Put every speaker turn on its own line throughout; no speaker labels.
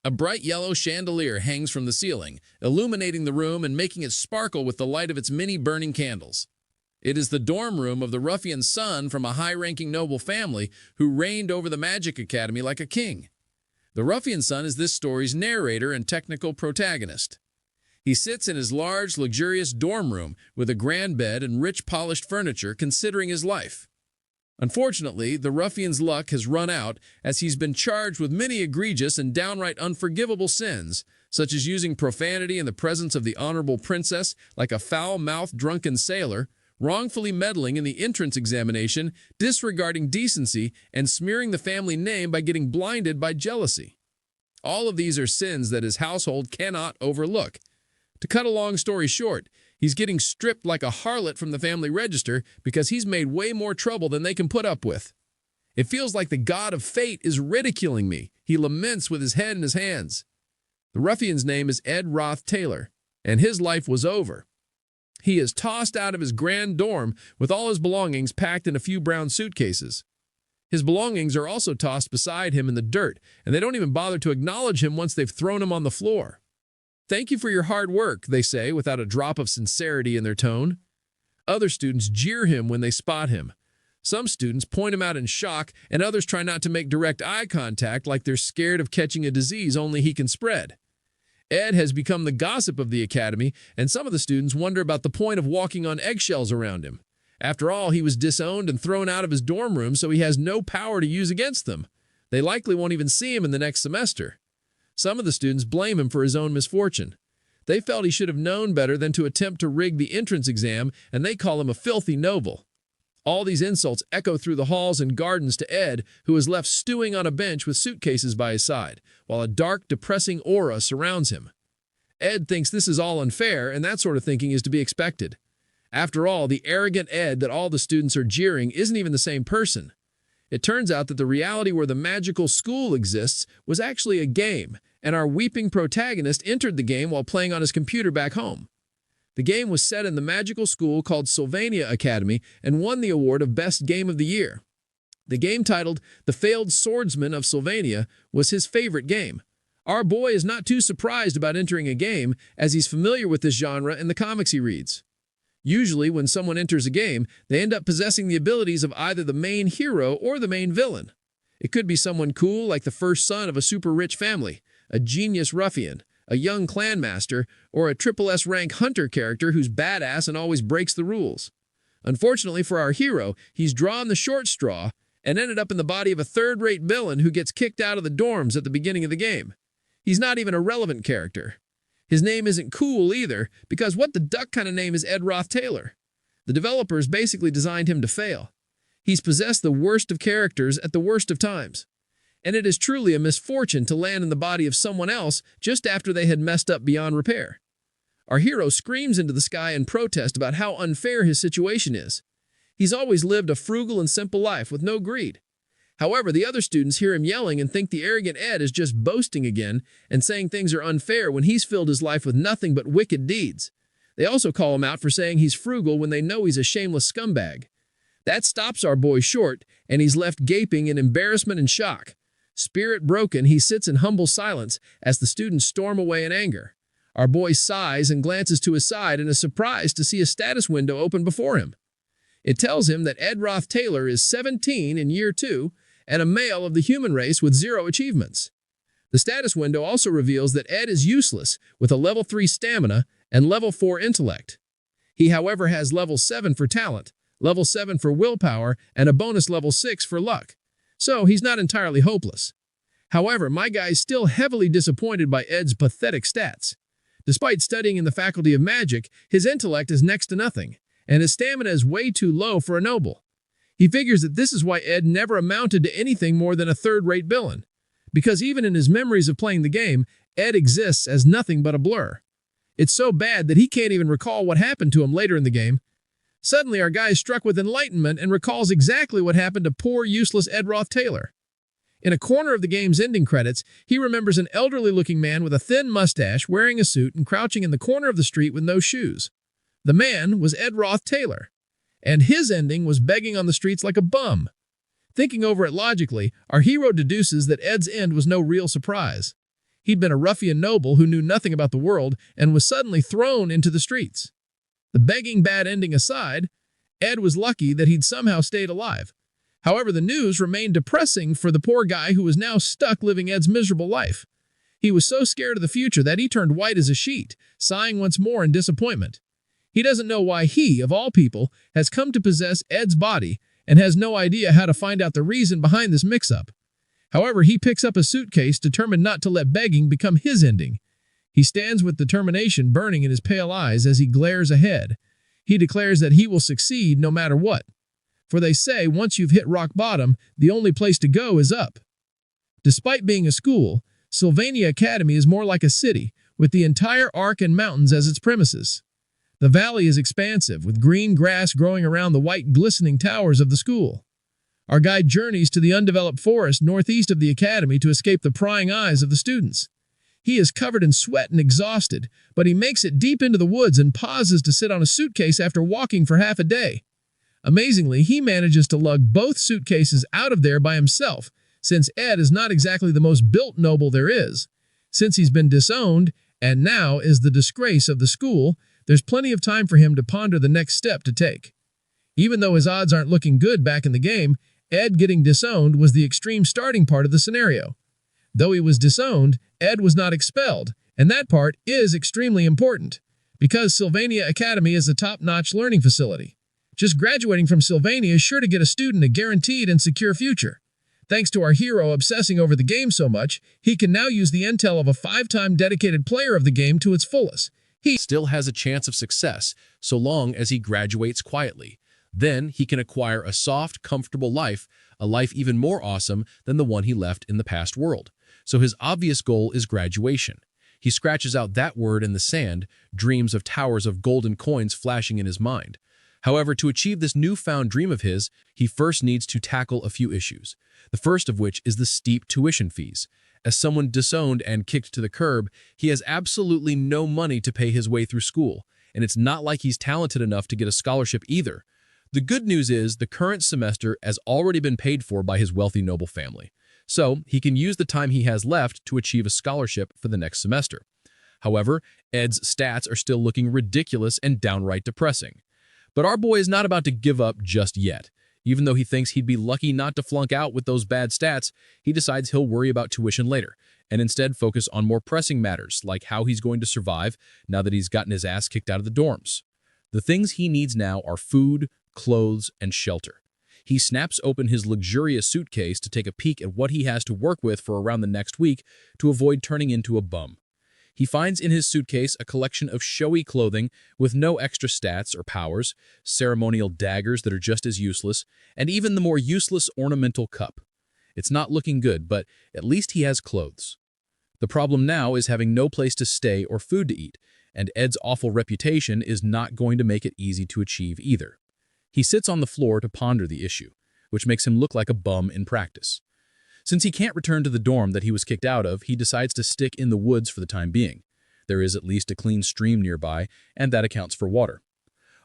A bright yellow chandelier hangs from the ceiling, illuminating the room and making it sparkle with the light of its many burning candles. It is the dorm room of the ruffian's son from a high-ranking noble family who reigned over the Magic Academy like a king. The ruffian's son is this story's narrator and technical protagonist. He sits in his large, luxurious dorm room with a grand bed and rich polished furniture considering his life. Unfortunately, the ruffian's luck has run out as he's been charged with many egregious and downright unforgivable sins, such as using profanity in the presence of the honorable princess like a foul-mouthed drunken sailor, wrongfully meddling in the entrance examination, disregarding decency, and smearing the family name by getting blinded by jealousy. All of these are sins that his household cannot overlook. To cut a long story short, he's getting stripped like a harlot from the family register because he's made way more trouble than they can put up with. It feels like the god of fate is ridiculing me, he laments with his head in his hands. The ruffian's name is Ed Roth Taylor, and his life was over. He is tossed out of his grand dorm with all his belongings packed in a few brown suitcases. His belongings are also tossed beside him in the dirt, and they don't even bother to acknowledge him once they've thrown him on the floor. "Thank you for your hard work," they say without a drop of sincerity in their tone. Other students jeer him when they spot him. Some students point him out in shock, and others try not to make direct eye contact like they're scared of catching a disease only he can spread. Ed has become the gossip of the academy, and some of the students wonder about the point of walking on eggshells around him. After all, he was disowned and thrown out of his dorm room, so he has no power to use against them. They likely won't even see him in the next semester. Some of the students blame him for his own misfortune. They felt he should have known better than to attempt to rig the entrance exam, and they call him a filthy noble. All these insults echo through the halls and gardens to Ed, who is left stewing on a bench with suitcases by his side, while a dark, depressing aura surrounds him. Ed thinks this is all unfair, and that sort of thinking is to be expected. After all, the arrogant Ed that all the students are jeering isn't even the same person. It turns out that the reality where the magical school exists was actually a game, and our weeping protagonist entered the game while playing on his computer back home. The game was set in the magical school called Sylvania Academy and won the award of Best Game of the Year. The game titled The Failed Swordsman of Sylvania was his favorite game. Our boy is not too surprised about entering a game, as he's familiar with this genre in the comics he reads. Usually, when someone enters a game, they end up possessing the abilities of either the main hero or the main villain. It could be someone cool like the first son of a super rich family, a genius ruffian, a young clan master, or a triple S rank hunter character who's badass and always breaks the rules. Unfortunately for our hero, he's drawn the short straw and ended up in the body of a third-rate villain who gets kicked out of the dorms at the beginning of the game. He's not even a relevant character. His name isn't cool either, because what the duck kind of name is Ed Roth Taylor? The developers basically designed him to fail. He's possessed the worst of characters at the worst of times. And it is truly a misfortune to land in the body of someone else just after they had messed up beyond repair. Our hero screams into the sky in protest about how unfair his situation is. He's always lived a frugal and simple life with no greed. However, the other students hear him yelling and think the arrogant Ed is just boasting again and saying things are unfair when he's filled his life with nothing but wicked deeds. They also call him out for saying he's frugal when they know he's a shameless scumbag. That stops our boy short, and he's left gaping in embarrassment and shock. Spirit broken, he sits in humble silence as the students storm away in anger. Our boy sighs and glances to his side and is surprised to see a status window open before him. It tells him that Ed Roth Taylor is 17 in year 2 and a male of the human race with 0 achievements. The status window also reveals that Ed is useless with a level 3 stamina and level 4 intellect. He, however, has level 7 for talent, level 7 for willpower, and a bonus level 6 for luck. So he's not entirely hopeless. However, my guy's still heavily disappointed by Ed's pathetic stats. Despite studying in the Faculty of Magic, his intellect is next to nothing, and his stamina is way too low for a noble. He figures that this is why Ed never amounted to anything more than a third-rate villain, because even in his memories of playing the game, Ed exists as nothing but a blur. It's so bad that he can't even recall what happened to him later in the game. Suddenly, our guy is struck with enlightenment and recalls exactly what happened to poor, useless Ed Roth Taylor. In a corner of the game's ending credits, he remembers an elderly-looking man with a thin mustache wearing a suit and crouching in the corner of the street with no shoes. The man was Ed Roth Taylor, and his ending was begging on the streets like a bum. Thinking over it logically, our hero deduces that Ed's end was no real surprise.
He'd been a ruffian noble who knew nothing about the world and was suddenly thrown into the streets. The begging bad ending aside, Ed was lucky that he'd somehow stayed alive. However, the news remained depressing for the poor guy who was now stuck living Ed's miserable life. He was so scared of the future that he turned white as a sheet, sighing once more in disappointment. He doesn't know why he, of all people, has come to possess Ed's body and has no idea how to find out the reason behind this mix-up. However, he picks up a suitcase determined not to let begging become his ending. He stands with determination burning in his pale eyes as he glares ahead. He declares that he will succeed no matter what. For they say once you've hit rock bottom, the only place to go is up. Despite being a school, Sylvania Academy is more like a city, with the entire Ark and mountains as its premises. The valley is expansive, with green grass growing around the white glistening towers of the school. Our guide journeys to the undeveloped forest northeast of the academy to escape the prying eyes of the students. He is covered in sweat and exhausted, but he makes it deep into the woods and pauses to sit on a suitcase after walking for half a day. Amazingly, he manages to lug both suitcases out of there by himself, since Ed is not exactly the most built noble there is. Since he's been disowned, and now is the disgrace of the school, there's plenty of time for him to ponder the next step to take. Even though his odds aren't looking good back in the game, Ed getting disowned was the extreme starting part of the scenario. Though he was disowned, Ed was not expelled, and that part is extremely important, because Sylvania Academy is a top-notch learning facility. Just graduating from Sylvania is sure to get a student a guaranteed and secure future. Thanks to our hero obsessing over the game so much, he can now use the intel of a 5-time dedicated player of the game to its fullest. He
still has a chance of success so long as he graduates quietly. Then he can acquire a soft, comfortable life, a life even more awesome than the one he left in the past world. So his obvious goal is graduation. He scratches out that word in the sand, dreams of towers of golden coins flashing in his mind. However, to achieve this newfound dream of his, he first needs to tackle a few issues. The first of which is the steep tuition fees. As someone disowned and kicked to the curb, he has absolutely no money to pay his way through school, and it's not like he's talented enough to get a scholarship either. The good news is the current semester has already been paid for by his wealthy noble family, so he can use the time he has left to achieve a scholarship for the next semester. However, Ed's stats are still looking ridiculous and downright depressing. But our boy is not about to give up just yet. Even though he thinks he'd be lucky not to flunk out with those bad stats, he decides he'll worry about tuition later, and instead focus on more pressing matters like how he's going to survive now that he's gotten his ass kicked out of the dorms. The things he needs now are food, clothes, and shelter. He snaps open his luxurious suitcase to take a peek at what he has to work with for around the next week to avoid turning into a bum. He finds in his suitcase a collection of showy clothing with no extra stats or powers, ceremonial daggers that are just as useless, and even the more useless ornamental cup. It's not looking good, but at least he has clothes. The problem now is having no place to stay or food to eat, and Ed's awful reputation is not going to make it easy to achieve either. He sits on the floor to ponder the issue, which makes him look like a bum in practice. Since he can't return to the dorm that he was kicked out of, he decides to stick in the woods for the time being. There is at least a clean stream nearby, and that accounts for water.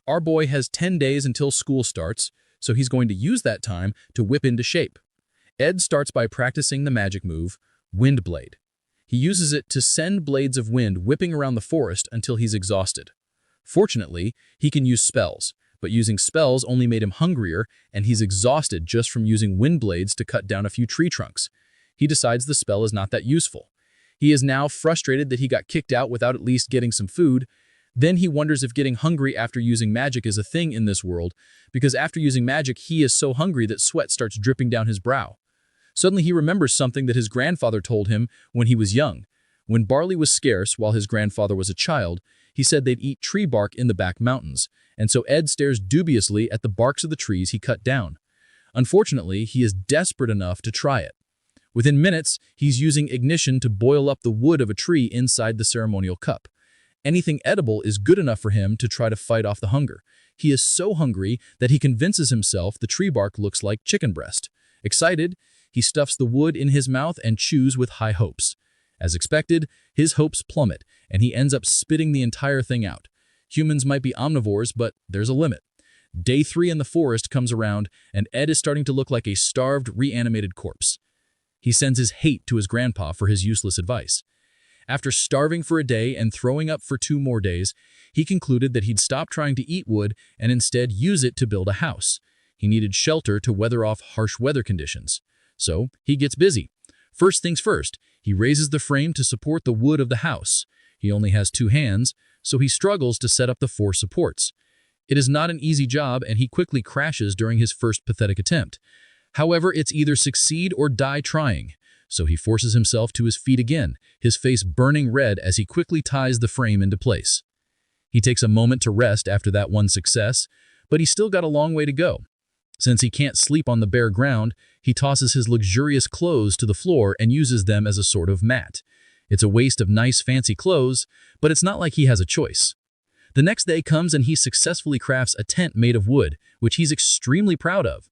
Our boy has 10 days until school starts, so he's going to use that time to whip into shape. Ed starts by practicing the magic move, Wind Blade. He uses it to send blades of wind whipping around the forest until he's exhausted. Fortunately, he can use spells, but using spells only made him hungrier, and he's exhausted just from using wind blades to cut down a few tree trunks. He decides the spell is not that useful. He is now frustrated that he got kicked out without at least getting some food. Then he wonders if getting hungry after using magic is a thing in this world, because after using magic, he is so hungry that sweat starts dripping down his brow. Suddenly, he remembers something that his grandfather told him when he was young. When barley was scarce while his grandfather was a child, he said they'd eat tree bark in the back mountains, and so Ed stares dubiously at the barks of the trees he cut down. Unfortunately, he is desperate enough to try it. Within minutes, he's using ignition to boil up the wood of a tree inside the ceremonial cup. Anything edible is good enough for him to try to fight off the hunger. He is so hungry that he convinces himself the tree bark looks like chicken breast. Excited, he stuffs the wood in his mouth and chews with high hopes. As expected, his hopes plummet, and he ends up spitting the entire thing out. Humans might be omnivores, but there's a limit. Day 3 in the forest comes around, and Ed is starting to look like a starved, reanimated corpse. He sends his hate to his grandpa for his useless advice.
After starving for a day and throwing up for 2 more days, he concluded that he'd stop trying to eat wood and instead use it to build a house. He needed shelter to weather off harsh weather conditions. So he gets busy. First things first, he raises the frame to support the wood of the house. He only has 2 hands, so he struggles to set up the 4 supports. It is not an easy job, and he quickly crashes during his first pathetic attempt. However, it's either succeed or die trying. So he forces himself to his feet again, his face burning red as he quickly ties the frame into place. He takes a moment to rest after that one success, but he's still got a long way to go. Since he can't sleep on the bare ground, he tosses his luxurious clothes to the floor and uses them as a sort of mat. It's a waste of nice fancy clothes, but it's not like he has a choice. The next day comes and he successfully crafts a tent made of wood, which he's extremely proud of.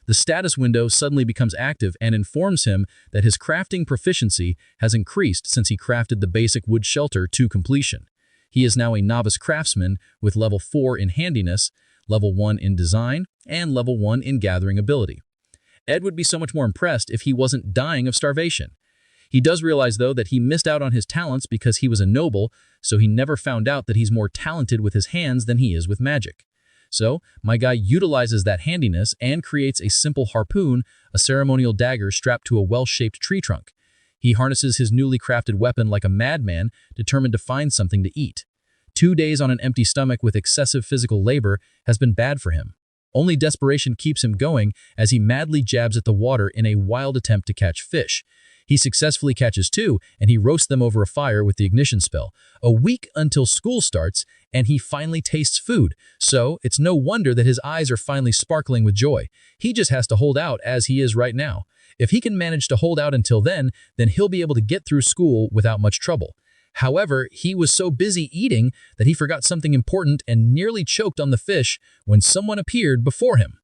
The status window suddenly becomes active and informs him that his crafting proficiency has increased since he crafted the basic wood shelter to completion. He is now a novice craftsman with level 4 in handiness, level 1 in design, and level 1 in gathering ability. Ed would be so much more impressed if he wasn't dying of starvation. He does realize, though, that he missed out on his talents because he was a noble, so he never found out that he's more talented with his hands than he is with magic. So, my guy utilizes that handiness and creates a simple harpoon, a ceremonial dagger strapped to a well-shaped tree trunk. He harnesses his newly crafted weapon like a madman, determined to find something to eat. 2 days on an empty stomach with excessive physical labor has been bad for him. Only desperation keeps him going as he madly jabs at the water in a wild attempt to catch fish. He successfully catches 2, and he roasts them over a fire with the ignition spell. A week until school starts, and he finally tastes food. So, it's no wonder that his eyes are finally sparkling with joy. He just has to hold out as he is right now. If he can manage to hold out until then he'll be able to get through school without much trouble. However, he was so busy eating that he forgot something important and nearly choked on the fish when someone appeared before him.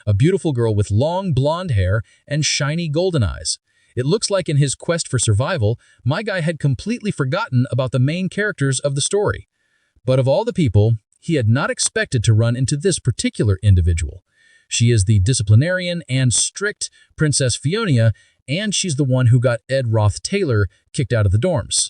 A beautiful girl with long blonde hair and shiny golden eyes. It looks like in his quest for survival, my guy had completely forgotten about the main characters of the story. But of all the people, he had not expected to run into this particular individual. She is the disciplinarian and strict Princess Fiona, and she's the one who got Ed Roth Taylor kicked out of the dorms.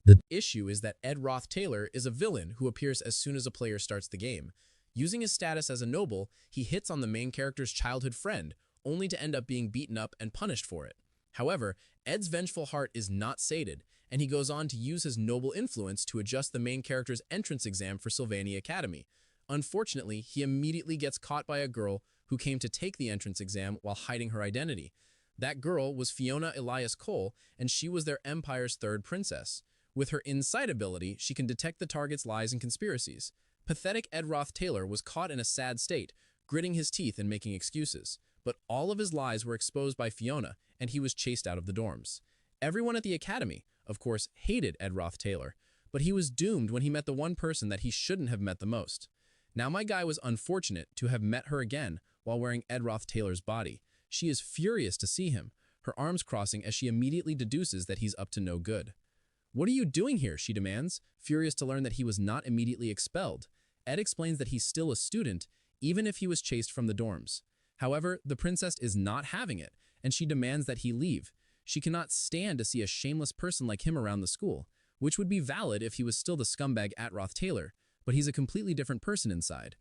The issue is that Ed Roth Taylor is a villain who appears as soon as a player starts the game. Using his status as a noble, he hits on the main character's childhood friend, only to end up being beaten up and punished for it. However, Ed's vengeful heart is not sated, and he goes on to use his noble influence to adjust the main character's entrance exam for Sylvania Academy. Unfortunately, he immediately gets caught by a girl who came to take the entrance exam while hiding her identity. That girl was Fiona Elias Cole, and she was their empire's 3rd princess. With her insight ability, she can detect the target's lies and conspiracies. Pathetic Ed Roth Taylor was caught in a sad state, gritting his teeth and making excuses. But all of his lies were exposed by Fiona, and he was chased out of the dorms. Everyone at the academy, of course, hated Ed Roth Taylor, but he was doomed when he met the one person that he shouldn't have met the most. Now my guy was unfortunate to have met her again while wearing Ed Roth Taylor's body. She is furious to see him, her arms crossing as she immediately deduces that he's up to no good. "What are you doing here?" she demands, furious to learn that he was not immediately expelled. Ed explains that he's still a student, even if he was chased from the dorms. However, the princess is not having it, and she demands that he leave. She cannot stand to see a shameless person like him around the school, which would be valid if he was still the scumbag Ed Roth Taylor, but he's a completely different person inside.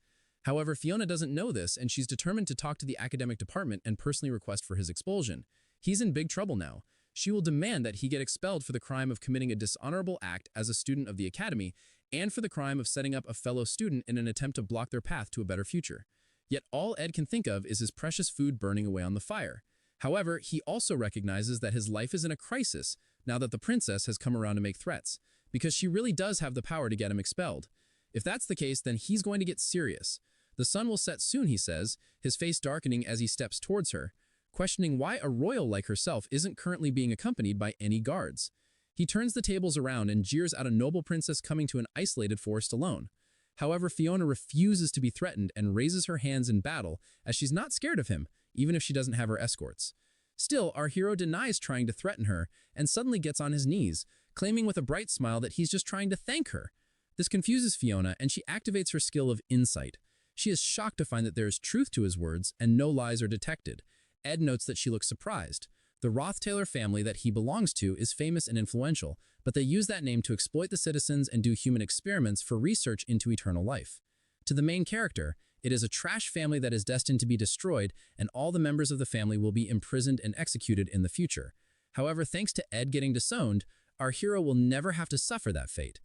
However, Fiona doesn't know this, and she's determined to talk to the academic department and personally request for his expulsion. He's in big trouble now. She will demand that he get expelled for the crime of committing a dishonorable act as a student of the academy and for the crime of setting up a fellow student in an attempt to block their path to a better future. Yet all Ed can think of is his precious food burning away on the fire. However, he also recognizes that his life is in a crisis now that the princess has come around to make threats, because she really does have the power to get him expelled. If that's the case, then he's going to get serious. The sun will set soon, he says, his face darkening as he steps towards her, questioning why a royal like herself isn't currently being accompanied by any guards. He turns the tables around and jeers at a noble princess coming to an isolated forest alone. However, Fiona refuses to be threatened and raises her hands in battle as she's not scared of him, even if she doesn't have her escorts. Still, our hero denies trying to threaten her and suddenly gets on his knees, claiming with a bright smile that he's just trying to thank her. This confuses Fiona, and she activates her skill of insight. She is shocked to find that there is truth to his words and no lies are detected. Ed notes that she looks surprised.
The Rothtaler family that he belongs to is famous and influential, but they use that name to exploit the citizens and do human experiments for research into eternal life. To the main character, it is a trash family that is destined to be destroyed, and all the members of the family will be imprisoned and executed in the future. However, thanks to Ed getting disowned, our hero will never have to suffer that fate.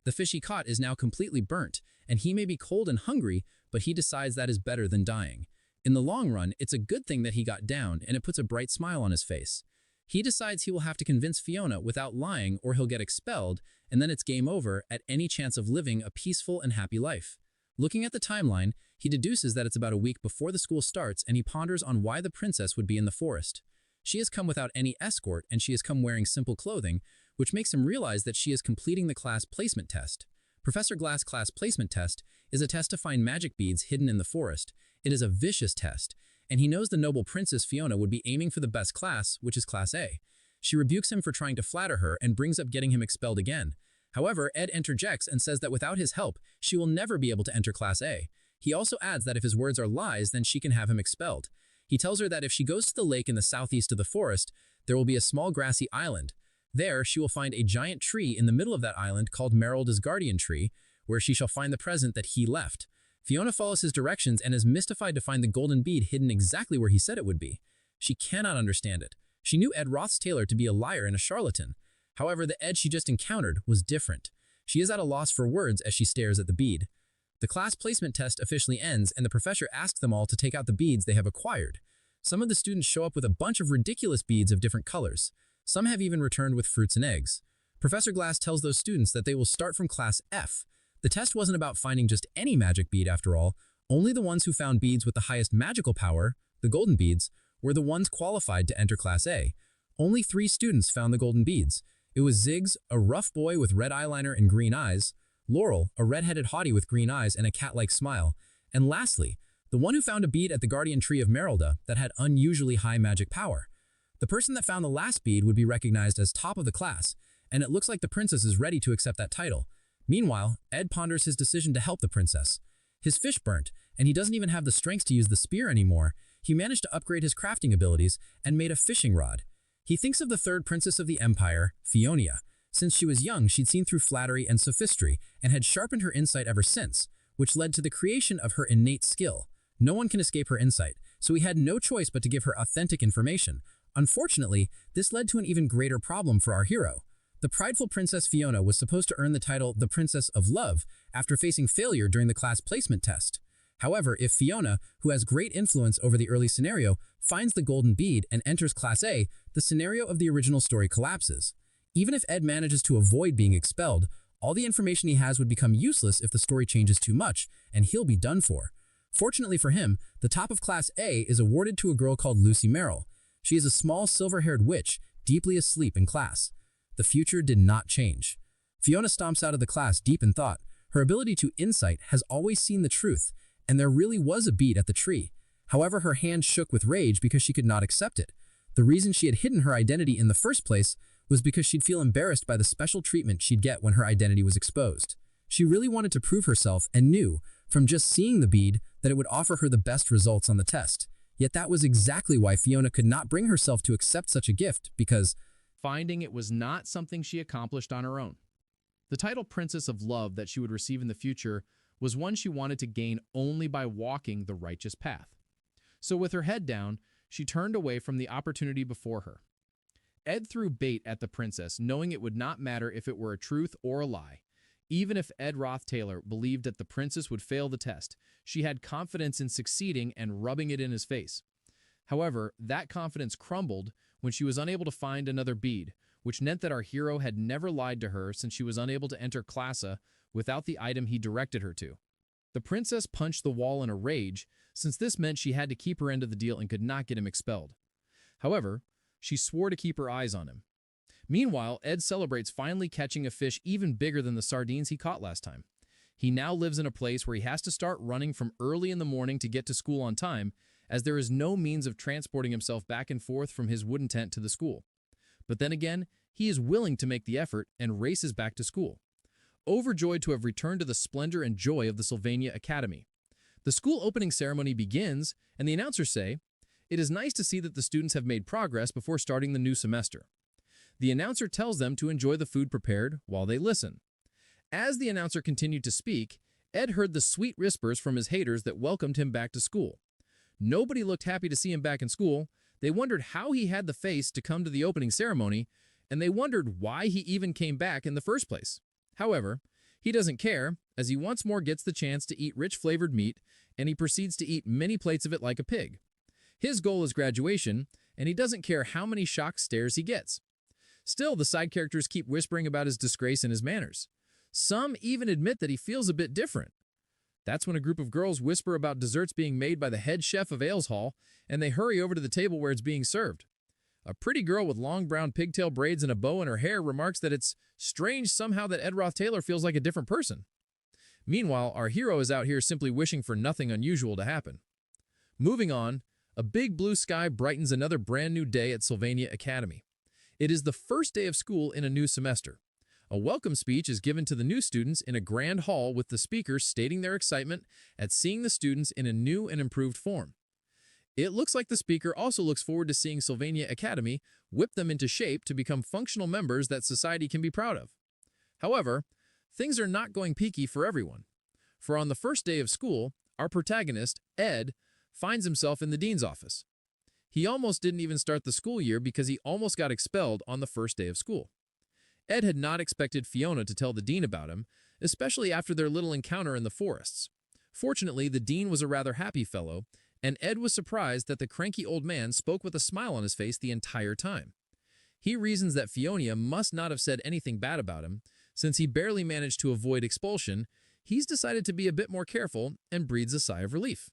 The fish he caught is now completely burnt, and he may be cold and hungry, but he decides that is better than dying. In the long run, it's a good thing that he got downed, and it puts a bright smile on his face. He decides he will have to convince Fiona without lying or he'll get expelled, and then it's game over at any chance of living a peaceful and happy life. Looking at the timeline, he deduces that it's about a week before the school starts, and he ponders on why the princess would be in the forest. She has come without any escort, and she has come wearing simple clothing, which makes him realize that she is completing the class placement test. Professor Glass' class placement test is a test to find magic beads hidden in the forest. It is a vicious test, and he knows the noble Princess Fiona would be aiming for the best class, which is Class A. She rebukes him for trying to flatter her and brings up getting him expelled again. However, Ed interjects and says that without his help, she will never be able to enter Class A. He also adds that if his words are lies, then she can have him expelled. He tells her that if she goes to the lake in the southeast of the forest, there will be a small grassy island. There, she will find a giant tree in the middle of that island called Merylda's guardian tree, where she shall find the present that he left. Fiona follows his directions and is mystified to find the golden bead hidden exactly where he said it would be. She cannot understand it. She knew Ed Rothtaler to be a liar and a charlatan. However, the Ed she just encountered was different. She is at a loss for words as she stares at the bead. The class placement test officially ends, and the professor asks them all to take out the beads they have acquired. Some of the students show up with a bunch of ridiculous beads of different colors. Some have even returned with fruits and eggs. Professor Glass tells those students that they will start from Class F. The test wasn't about finding just any magic bead after all. Only the ones who found beads with the highest magical power, the golden beads, were the ones qualified to enter Class A. Only 3 students found the golden beads. It was Ziggs, a rough boy with red eyeliner and green eyes, Laurel, a red-headed hottie with green eyes and a cat-like smile, and lastly, the one who found a bead at the guardian tree of Merylda that had unusually high magic power. The person that found the last bead would be recognized as top of the class, and it looks like the princess is ready to accept that title. Meanwhile, Ed ponders his decision to help the princess. His fish burnt, and he doesn't even have the strength to use the spear anymore. He managed to upgrade his crafting abilities and made a fishing rod. He thinks of the third princess of the empire, Fiona. Since she was young, she'd seen through flattery and sophistry and had sharpened her insight ever since, which led to the creation of her innate skill. No one can escape her insight, so he had no choice but to give her authentic information. Unfortunately, this led to an even greater problem for our hero. The prideful Princess Fiona was supposed to earn the title the Princess of Love after facing failure during the class placement test. However, if Fiona, who has great influence over the early scenario, finds the golden bead and enters Class A, the scenario of the original story collapses. Even if Ed manages to avoid being expelled, all the information he has would become useless if the story changes too much, and he'll be done for. Fortunately for him, the top of Class A is awarded to a girl called Lucy Merrill. She is a small silver-haired witch, deeply asleep in class. The future did not change. Fiona stomps out of the class deep in thought. Her ability to insight has always seen the truth, and there really was a bead at the tree. However, her hand shook with rage because she could not accept it. The reason she had hidden her identity in the first place was because she'd feel embarrassed by the special treatment she'd get when her identity was exposed. She really wanted to prove herself and knew, from just seeing the bead, that it would offer her the best results on the test. Yet that was exactly why Fiona could not bring herself to accept such a gift, because
finding it was not something she accomplished on her own. The title Princess of Love that she would receive in the future was one she wanted to gain only by walking the righteous path. So with her head down, she turned away from the opportunity before her. Ed threw bait at the princess, knowing it would not matter if it were a truth or a lie. Even if Ed Rothtaler believed that the princess would fail the test, she had confidence in succeeding and rubbing it in his face. However, that confidence crumbled when she was unable to find another bead, which meant that our hero had never lied to her since she was unable to enter Class A without the item he directed her to. The princess punched the wall in a rage, since this meant she had to keep her end of the deal and could not get him expelled. However, she swore to keep her eyes on him. Meanwhile, Ed celebrates finally catching a fish even bigger than the sardines he caught last time. He now lives in a place where he has to start running from early in the morning to get to school on time, as there is no means of transporting himself back and forth from his wooden tent to the school. But then again, he is willing to make the effort and races back to school, overjoyed to have returned to the splendor and joy of the Sylvania Academy. The school opening ceremony begins, and the announcers say, It is nice to see that the students have made progress before starting the new semester. The announcer tells them to enjoy the food prepared while they listen. As the announcer continued to speak, Ed heard the sweet whispers from his haters that welcomed him back to school. Nobody looked happy to see him back in school. They wondered how he had the face to come to the opening ceremony, and they wondered why he even came back in the first place. However, he doesn't care, as he once more gets the chance to eat rich flavored meat, and he proceeds to eat many plates of it like a pig. His goal is graduation, and he doesn't care how many shocked stares he gets. Still, the side characters keep whispering about his disgrace and his manners. Some even admit that he feels a bit different. That's when a group of girls whisper about desserts being made by the head chef of Ales Hall, and they hurry over to the table where it's being served. A pretty girl with long brown pigtail braids and a bow in her hair remarks that it's strange somehow that Ed Roth Taylor feels like a different person. Meanwhile, our hero is out here simply wishing for nothing unusual to happen. Moving on, a big blue sky brightens another brand new day at Sylvania Academy. It is the first day of school in a new semester. A welcome speech is given to the new students in a grand hall with the speakers stating their excitement at seeing the students in a new and improved form. It looks like the speaker also looks forward to seeing Sylvania Academy whip them into shape to become functional members that society can be proud of. However, things are not going peaky for everyone. For on the first day of school, our protagonist, Ed, finds himself in the dean's office. He almost didn't even start the school year because he almost got expelled on the first day of school. Ed had not expected Fiona to tell the dean about him, especially after their little encounter in the forests. Fortunately, the dean was a rather happy fellow, and Ed was surprised that the cranky old man spoke with a smile on his face the entire time. He reasons that Fiona must not have said anything bad about him. Since he barely managed to avoid expulsion, he's decided to be a bit more careful and breathes a sigh of relief.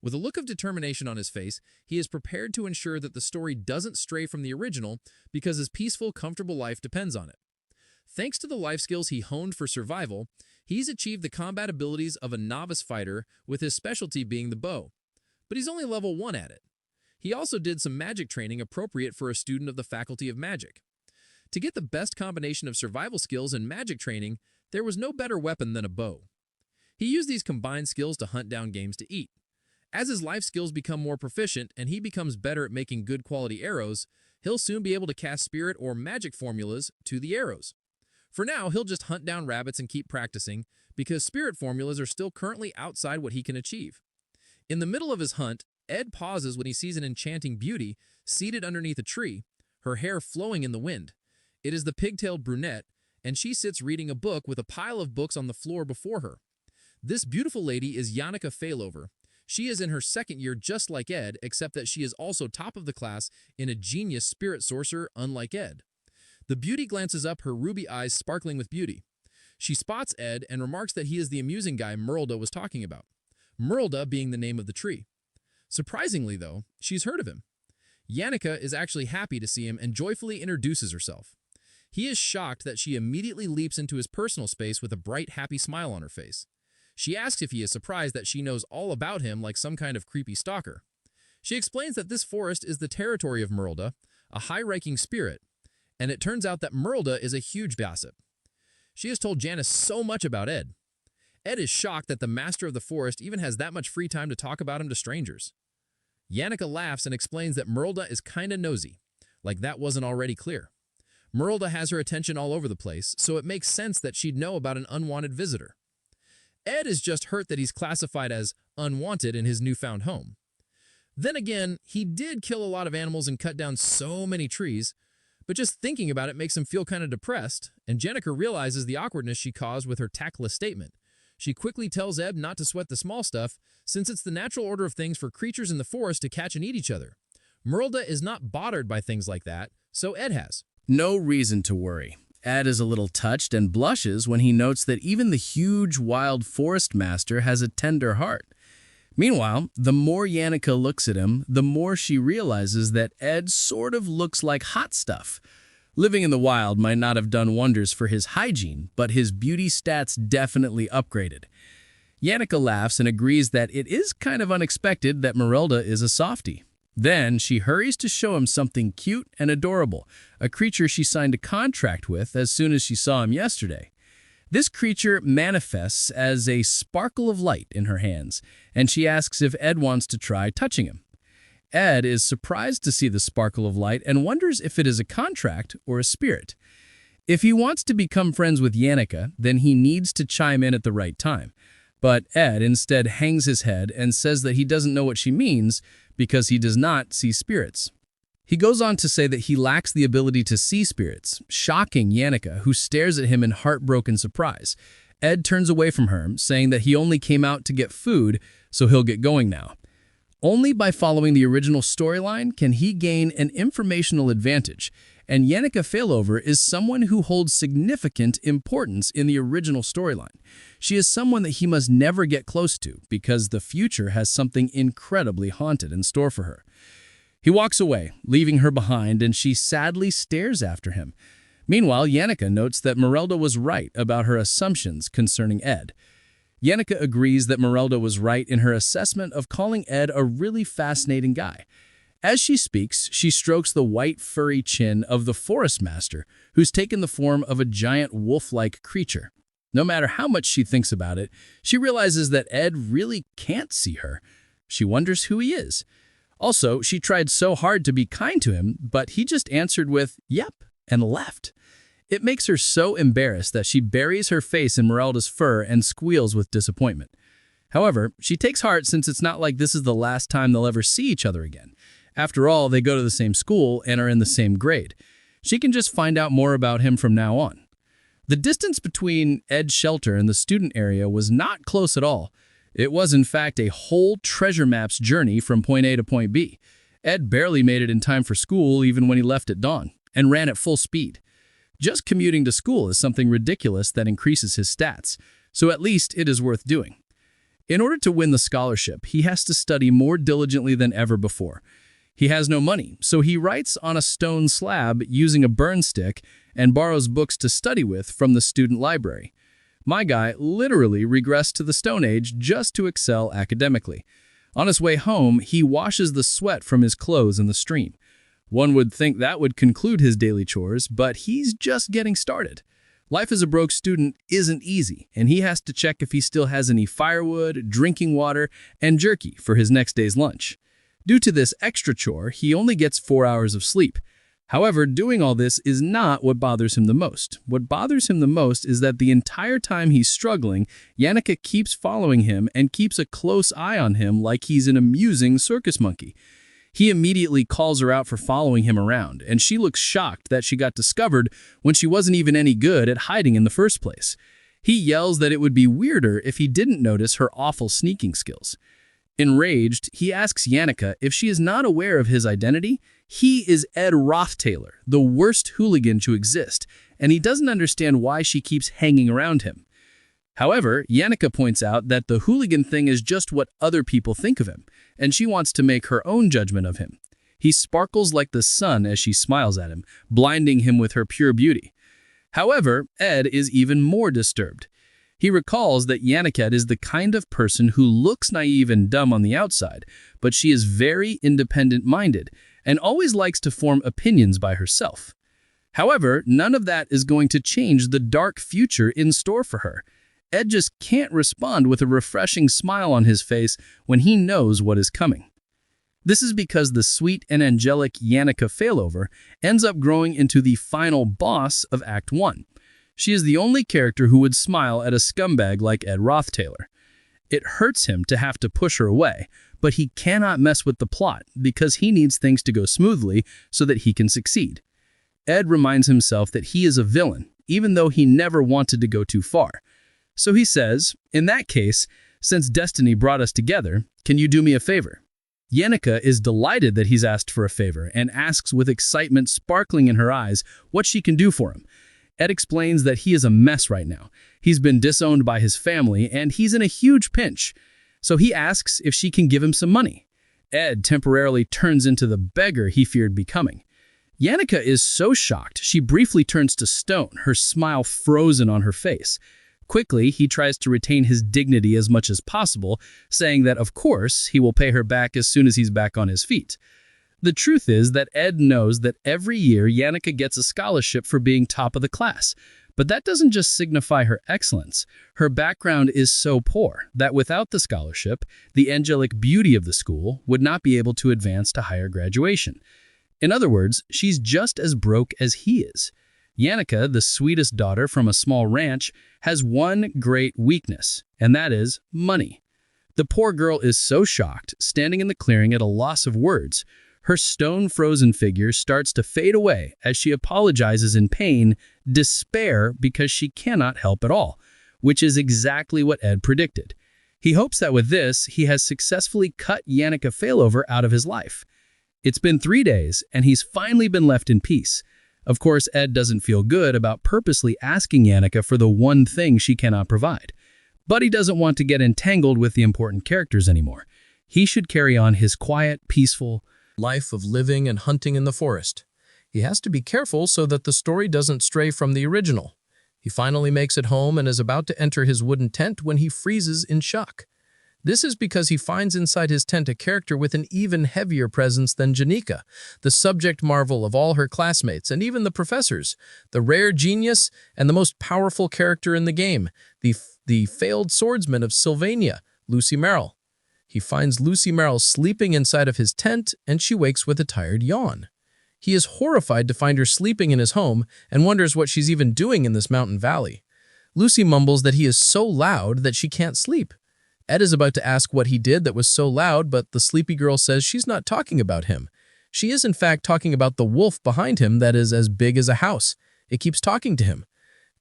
With a look of determination on his face, he is prepared to ensure that the story doesn't stray from the original because his peaceful, comfortable life depends on it. Thanks to the life skills he honed for survival, he's achieved the combat abilities of a novice fighter, with his specialty being the bow. But he's only level 1 at it. He also did some magic training appropriate for a student of the Faculty of Magic. To get the best combination of survival skills and magic training, there was no better weapon than a bow. He used these combined skills to hunt down games to eat. As his life skills become more proficient and he becomes better at making good quality arrows, he'll soon be able to cast spirit or magic formulas to the arrows. For now, he'll just hunt down rabbits and keep practicing, because spirit formulas are still currently outside what he can achieve. In the middle of his hunt, Ed pauses when he sees an enchanting beauty seated underneath a tree, her hair flowing in the wind. It is the pigtailed brunette, and she sits reading a book with a pile of books on the floor before her. This beautiful lady is Yannicka Failover. She is in her second year just like Ed, except that she is also top of the class in a genius spirit sorcerer unlike Ed. The beauty glances up, her ruby eyes sparkling with beauty. She spots Ed and remarks that he is the amusing guy Merlda was talking about, Merlda being the name of the tree. Surprisingly, though, she's heard of him. Yannicka is actually happy to see him and joyfully introduces herself. He is shocked that she immediately leaps into his personal space with a bright, happy smile on her face. She asks if he is surprised that she knows all about him like some kind of creepy stalker. She explains that this forest is the territory of Merlda, a high-ranking spirit, and it turns out that Merlda is a huge gossip. She has told Janice so much about Ed. Ed is shocked that the master of the forest even has that much free time to talk about him to strangers. Yannicka laughs and explains that Merlda is kinda nosy, like that wasn't already clear. Merlda has her attention all over the place, so it makes sense that she'd know about an unwanted visitor. Ed is just hurt that he's classified as unwanted in his newfound home. Then again, he did kill a lot of animals and cut down so many trees, but just thinking about it makes him feel kind of depressed, and Yannicka realizes the awkwardness she caused with her tactless statement. She quickly tells Ed not to sweat the small stuff, since it's the natural order of things for creatures in the forest to catch and eat each other. Merlda is not bothered by things like that, so Ed has.
No reason to worry. Ed is a little touched and blushes when he notes that even the huge wild forest master has a tender heart. Meanwhile, the more Yannicka looks at him, the more she realizes that Ed sort of looks like hot stuff. Living in the wild might not have done wonders for his hygiene, but his beauty stats definitely upgraded. Yannicka laughs and agrees that it is kind of unexpected that Merlda is a softie. Then she hurries to show him something cute and adorable, a creature she signed a contract with as soon as she saw him yesterday. This creature manifests as a sparkle of light in her hands, and she asks if Ed wants to try touching him. Ed is surprised to see the sparkle of light and wonders if it is a contract or a spirit. If he wants to become friends with Yannicka, then he needs to chime in at the right time. But Ed instead hangs his head and says that he doesn't know what she means because he does not see spirits. He goes on to say that he lacks the ability to see spirits, shocking Yannicka, who stares at him in heartbroken surprise. Ed turns away from her, saying that he only came out to get food, so he'll get going now. Only by following the original storyline can he gain an informational advantage, and Yannicka Failover is someone who holds significant importance in the original storyline. She is someone that he must never get close to because the future has something incredibly haunted in store for her. He walks away, leaving her behind, and she sadly stares after him. Meanwhile, Yannicka notes that Merelda was right about her assumptions concerning Ed. Yannicka agrees that Merelda was right in her assessment of calling Ed a really fascinating guy. As she speaks, she strokes the white, furry chin of the Forest Master, who's taken the form of a giant wolf-like creature. No matter how much she thinks about it, she realizes that Ed really can't see her. She wonders who he is. Also, she tried so hard to be kind to him, but he just answered with, "Yep," and left. It makes her so embarrassed that she buries her face in Merelda's fur and squeals with disappointment. However, she takes heart since it's not like this is the last time they'll ever see each other again. After all, they go to the same school and are in the same grade. She can just find out more about him from now on. The distance between Ed's shelter and the student area was not close at all. It was, in fact, a whole treasure map's journey from point A to point B. Ed barely made it in time for school even when he left at dawn, and ran at full speed. Just commuting to school is something ridiculous that increases his stats, so at least it is worth doing. In order to win the scholarship, he has to study more diligently than ever before. He has no money, so he writes on a stone slab using a burn stick and borrows books to study with from the student library. My guy literally regressed to the Stone Age just to excel academically. On his way home, he washes the sweat from his clothes in the stream. One would think that would conclude his daily chores, but he's just getting started. Life as a broke student isn't easy, and he has to check if he still has any firewood, drinking water, and jerky for his next day's lunch. Due to this extra chore, he only gets 4 hours of sleep. However, doing all this is not what bothers him the most. What bothers him the most is that the entire time he's struggling, Yannicka keeps following him and keeps a close eye on him like he's an amusing circus monkey. He immediately calls her out for following him around, and she looks shocked that she got discovered when she wasn't even any good at hiding in the first place. He yells that it would be weirder if he didn't notice her awful sneaking skills. Enraged, he asks Yannicka if she is not aware of his identity. He is Ed Rothtailor, the worst hooligan to exist, and he doesn't understand why she keeps hanging around him. However, Yannicka points out that the hooligan thing is just what other people think of him, and she wants to make her own judgment of him. He sparkles like the sun as she smiles at him, blinding him with her pure beauty. However, Ed is even more disturbed. He recalls that Yannicka is the kind of person who looks naive and dumb on the outside, but she is very independent-minded and always likes to form opinions by herself. However, none of that is going to change the dark future in store for her. Ed just can't respond with a refreshing smile on his face when he knows what is coming. This is because the sweet and angelic Yannicka Failover ends up growing into the final boss of Act 1. She is the only character who would smile at a scumbag like Ed Rothtailor. It hurts him to have to push her away, but he cannot mess with the plot because he needs things to go smoothly so that he can succeed. Ed reminds himself that he is a villain, even though he never wanted to go too far. So he says, in that case, since destiny brought us together, can you do me a favor? Yannicka is delighted that he's asked for a favor and asks with excitement sparkling in her eyes what she can do for him. Ed explains that he is a mess right now. He's been disowned by his family and he's in a huge pinch. So he asks if she can give him some money. Ed temporarily turns into the beggar he feared becoming. Yannicka is so shocked, she briefly turns to stone, her smile frozen on her face. Quickly, he tries to retain his dignity as much as possible, saying that, of course, he will pay her back as soon as he's back on his feet. The truth is that Ed knows that every year Yannicka gets a scholarship for being top of the class. But that doesn't just signify her excellence. Her background is so poor that without the scholarship, the angelic beauty of the school would not be able to advance to higher graduation. In other words, she's just as broke as he is. Yannicka, the sweetest daughter from a small ranch, has one great weakness, and that is money. The poor girl is so shocked, standing in the clearing at a loss of words. Her stone-frozen figure starts to fade away as she apologizes in pain, despair because she cannot help at all, which is exactly what Ed predicted. He hopes that with this, he has successfully cut Yannicka Failover out of his life. It's been 3 days, and he's finally been left in peace. Of course, Ed doesn't feel good about purposely asking Yannicka for the one thing she cannot provide. But he doesn't want to get entangled with the important characters anymore. He should carry on his quiet, peaceful
life of living and hunting in the forest. He has to be careful so that the story doesn't stray from the original. He finally makes it home and is about to enter his wooden tent when he freezes in shock. This is because he finds inside his tent a character with an even heavier presence than Janika, the subject marvel of all her classmates and even the professors, the rare genius and the most powerful character in the game, the failed swordsman of Sylvania, Lucy Merrill. He finds Lucy Merrill sleeping inside of his tent, and she wakes with a tired yawn. He is horrified to find her sleeping in his home and wonders what she's even doing in this mountain valley. Lucy mumbles that he is so loud that she can't sleep. Ed is about to ask what he did that was so loud, but the sleepy girl says she's not talking about him. She is in fact talking about the wolf behind him that is as big as a house. It keeps talking to him.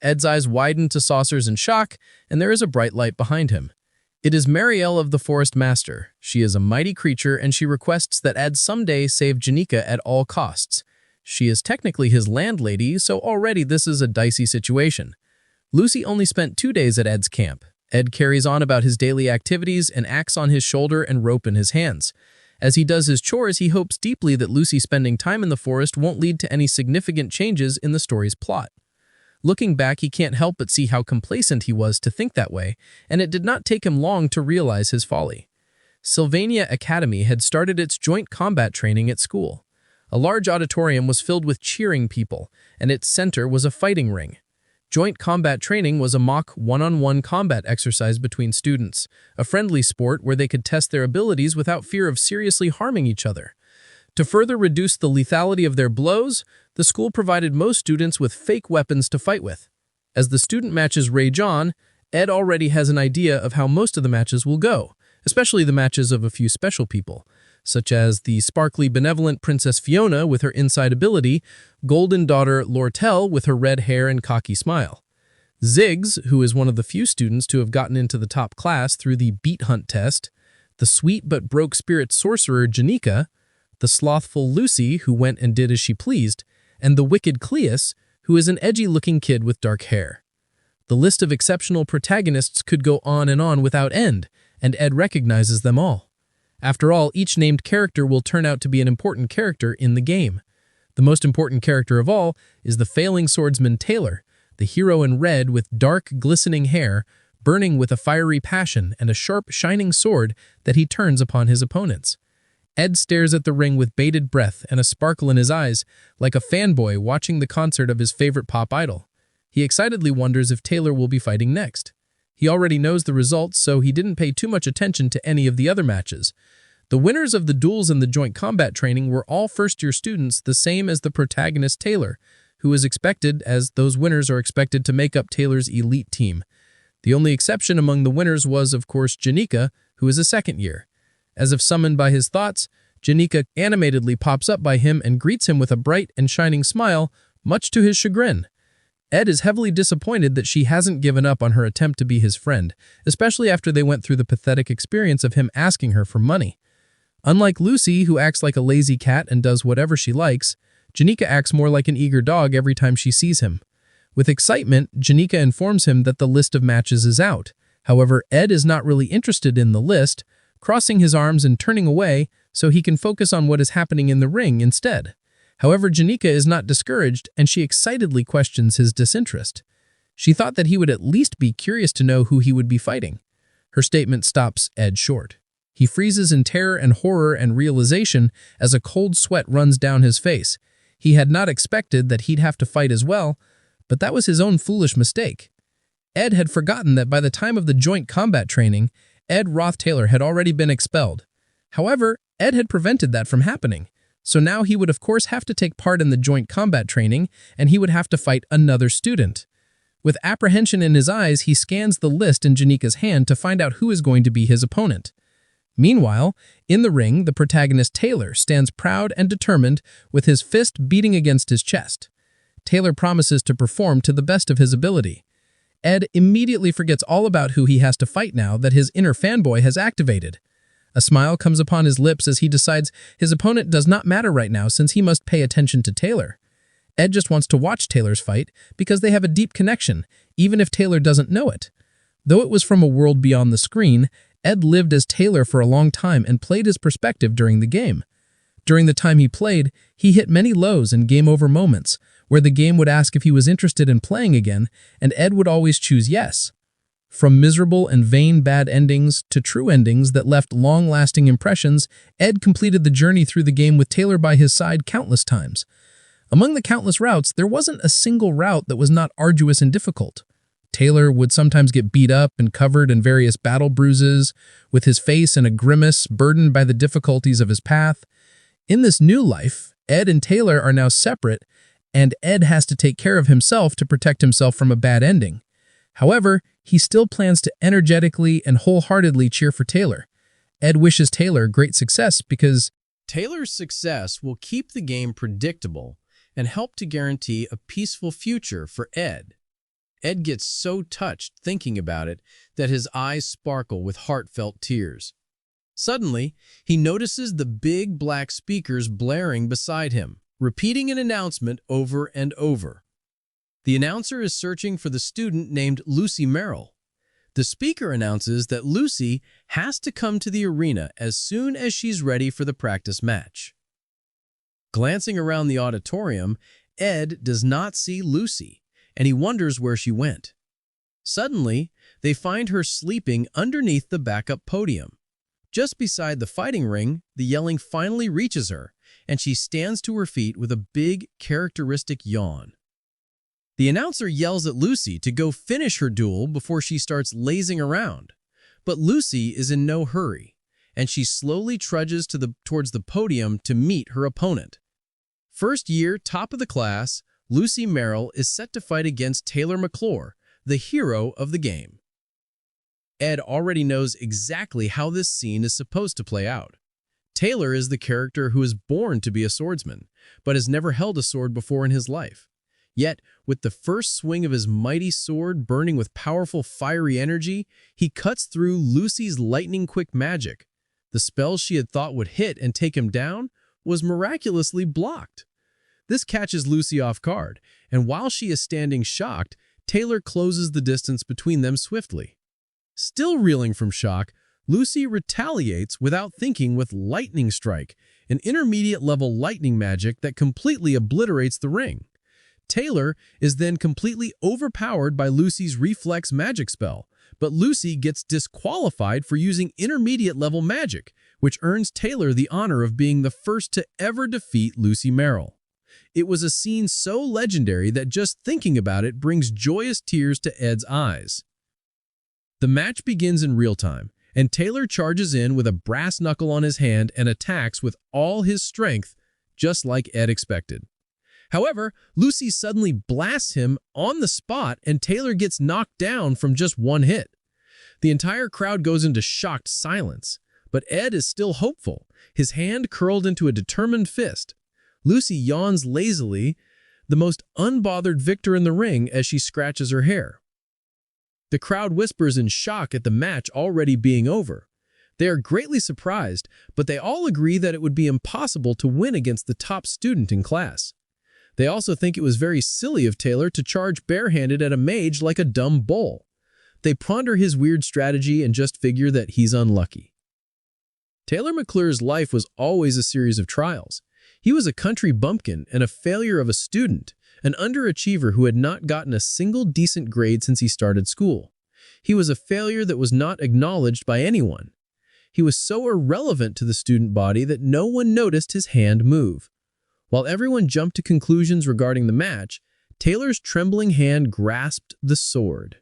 Ed's eyes widen to saucers in shock, and there is a bright light behind him. It is Marielle of the Forest Master. She is a mighty creature, and she requests that Ed someday save Janika at all costs. She is technically his landlady, so already this is a dicey situation. Lucy only spent 2 days at Ed's camp. Ed carries on about his daily activities, an axe on his shoulder and rope in his hands. As he does his chores, he hopes deeply that Lucy spending time in the forest won't lead to any significant changes in the story's plot. Looking back, he can't help but see how complacent he was to think that way, and it did not take him long to realize his folly. Sylvania Academy had started its joint combat training at school. A large auditorium was filled with cheering people, and its center was a fighting ring. Joint combat training was a mock one-on-one combat exercise between students, a friendly sport where they could test their abilities without fear of seriously harming each other. To further reduce the lethality of their blows, the school provided most students with fake weapons to fight with. As the student matches rage on, Ed already has an idea of how most of the matches will go, especially the matches of a few special people, such as the sparkly benevolent Princess Fiona with her inside ability, golden daughter Lortel with her red hair and cocky smile, Ziggs, who is one of the few students to have gotten into the top class through the beat hunt test, the sweet but broke spirit sorcerer Janika, the slothful Lucy, who went and did as she pleased, and the wicked Cleus, who is an edgy-looking kid with dark hair. The list of exceptional protagonists could go on without end, and Ed recognizes them all. After all, each named character will turn out to be an important character in the game. The most important character of all is the failing swordsman Taylor, the hero in red with dark, glistening hair, burning with a fiery passion and a sharp, shining sword that he turns upon his opponents. Ed stares at the ring with bated breath and a sparkle in his eyes, like a fanboy watching the concert of his favorite pop idol. He excitedly wonders if Taylor will be fighting next. He already knows the results, so he didn't pay too much attention to any of the other matches. The winners of the duels and the joint combat training were all first-year students, the same as the protagonist Taylor, who is expected, as those winners are expected to make up Taylor's elite team. The only exception among the winners was, of course, Janika, who is a second year. As if summoned by his thoughts, Janika animatedly pops up by him and greets him with a bright and shining smile, much to his chagrin. Ed is heavily disappointed that she hasn't given up on her attempt to be his friend, especially after they went through the pathetic experience of him asking her for money. Unlike Lucy, who acts like a lazy cat and does whatever she likes, Janika acts more like an eager dog every time she sees him. With excitement, Janika informs him that the list of matches is out. However, Ed is not really interested in the list, crossing his arms and turning away so he can focus on what is happening in the ring instead. However, Janika is not discouraged, and she excitedly questions his disinterest. She thought that he would at least be curious to know who he would be fighting. Her statement stops Ed short. He freezes in terror and horror and realization as a cold sweat runs down his face. He had not expected that he'd have to fight as well, but that was his own foolish mistake. Ed had forgotten that by the time of the joint combat training, Ed Roth Taylor had already been expelled. However, Ed had prevented that from happening, so now he would of course have to take part in the joint combat training, and he would have to fight another student. With apprehension in his eyes, he scans the list in Janika's hand to find out who is going to be his opponent. Meanwhile, in the ring, the protagonist Taylor stands proud and determined with his fist beating against his chest. Taylor promises to perform to the best of his ability. Ed immediately forgets all about who he has to fight now that his inner fanboy has activated. A smile comes upon his lips as he decides his opponent does not matter right now since he must pay attention to Taylor. Ed just wants to watch Taylor's fight because they have a deep connection, even if Taylor doesn't know it. Though it was from a world beyond the screen, Ed lived as Taylor for a long time and played his perspective during the game. During the time he played, he hit many lows and game-over moments, where the game would ask if he was interested in playing again, and Ed would always choose yes. From miserable and vain bad endings to true endings that left long-lasting impressions, Ed completed the journey through the game with Taylor by his side countless times. Among the countless routes, there wasn't a single route that was not arduous and difficult. Taylor would sometimes get beat up and covered in various battle bruises, with his face in a grimace burdened by the difficulties of his path. In this new life, Ed and Taylor are now separate, and Ed has to take care of himself to protect himself from a bad ending. However, he still plans to energetically and wholeheartedly cheer for Taylor. Ed wishes Taylor great success because
Taylor's success will keep the game predictable and help to guarantee a peaceful future for Ed. Ed gets so touched thinking about it that his eyes sparkle with heartfelt tears. Suddenly, he notices the big black speakers blaring beside him, repeating an announcement over and over. The announcer is searching for the student named Lucy Merrill. The speaker announces that Lucy has to come to the arena as soon as she's ready for the practice match. Glancing around the auditorium, Ed does not see Lucy, and he wonders where she went. Suddenly, they find her sleeping underneath the backup podium. Just beside the fighting ring, the yelling finally reaches her, and she stands to her feet with a big, characteristic yawn. The announcer yells at Lucy to go finish her duel before she starts lazing around. But Lucy is in no hurry, and she slowly trudges towards the podium to meet her opponent. First year, top of the class, Lucy Merrill is set to fight against Taylor McClure, the hero of the game. Ed already knows exactly how this scene is supposed to play out. Taylor is the character who is born to be a swordsman, but has never held a sword before in his life. Yet, with the first swing of his mighty sword burning with powerful fiery energy, he cuts through Lucy's lightning-quick magic. The spell she had thought would hit and take him down was miraculously blocked. This catches Lucy off guard, and while she is standing shocked, Taylor closes the distance between them swiftly. Still reeling from shock, Lucy retaliates without thinking with Lightning Strike, an intermediate-level lightning magic that completely obliterates the ring. Taylor is then completely overpowered by Lucy's reflex magic spell, but Lucy gets disqualified for using intermediate-level magic, which earns Taylor the honor of being the first to ever defeat Lucy Merrill. It was a scene so legendary that just thinking about it brings joyous tears to Ed's eyes. The match begins in real time, and Taylor charges in with a brass knuckle on his hand and attacks with all his strength, just like Ed expected. However, Lucy suddenly blasts him on the spot and Taylor gets knocked down from just one hit. The entire crowd goes into shocked silence, but Ed is still hopeful, his hand curled into a determined fist. Lucy yawns lazily, the most unbothered victor in the ring as she scratches her hair. The crowd whispers in shock at the match already being over. They are greatly surprised, but they all agree that it would be impossible to win against the top student in class. They also think it was very silly of Taylor to charge barehanded at a mage like a dumb bull. They ponder his weird strategy and just figure that he's unlucky. Taylor McClure's life was always a series of trials. He was a country bumpkin and a failure of a student, an underachiever who had not gotten a single decent grade since he started school. He was a failure that was not acknowledged by anyone. He was so irrelevant to the student body that no one noticed his hand move. While everyone jumped to conclusions regarding the match, Taylor's trembling hand grasped the sword.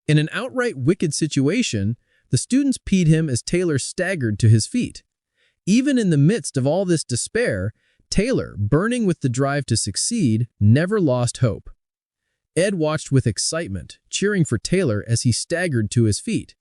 In an outright wicked situation, the students peed him as Taylor staggered to his feet. Even in the midst of all this despair, Taylor, burning with the drive to succeed, never lost hope. Ed watched with excitement, cheering for Taylor as he staggered to his feet.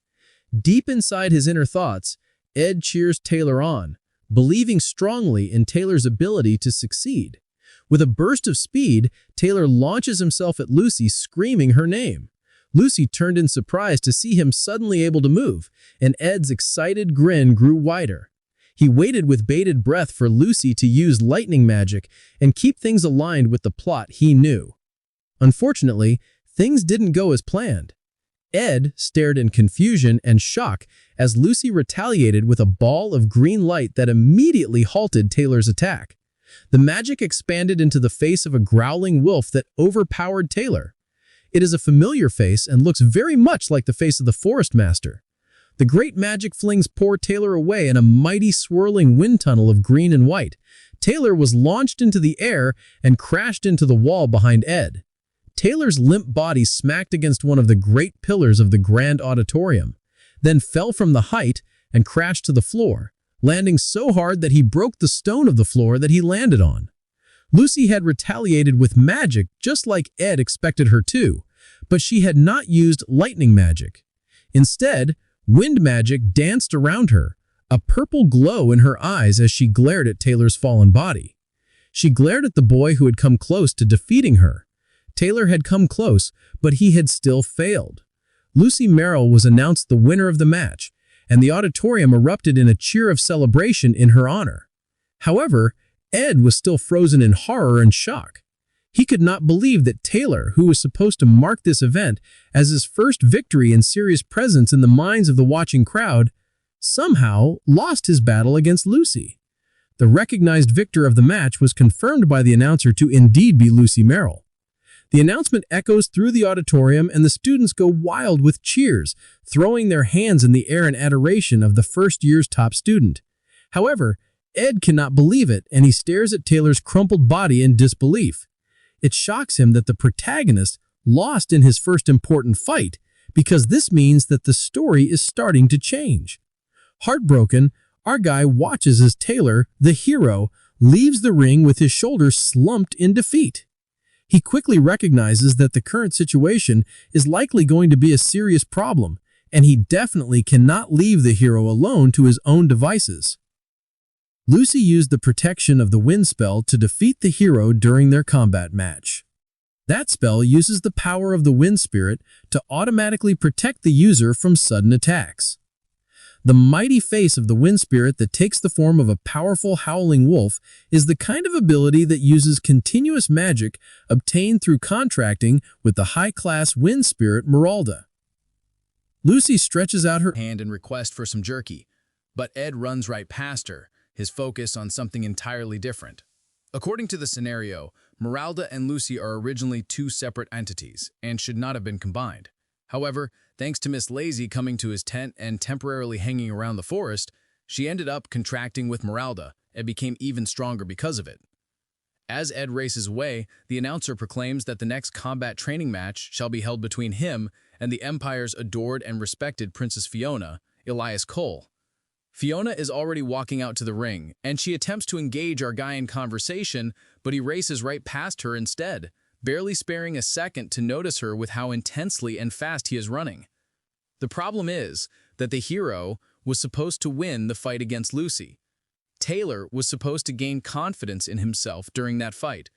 Deep inside his inner thoughts, Ed cheers Taylor on, believing strongly in Taylor's ability to succeed. With a burst of speed, Taylor launches himself at Lucy, screaming her name. Lucy turned in surprise to see him suddenly able to move, and Ed's excited grin grew wider. He waited with bated breath for Lucy to use lightning magic and keep things aligned with the plot he knew. Unfortunately, things didn't go as planned. Ed stared in confusion and shock as Lucy retaliated with a ball of green light that immediately halted Taylor's attack. The magic expanded into the face of a growling wolf that overpowered Taylor. It is a familiar face and looks very much like the face of the Forest Master. The great magic flings poor Taylor away in a mighty swirling wind tunnel of green and white. Taylor was launched into the air and crashed into the wall behind Ed. Taylor's limp body smacked against one of the great pillars of the grand auditorium, then fell from the height and crashed to the floor, landing so hard that he broke the stone of the floor that he landed on. Lucy had retaliated with magic just like Ed expected her to, but she had not used lightning magic. Instead, wind magic danced around her, a purple glow in her eyes as she glared at Taylor's fallen body. She glared at the boy who had come close to defeating her. Taylor had come close, but he had still failed. Lucy Merrill was announced the winner of the match, and the auditorium erupted in a cheer of celebration in her honor. However, Ed was still frozen in horror and shock. He could not believe that Taylor, who was supposed to mark this event as his first victory and serious presence in the minds of the watching crowd, somehow lost his battle against Lucy. The recognized victor of the match was confirmed by the announcer to indeed be Lucy Merrill. The announcement echoes through the auditorium and the students go wild with cheers, throwing their hands in the air in adoration of the first year's top student. However, Ed cannot believe it and he stares at Taylor's crumpled body in disbelief. It shocks him that the protagonist lost in his first important fight because this means that the story is starting to change. Heartbroken, our guy watches as Taylor, the hero, leaves the ring with his shoulders slumped in defeat. He quickly recognizes that the current situation is likely going to be a serious problem, and he definitely cannot leave the hero alone to his own devices. Lucy used the protection of the wind spell to defeat the hero during their combat match. That spell uses the power of the wind spirit to automatically protect the user from sudden attacks. The mighty face of the wind spirit that takes the form of a powerful howling wolf is the kind of ability that uses continuous magic obtained through contracting with the high-class wind spirit Meralda. Lucy stretches out her
hand in request for some jerky, but Ed runs right past her, his focus on something entirely different. According to the scenario, Meralda and Lucy are originally two separate entities and should not have been combined. However, thanks to Miss Lazy coming to his tent and temporarily hanging around the forest, she ended up contracting with Meralda and became even stronger because of it. As Ed races away, the announcer proclaims that the next combat training match shall be held between him and the Empire's adored and respected Princess Fiona, Elias Cole. Fiona is already walking out to the ring, and she attempts to engage our guy in conversation, but he races right past her instead, barely sparing a second to notice her with how intensely and fast he is running. The problem is that the hero was supposed to win the fight against Lucy. Taylor was supposed to gain confidence in himself during that fight.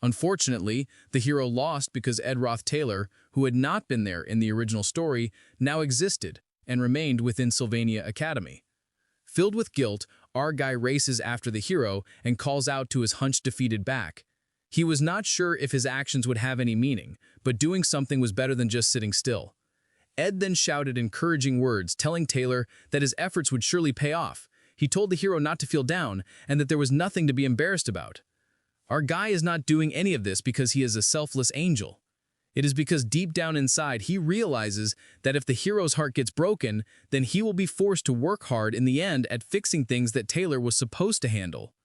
Unfortunately, the hero lost because Ed Roth Taylor, who had not been there in the original story, now existed and remained within Sylvania Academy. Filled with guilt, our guy races after the hero and calls out to his hunched defeated back. He was not sure if his actions would have any meaning, but doing something was better than just sitting still. Ed then shouted encouraging words, telling Taylor that his efforts would surely pay off. He told the hero not to feel down and that there was nothing to be embarrassed about. Our guy is not doing any of this because he is a selfless angel.
It is because deep down inside, he realizes that if the hero's heart gets broken, then he will be forced to work hard in the end at fixing things that Taylor was supposed to handle.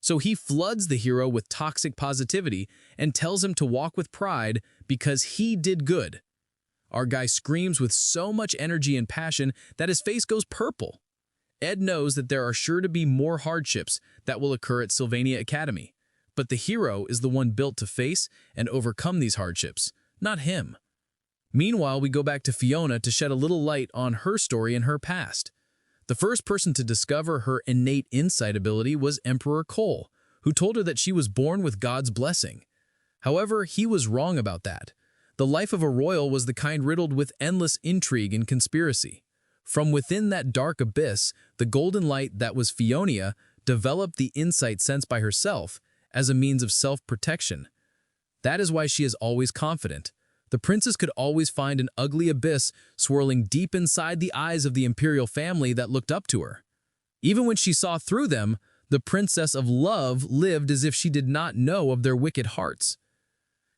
So he floods the hero with toxic positivity and tells him to walk with pride because he did good. Our guy screams with so much energy and passion that his face goes purple. Ed knows that there are sure to be more hardships that will occur at Sylvania Academy, but the hero is the one built to face and overcome these hardships, not him. Meanwhile, we go back to Fiona to shed a little light on her story and her past. The first person to discover her innate insight ability was Emperor Cole, who told her that she was born with God's blessing. However, he was wrong about that. The life of a royal was the kind riddled with endless intrigue and conspiracy. From within that dark abyss, the golden light that was Fiona developed the insight sensed by herself as a means of self-protection. That is why she is always confident. The princess could always find an ugly abyss swirling deep inside the eyes of the imperial family that looked up to her. Even when she saw through them, the princess of love lived as if she did not know of their wicked hearts.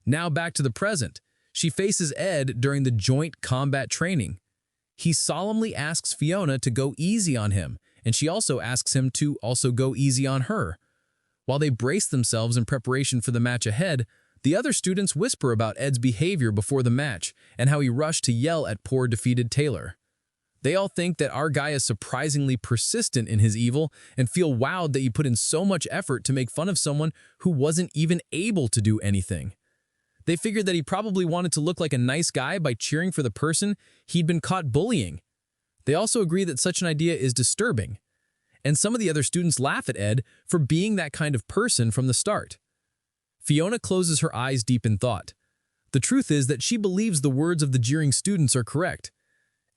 Now back to the present. She faces Ed during the joint combat training. He solemnly asks Fiona to go easy on him, and she also asks him to also go easy on her. While they brace themselves in preparation for the match ahead, the other students whisper about Ed's behavior before the match and how he rushed to yell at poor defeated Taylor. They all think that our guy is surprisingly persistent in his evil and feel wowed that he put in so much effort to make fun of someone who wasn't even able to do anything. They figured that he probably wanted to look like a nice guy by cheering for the person he'd been caught bullying. They also agree that such an idea is disturbing. And some of the other students laugh at Ed for being that kind of person from the start. Fiona closes her eyes deep in thought. The truth is that she believes the words of the jeering students are correct.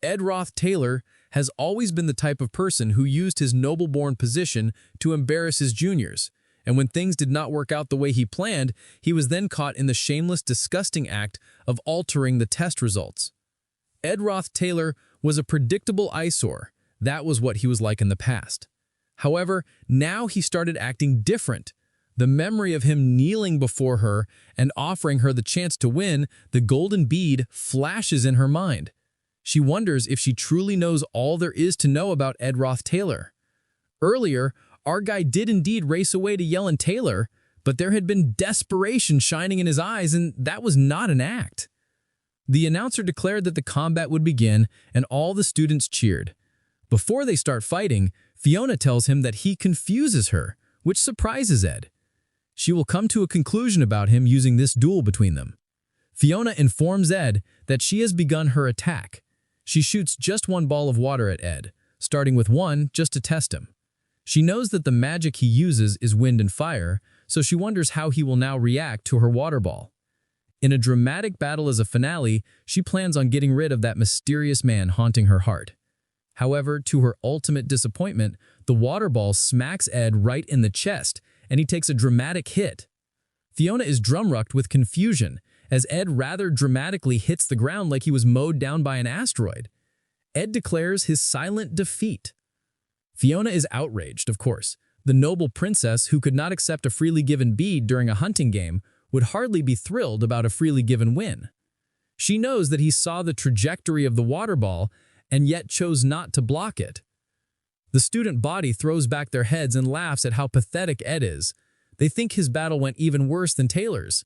Ed Roth Taylor has always been the type of person who used his noble-born position to embarrass his juniors, and when things did not work out the way he planned, he was then caught in the shameless, disgusting act of altering the test results. Ed Roth Taylor was a predictable eyesore. That was what he was like in the past. However, now he started acting different. The memory of him kneeling before her and offering her the chance to win, the golden bead, flashes in her mind. She wonders if she truly knows all there is to know about Ed Roth Taylor. Earlier, our guy did indeed race away to yell at Taylor, but there had been desperation shining in his eyes, and that was not an act. The announcer declared that the combat would begin, and all the students cheered. Before they start fighting, Fiona tells him that he confuses her, which surprises Ed. She will come to a conclusion about him using this duel between them. Fiona informs Ed that she has begun her attack. She shoots just one ball of water at Ed, starting with one just to test him. She knows that the magic he uses is wind and fire, so she wonders how he will now react to her water ball. In a dramatic battle as a finale, she plans on getting rid of that mysterious man haunting her heart. However, to her ultimate disappointment, the water ball smacks Ed right in the chest, and he takes a dramatic hit. Fiona is drumrucked with confusion, as Ed rather dramatically hits the ground like he was mowed down by an asteroid. Ed declares his silent defeat. Fiona is outraged, of course. The noble princess, who could not accept a freely given bead during a hunting game, would hardly be thrilled about a freely given win. She knows that he saw the trajectory of the water ball and yet chose not to block it. The student body throws back their heads and laughs at how pathetic Ed is. They think his battle went even worse than Taylor's.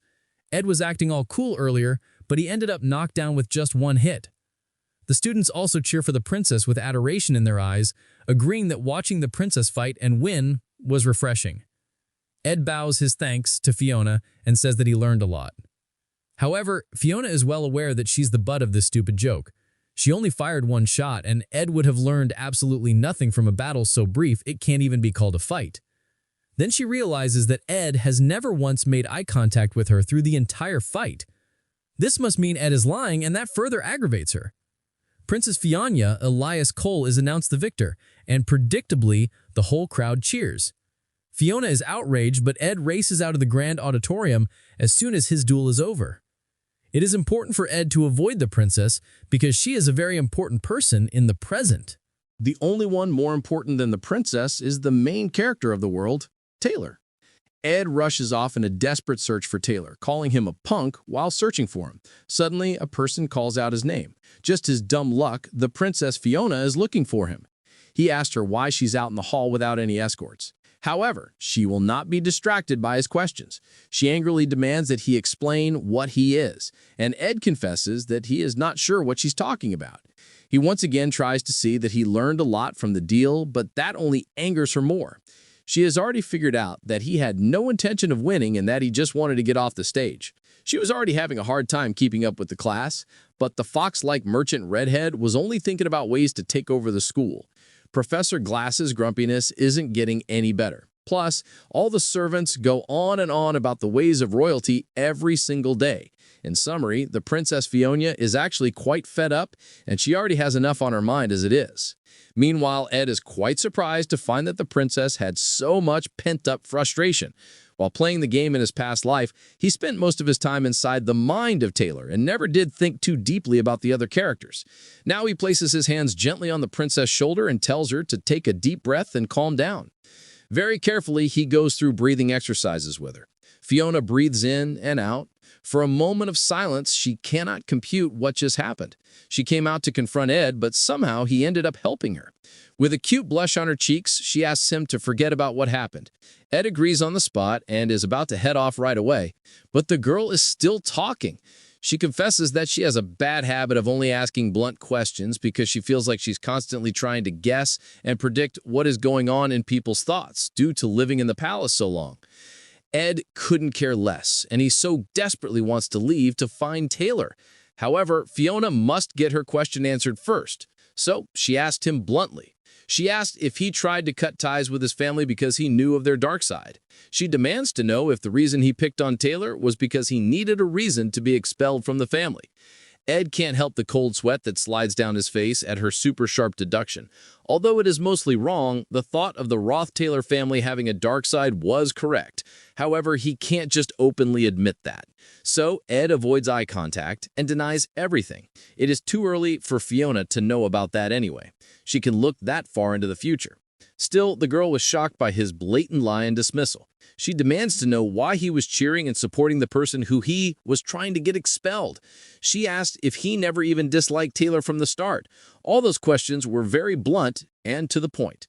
Ed was acting all cool earlier, but he ended up knocked down with just one hit. The students also cheer for the princess with adoration in their eyes, agreeing that watching the princess fight and win was refreshing. Ed bows his thanks to Fiona and says that he learned a lot. However, Fiona is well aware that she's the butt of this stupid joke. She only fired one shot, and Ed would have learned absolutely nothing from a battle so brief it can't even be called a fight. Then she realizes that Ed has never once made eye contact with her through the entire fight. This must mean Ed is lying, and that further aggravates her. Princess Fiona, Elias Cole, is announced the victor, and predictably, the whole crowd cheers. Fiona is outraged, but Ed races out of the grand auditorium as soon as his duel is over. It is important for Ed to avoid the princess because she is a very important person in the present.
The only one more important than the princess is the main character of the world, Taylor.
Ed rushes off in a desperate search for Taylor, calling him a punk while searching for him. Suddenly, a person calls out his name. Just his dumb luck, the Princess Fiona is looking for him. He asked her why she's out in the hall without any escorts. However, she will not be distracted by his questions. She angrily demands that he explain what he is, and Ed confesses that he is not sure what she's talking about. He once again tries to see that he learned a lot from the deal, but that only angers her more. She has already figured out that he had no intention of winning and that he just wanted to get off the stage. She was already having a hard time keeping up with the class, but the fox-like merchant redhead was only thinking about ways to take over the school. Professor Glass's grumpiness isn't getting any better. Plus, all the servants go on and on about the ways of royalty every single day. In summary, the Princess Fiona is actually quite fed up, and she already has enough on her mind as it is. Meanwhile, Ed is quite surprised to find that the princess had so much pent-up frustration. While playing the game in his past life, he spent most of his time inside the mind of Taylor and never did think too deeply about the other characters. Now he places his hands gently on the princess' shoulder and tells her to take a deep breath and calm down. Very carefully, he goes through breathing exercises with her. Fiona breathes in and out. For a moment of silence, she cannot compute what just happened. She came out to confront Ed, but somehow he ended up helping her. With a cute blush on her cheeks, she asks him to forget about what happened. Ed agrees on the spot and is about to head off right away, but the girl is still talking. She confesses that she has a bad habit of only asking blunt questions because she feels like she's constantly trying to guess and predict what is going on in people's thoughts due to living in the palace so long. Ed couldn't care less, and he so desperately wants to leave to find Taylor. However, Fiona must get her question answered first, so she asked him bluntly. She asked if he tried to cut ties with his family because he knew of their dark side. She demands to know if the reason he picked on Taylor was because he needed a reason to be expelled from the family. Ed can't help the cold sweat that slides down his face at her super sharp deduction. Although it is mostly wrong, the thought of the Roth-Taylor family having a dark side was correct. However, he can't just openly admit that. So Ed avoids eye contact and denies everything. It is too early for Fiona to know about that anyway. She can look that far into the future. Still, the girl was shocked by his blatant lie and dismissal. She demands to know why he was cheering and supporting the person who he was trying to get expelled. She asked if he never even disliked Taylor from the start. All those questions were very blunt and to the point.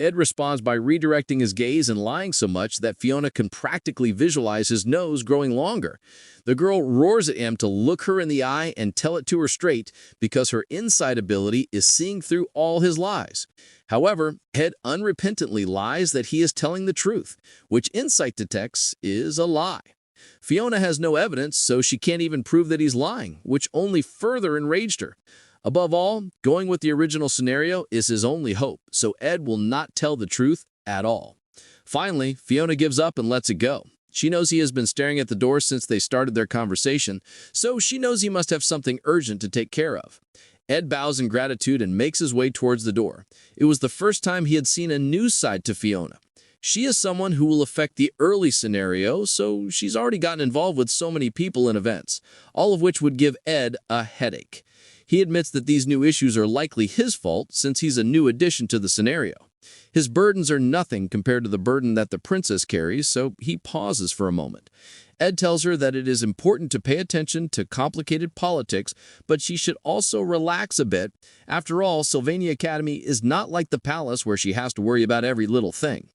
Ed responds by redirecting his gaze and lying so much that Fiona can practically visualize his nose growing longer. The girl roars at him to look her in the eye and tell it to her straight because her insight ability is seeing through all his lies. However, Ed unrepentantly lies that he is telling the truth, which insight detects is a lie. Fiona has no evidence, so she can't even prove that he's lying, which only further enraged her. Above all, going with the original scenario is his only hope, so Ed will not tell the truth at all. Finally, Fiona gives up and lets it go. She knows he has been staring at the door since they started their conversation, so she knows he must have something urgent to take care of. Ed bows in gratitude and makes his way towards the door. It was the first time he had seen a new side to Fiona. She is someone who will affect the early scenario, so she's already gotten involved with so many people and events, all of which would give Ed a headache. He admits that these new issues are likely his fault since he's a new addition to the scenario. His burdens are nothing compared to the burden that the princess carries, so he pauses for a moment. Ed tells her that it is important to pay attention to complicated politics, but she should also relax a bit. After all, Sylvania Academy is not like the palace where she has to worry about every little thing.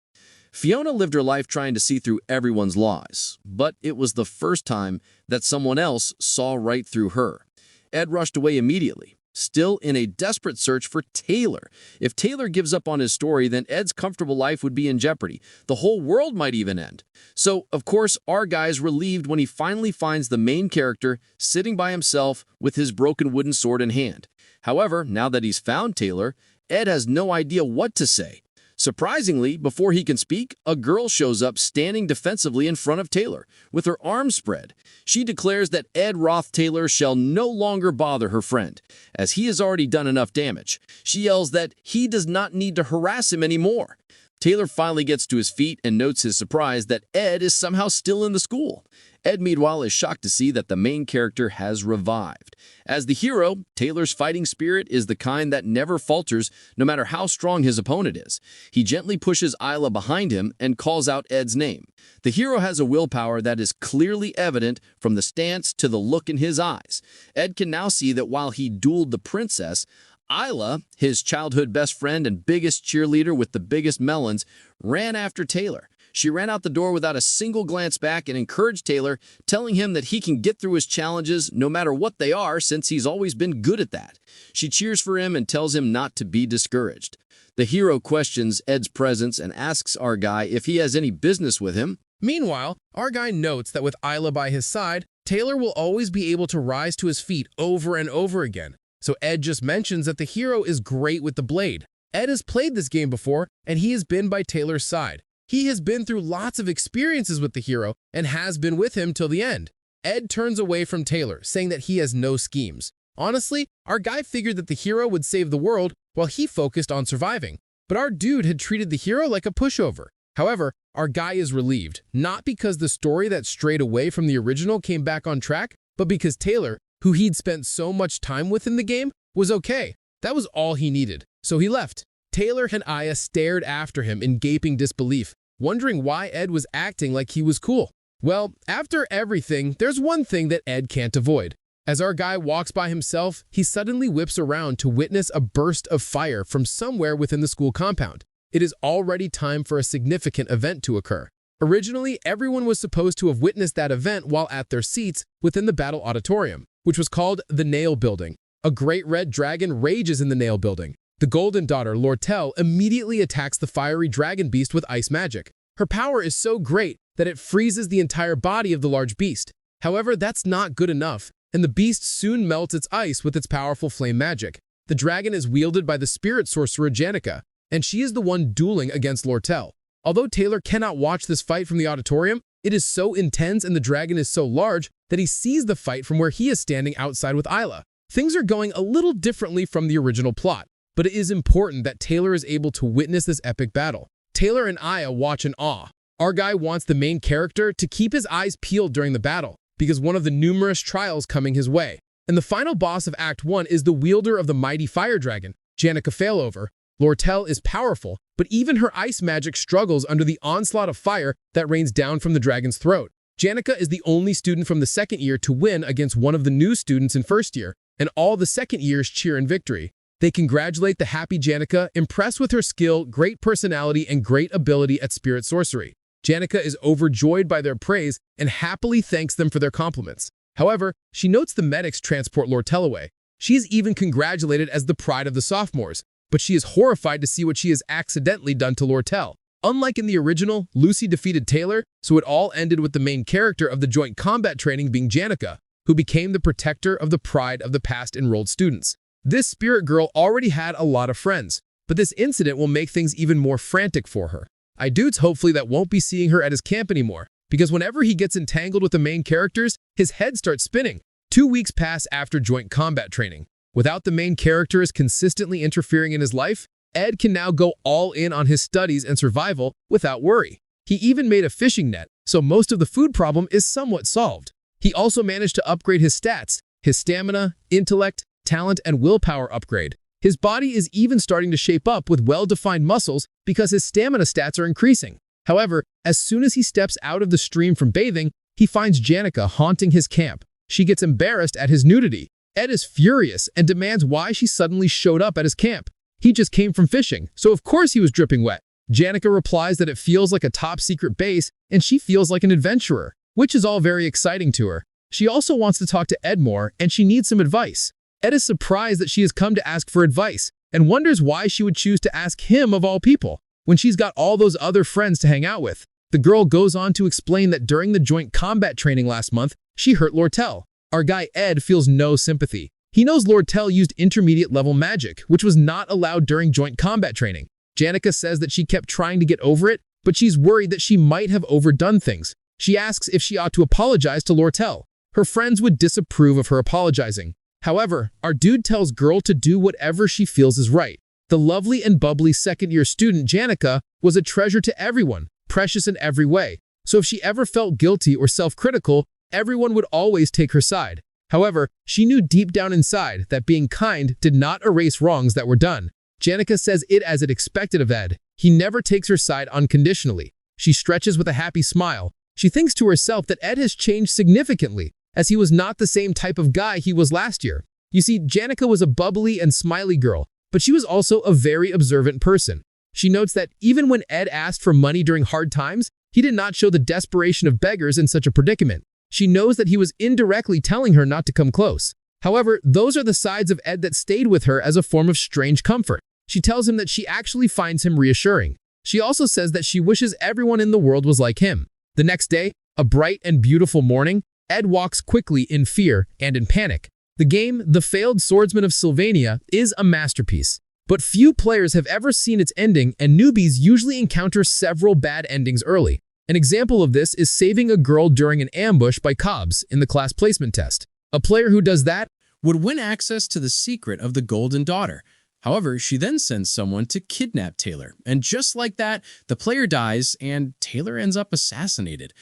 Fiona lived her life trying to see through everyone's lies, but it was the first time that someone else saw right through her. Ed rushed away immediately, still in a desperate search for Taylor. If Taylor gives up on his story, then Ed's comfortable life would be in jeopardy. The whole world might even end. So, of course, our guy is relieved when he finally finds the main character sitting by himself with his broken wooden sword in hand. However, now that he's found Taylor, Ed has no idea what to say. Surprisingly, before he can speak, a girl shows up standing defensively in front of Taylor, with her arms spread. She declares that Ed Roth-Taylor shall no longer bother her friend, as he has already done enough damage. She yells that he does not need to harass him anymore. Taylor finally gets to his feet and notes his surprise that Ed is somehow still in the school.
Ed, meanwhile, is shocked to see that the main character has revived. As the hero, Taylor's fighting spirit is the kind that never falters no matter how strong his opponent is. He gently pushes Isla behind him and calls out Ed's name. The hero has a willpower that is clearly evident from the stance to the look in his eyes. Ed can now see that while he dueled the princess, Isla, his childhood best friend and biggest cheerleader with the biggest melons, ran after Taylor. She ran out the door without a single glance back and encouraged Taylor, telling him that he can get through his challenges no matter what they are since he's always been good at that. She cheers for him and tells him not to be discouraged. The hero questions Ed's presence and asks our guy if he has any business with him.
Meanwhile, our guy notes that with Isla by his side, Taylor will always be able to rise to his feet over and over again. So Ed just mentions that the hero is great with the blade. Ed has played this game before, and he has been by Taylor's side. He has been through lots of experiences with the hero and has been with him till the end. Ed turns away from Taylor, saying that he has no schemes. Honestly, our guy figured that the hero would save the world while he focused on surviving. But our dude had treated the hero like a pushover. However, our guy is relieved, not because the story that strayed away from the original came back on track, but because Taylor, who he'd spent so much time with in the game, was okay. That was all he needed. So he left. Taylor and Aya stared after him in gaping disbelief, wondering why Ed was acting like he was cool. Well, after everything, there's one thing that Ed can't avoid. As our guy walks by himself, he suddenly whips around to witness a burst of fire from somewhere within the school compound. It is already time for a significant event to occur. Originally, everyone was supposed to have witnessed that event while at their seats within the battle auditorium, which was called the Nail Building. A great red dragon rages in the Nail Building. The Golden Daughter, Lortel, immediately attacks the fiery dragon beast with ice magic. Her power is so great that it freezes the entire body of the large beast. However, that's not good enough, and the beast soon melts its ice with its powerful flame magic. The dragon is wielded by the spirit sorcerer Janica, and she is the one dueling against Lortel. Although Taylor cannot watch this fight from the auditorium, it is so intense and the dragon is so large that he sees the fight from where he is standing outside with Isla. Things are going a little differently from the original plot, but it is important that Taylor is able to witness this epic battle. Taylor and Aya watch in awe. Our guy wants the main character to keep his eyes peeled during the battle, because one of the numerous trials coming his way. And the final boss of Act 1 is the wielder of the mighty fire dragon, Janica Failover. Lortel is powerful, but even her ice magic struggles under the onslaught of fire that rains down from the dragon's throat. Janica is the only student from the second year to win against one of the new students in first year, and all the second years cheer in victory. They congratulate the happy Janica, impressed with her skill, great personality, and great ability at spirit sorcery. Janica is overjoyed by their praise and happily thanks them for their compliments. However, she notes the medics transport Lortel away. She is even congratulated as the pride of the sophomores, but she is horrified to see what she has accidentally done to Lortel. Unlike in the original, Lucy defeated Taylor, so it all ended with the main character of the joint combat training being Janica, who became the protector of the pride of the past enrolled students. This spirit girl already had a lot of friends, but this incident will make things even more frantic for her. I dudes hopefully that won't be seeing her at his camp anymore, because whenever he gets entangled with the main characters, his head starts spinning. 2 weeks pass after joint combat training. Without the main characters consistently interfering in his life, Ed can now go all in on his studies and survival without worry. He even made a fishing net, so most of the food problem is somewhat solved. He also managed to upgrade his stats, his stamina, intellect, talent, and willpower upgrade. His body is even starting to shape up with well-defined muscles because his stamina stats are increasing. However, as soon as he steps out of the stream from bathing, he finds Janica haunting his camp. She gets embarrassed at his nudity. Ed is furious and demands why she suddenly showed up at his camp. He just came from fishing, so of course he was dripping wet. Janica replies that it feels like a top-secret base and she feels like an adventurer, which is all very exciting to her. She also wants to talk to Ed more and she needs some advice. Ed is surprised that she has come to ask for advice and wonders why she would choose to ask him of all people when she's got all those other friends to hang out with. The girl goes on to explain that during the joint combat training last month, she hurt Lortel. Our guy Ed feels no sympathy. He knows Lortel used intermediate-level magic, which was not allowed during joint combat training. Janica says that she kept trying to get over it, but she's worried that she might have overdone things. She asks if she ought to apologize to Lortel. Her friends would disapprove of her apologizing. However, our dude tells girl to do whatever she feels is right. The lovely and bubbly second-year student Janica was a treasure to everyone, precious in every way. So if she ever felt guilty or self-critical, everyone would always take her side. However, she knew deep down inside that being kind did not erase wrongs that were done. Janica says it as it expected of Ed. He never takes her side unconditionally. She stretches with a happy smile. She thinks to herself that Ed has changed significantly, as he was not the same type of guy he was last year. You see, Janica was a bubbly and smiley girl, but she was also a very observant person. She notes that even when Ed asked for money during hard times, he did not show the desperation of beggars in such a predicament. She knows that he was indirectly telling her not to come close. However, those are the sides of Ed that stayed with her as a form of strange comfort. She tells him that she actually finds him reassuring. She also says that she wishes everyone in the world was like him. The next day, a bright and beautiful morning, Ed walks quickly in fear and in panic. The game, The Failed Swordsman of Sylvania, is a masterpiece. But few players have ever seen its ending, and newbies usually encounter several bad endings early. An example of this is saving a girl during an ambush by Cobbs in the class placement test. A player who does that
would win access to the secret of the Golden Daughter. However, she then sends someone to kidnap Taylor, and just like that, the player dies and Taylor ends up assassinated.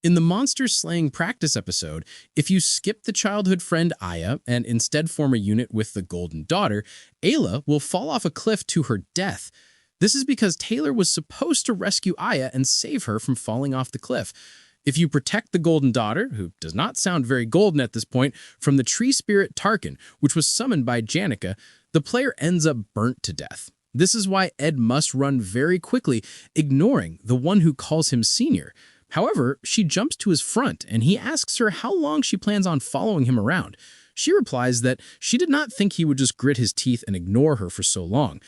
In the monster slaying practice episode, if you skip the childhood friend Aya and instead form a unit with the Golden Daughter, Ayla will fall off a cliff to her death. This is because Taylor was supposed to rescue Aya and save her from falling off the cliff. If you protect the Golden Daughter, who does not sound very golden at this point, from the tree spirit Tarkin, which was summoned by Janica, the player ends up burnt to death. This is why Ed must run very quickly, ignoring the one who calls him senior. However, she jumps to his front and he asks her how long she plans on following him around. She replies that she did not think he would just grit his teeth and ignore her for so long.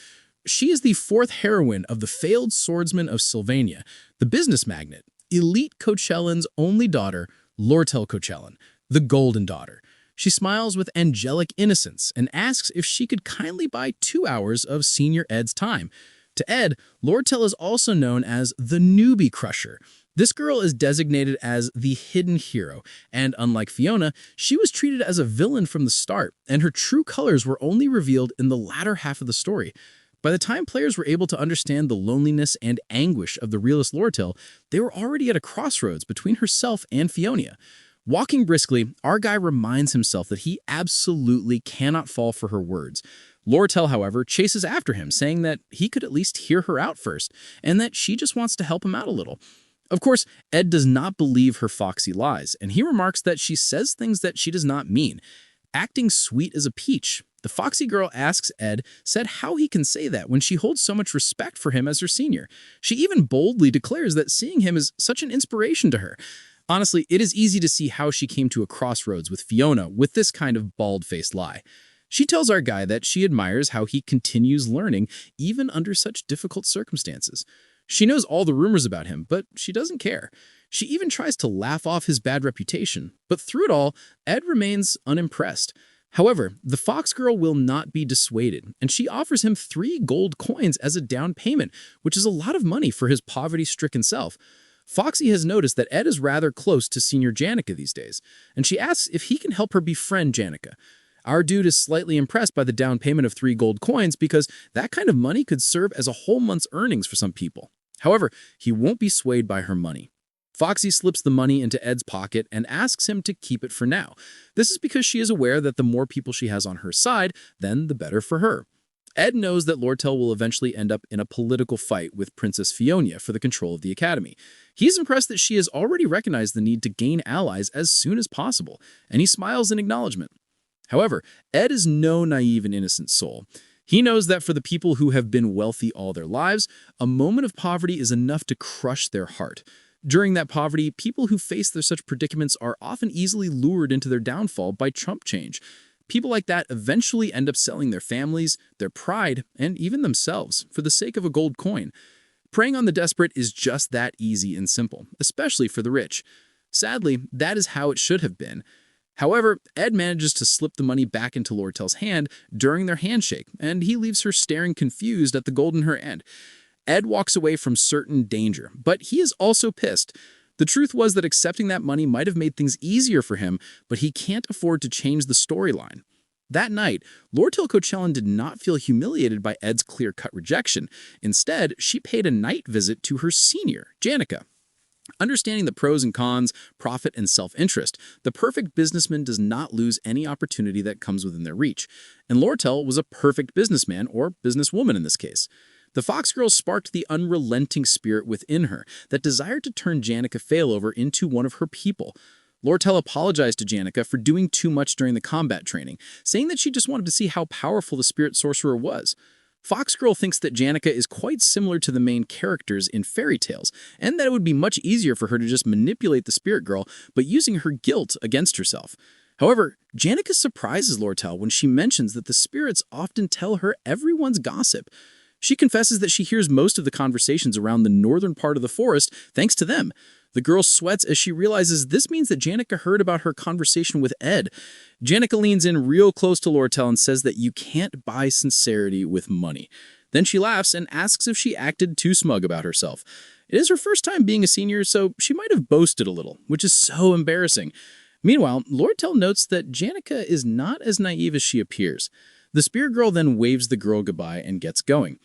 She is the fourth heroine of the failed swordsman of Sylvania, the business magnate, elite Coachellan's only daughter, Lortel Coachellan, the Golden Daughter. She smiles with angelic innocence and asks if she could kindly buy 2 hours of Senior Ed's time. To Ed, Lortel is also known as the Newbie Crusher. This girl is designated as the hidden hero, and unlike Fiona, she was treated as a villain from the start, and her true colors were only revealed in the latter half of the story. By the time players were able to understand the loneliness and anguish of the realist Lortel, they were already at a crossroads between herself and Fiona. Walking briskly, our guy reminds himself that he absolutely cannot fall for her words. Lortel, however, chases after him, saying that he could at least hear her out first, and that she just wants to help him out a little. Of course, Ed does not believe her foxy lies, and he remarks that she says things that she does not mean. Acting sweet as a peach, the foxy girl asks Ed said how he can say that when she holds so much respect for him as her senior. She even boldly declares that seeing him is such an inspiration to her. Honestly, it is easy to see how she came to a crossroads with Fiona with this kind of bald-faced lie. She tells our guy that she admires how he continues learning even under such difficult circumstances. She knows all the rumors about him, but she doesn't care. She even tries to laugh off his bad reputation, but through it all, Ed remains unimpressed. However, the fox girl will not be dissuaded, and she offers him 3 gold coins as a down payment, which is a lot of money for his poverty-stricken self. Foxy has noticed that Ed is rather close to Senior Janica these days, and she asks if he can help her befriend Janica. Our dude is slightly impressed by the down payment of 3 gold coins because that kind of money could serve as a whole month's earnings for some people. However, he won't be swayed by her money. Foxy slips the money into Ed's pocket and asks him to keep it for now. This is because she is aware that the more people she has on her side, then the better for her. Ed knows that Lortel will eventually end up in a political fight with Princess Fiona for the control of the academy. He's impressed that she has already recognized the need to gain allies as soon as possible, and he smiles in acknowledgement. However, Ed is no naive and innocent soul. He knows that for the people who have been wealthy all their lives, a moment of poverty is enough to crush their heart. During that poverty, people who face such predicaments are often easily lured into their downfall by chump change. People like that eventually end up selling their families, their pride, and even themselves for the sake of a gold coin. Preying on the desperate is just that easy and simple, especially for the rich. Sadly, that is how it should have been. However, Ed manages to slip the money back into Lortel's hand during their handshake, and he leaves her staring confused at the gold in her hand. Ed walks away from certain danger, but he is also pissed. The truth was that accepting that money might have made things easier for him, but he can't afford to change the storyline. That night, Lortel Coachellan did not feel humiliated by Ed's clear-cut rejection. Instead, she paid a night visit to her senior, Janica.
Understanding the pros and cons, profit and self-interest, the perfect businessman does not lose any opportunity that comes within their reach. And Lortel was a perfect businessman, or businesswoman in this case. The Fox Girl sparked the unrelenting spirit within her that desired to turn Janica Failover into one of her people. Lortel apologized to Janica for doing too much during the combat training, saying that she just wanted to see how powerful the spirit sorcerer was. Fox Girl thinks that Janica is quite similar to the main characters in fairy tales, and that it would be much easier for her to just manipulate the spirit girl, but using her guilt against herself. However, Janica surprises Lortel when she mentions that the spirits often tell her everyone's gossip. She confesses that she hears most of the conversations around the northern part of the forest thanks to them. The girl sweats as she realizes this means that Janica heard about her conversation with Ed. Janica leans in real close to Lortel and says that you can't buy sincerity with money. Then she laughs and asks if she acted too smug about herself. It is her first time being a senior, so she might have boasted a little, which is so embarrassing. Meanwhile, Lortel notes that Janica is not as naive as she appears. The spirit girl then waves the girl goodbye and gets going.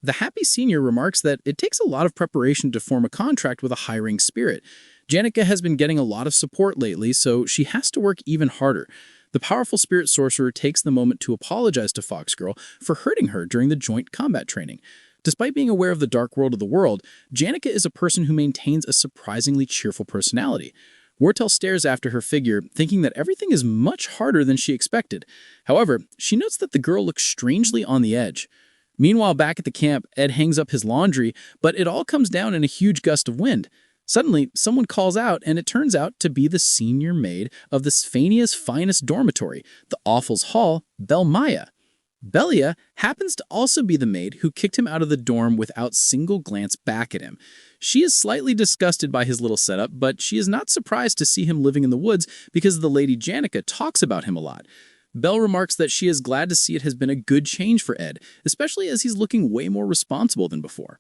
The happy senior remarks that it takes a lot of preparation to form a contract with a high-ranking spirit. Janica has been getting a lot of support lately, so she has to work even harder. The powerful spirit sorcerer takes the moment to apologize to Fox Girl for hurting her during the joint combat training. Despite being aware of the dark world of the world, Janica is a person who maintains a surprisingly cheerful personality. Lortel stares after her figure, thinking that everything is much harder than she expected. However, she notes that the girl looks strangely on the edge. Meanwhile, back at the camp, Ed hangs up his laundry, but it all comes down in a huge gust of wind. Suddenly, someone calls out, and it turns out to be the senior maid of the Sphania's finest dormitory, the Awful's Hall, Belmaya. Belia happens to also be the maid who kicked him out of the dorm without single glance back at him. She is slightly disgusted by his little setup, but she is not surprised to see him living in the woods because the Lady Janica talks about him a lot. Belle remarks that she is glad to see it has been a good change for Ed, especially as he's looking way more responsible than before.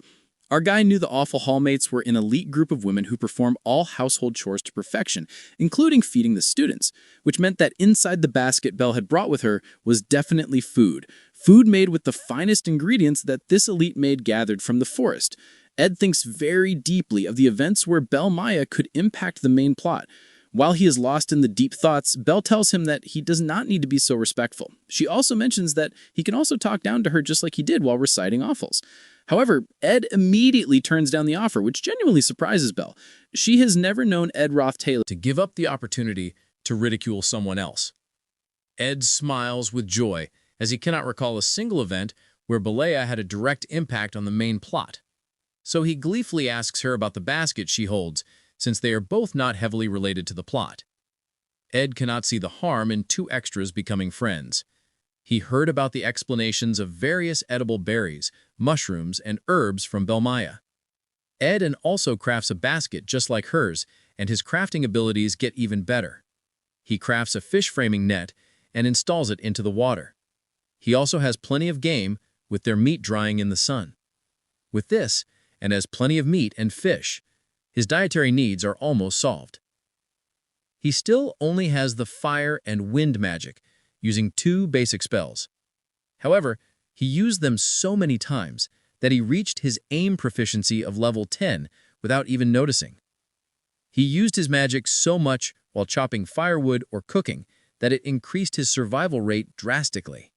Our guy knew the awful hallmates were an elite group of women who perform all household chores to perfection, including feeding the students, which meant that inside the basket Belle had brought with her was definitely food. Food made with the finest ingredients that this elite maid gathered from the forest. Ed thinks very deeply of the events where Belmaya could impact the main plot. While he is lost in the deep thoughts, Belle tells him that he does not need to be so respectful. She also mentions that he can also talk down to her just like he did while reciting offals. However, Ed immediately turns down the offer, which genuinely surprises Belle. She has never known Ed Roth Taylor
to give up the opportunity to ridicule someone else. Ed smiles with joy as he cannot recall a single event where Belea had a direct impact on the main plot. So he gleefully asks her about the basket she holds, since they are both not heavily related to the plot. Ed cannot see the harm in two extras becoming friends. He heard about the explanations of various edible berries, mushrooms, and herbs from Belmaya. Ed also crafts a basket just like hers, and his crafting abilities get even better. He crafts a fish framing net and installs it into the water. He also has plenty of game, with their meat drying in the sun. With this, and as plenty of meat and fish, his dietary needs are almost solved. He still only has the fire and wind magic, using 2 basic spells. However, he used them so many times that he reached his aim proficiency of level 10 without even noticing. He used his magic so much while chopping firewood or cooking that it increased his survival rate drastically.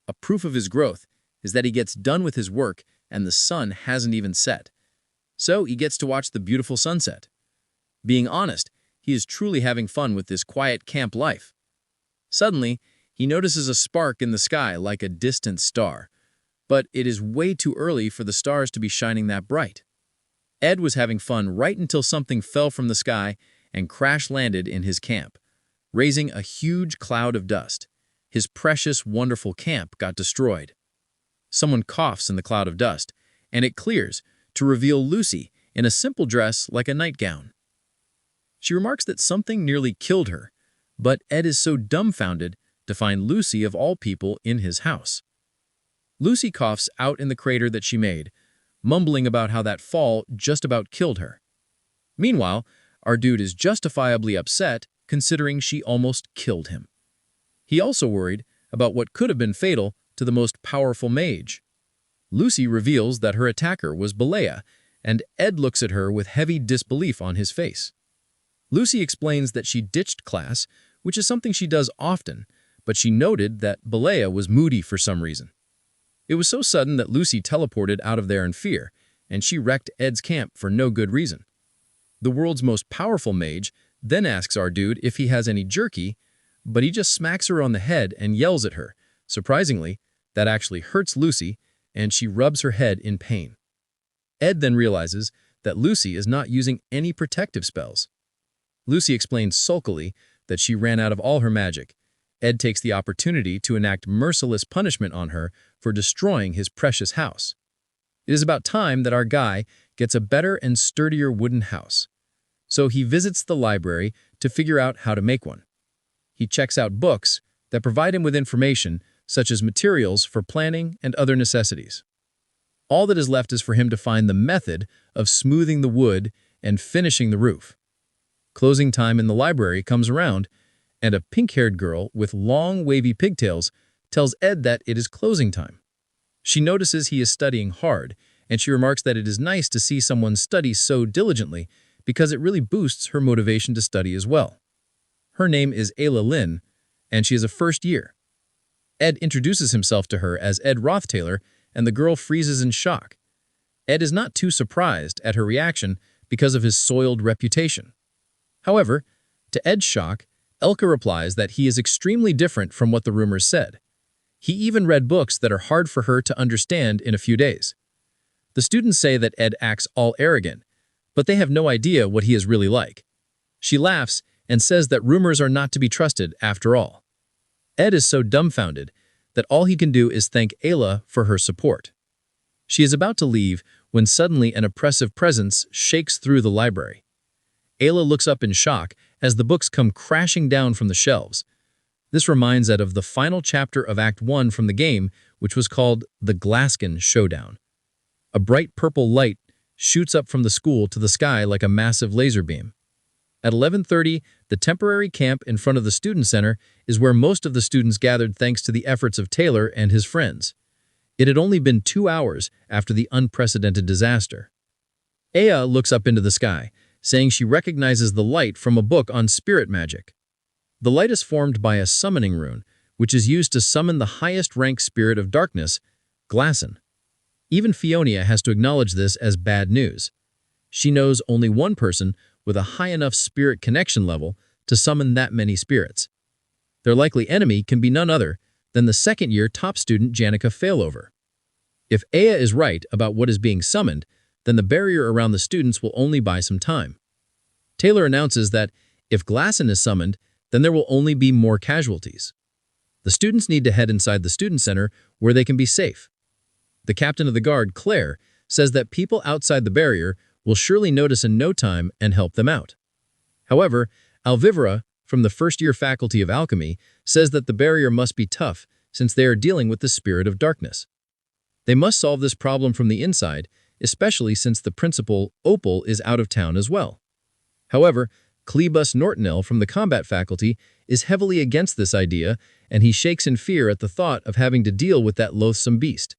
A proof of his growth is that he gets done with his work and the sun hasn't even set. So he gets to watch the beautiful sunset. Being honest, he is truly having fun with this quiet camp life. Suddenly, he notices a spark in the sky like a distant star, but it is way too early for the stars to be shining that bright. Ed was having fun right until something fell from the sky and crash-landed in his camp, raising a huge cloud of dust. His precious, wonderful camp got destroyed. Someone coughs in the cloud of dust, and it clears to reveal Lucy in a simple dress like a nightgown. She remarks that something nearly killed her, but Ed is so dumbfounded to find Lucy of all people in his house. Lucy coughs out in the crater that she made, mumbling about how that fall just about killed her. Meanwhile, our dude is justifiably upset considering she almost killed him. He also worried about what could have been fatal to the most powerful mage. Lucy reveals that her attacker was Belea,
and Ed looks at her with heavy disbelief on his face. Lucy explains that she ditched class, which is something she does often, but she noted that Balea was moody for some reason. It was so sudden that Lucy teleported out of there in fear, and she wrecked Ed's camp for no good reason. The world's most powerful mage then asks our dude if he has any jerky, but he just smacks her on the head and yells at her. Surprisingly, that actually hurts Lucy, and she rubs her head in pain. Ed then realizes that Lucy is not using any protective spells. Lucy explains sulkily that she ran out of all her magic. Ed takes the opportunity to enact merciless punishment on her for destroying his precious house. It is about time that our guy gets a better and sturdier wooden house. So he visits the library to figure out how to make one. He checks out books that provide him with information such as materials for planning and other necessities. All that is left is for him to find the method of smoothing the wood and finishing the roof. Closing time in the library comes around, and a pink-haired girl with long, wavy pigtails tells Ed that it is closing time. She notices he is studying hard, and she remarks that it is nice to see someone study so diligently because it really boosts her motivation to study as well. Her name is Ayla Lynn, and she is a first year. Ed introduces himself to her as Ed Rothtaylor, and the girl freezes in shock. Ed is not too surprised at her reaction because of his soiled reputation. However, to Ed's shock, Elka replies that he is extremely different from what the rumors said. He even read books that are hard for her to understand in a few days. The students say that Ed acts all arrogant, but they have no idea what he is really like. She laughs and says that rumors are not to be trusted after all. Ed is so dumbfounded that all he can do is thank Ayla for her support. She is about to leave when suddenly an oppressive presence shakes through the library. Ayla looks up in shock as the books come crashing down from the shelves. This reminds Ed of the final chapter of Act 1 from the game, which was called the Glaskin Showdown. A bright purple light shoots up from the school to the sky like a massive laser beam. At 11:30, the temporary camp in front of the student center is where most of the students gathered thanks to the efforts of Taylor and his friends. It had only been 2 hours after the unprecedented disaster. Aya looks up into the sky, saying she recognizes the light from a book on spirit magic. The light is formed by a summoning rune, which is used to summon the highest-ranked spirit of darkness, Glassin. Even Fionia has to acknowledge this as bad news. She knows only one person with a high enough spirit connection level to summon that many spirits. Their likely enemy can be none other than the second-year top student Janica Failover. If Aya is right about what is being summoned, then the barrier around the students will only buy some time. Taylor announces that if Glassin is summoned, then there will only be more casualties. The students need to head inside the student center where they can be safe. The captain of the guard, Claire, says that people outside the barrier will surely notice in no time and help them out. However, Alvivera, from the first-year faculty of alchemy, says that the barrier must be tough since they are dealing with the spirit of darkness. They must solve this problem from the inside, especially since the principal, Opal, is out of town as well. However, Cleobus Nortonell from the combat faculty is heavily against this idea, and he shakes in fear at the thought of having to deal with that loathsome beast.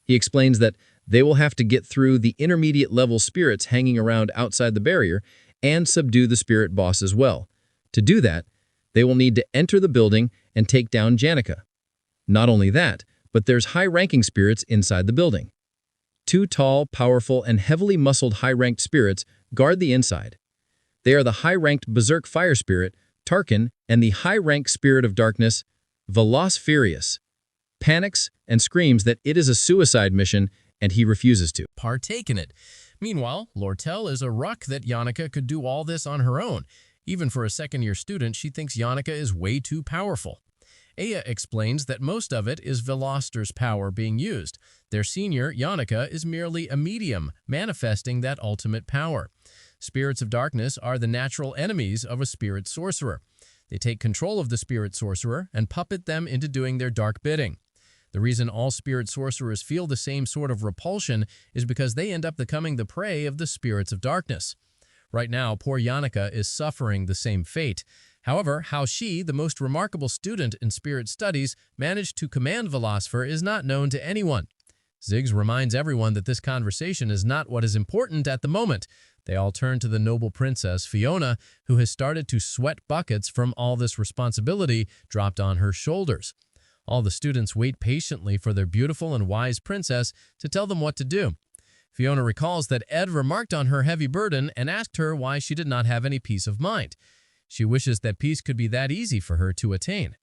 He explains that they will have to get through the intermediate-level spirits hanging around outside the barrier and subdue the spirit boss as well. To do that, they will need to enter the building and take down Janica. Not only that, but there's high-ranking spirits inside the building. 2 tall, powerful, and heavily muscled high-ranked spirits guard the inside. They are the high-ranked Berserk Fire Spirit, Tarkin, and the high-ranked Spirit of Darkness, Velos Furious. Panics and screams that it is a suicide mission and he refuses to
partake in it. Meanwhile, Lortel is a ruck that Janica could do all this on her own. Even for a second-year student, she thinks Janica is way too powerful. Aya explains that most of it is Veloster's power being used. Their senior, Janica, is merely a medium, manifesting that ultimate power. Spirits of darkness are the natural enemies of a spirit sorcerer. They take control of the spirit sorcerer and puppet them into doing their dark bidding. The reason all spirit sorcerers feel the same sort of repulsion is because they end up becoming the prey of the spirits of darkness. Right now, poor Janica is suffering the same fate. However, how she, the most remarkable student in spirit studies, managed to command Velosfer is not known to anyone. Ziggs reminds everyone that this conversation is not what is important at the moment. They all turn to the noble princess, Fiona, who has started to sweat buckets from all this responsibility dropped on her shoulders. All the students wait patiently for their beautiful and wise princess to tell them what to do. Fiona recalls that Ed remarked on her heavy burden and asked her why she did not have any peace of mind. She wishes that peace could be that easy for her to attain.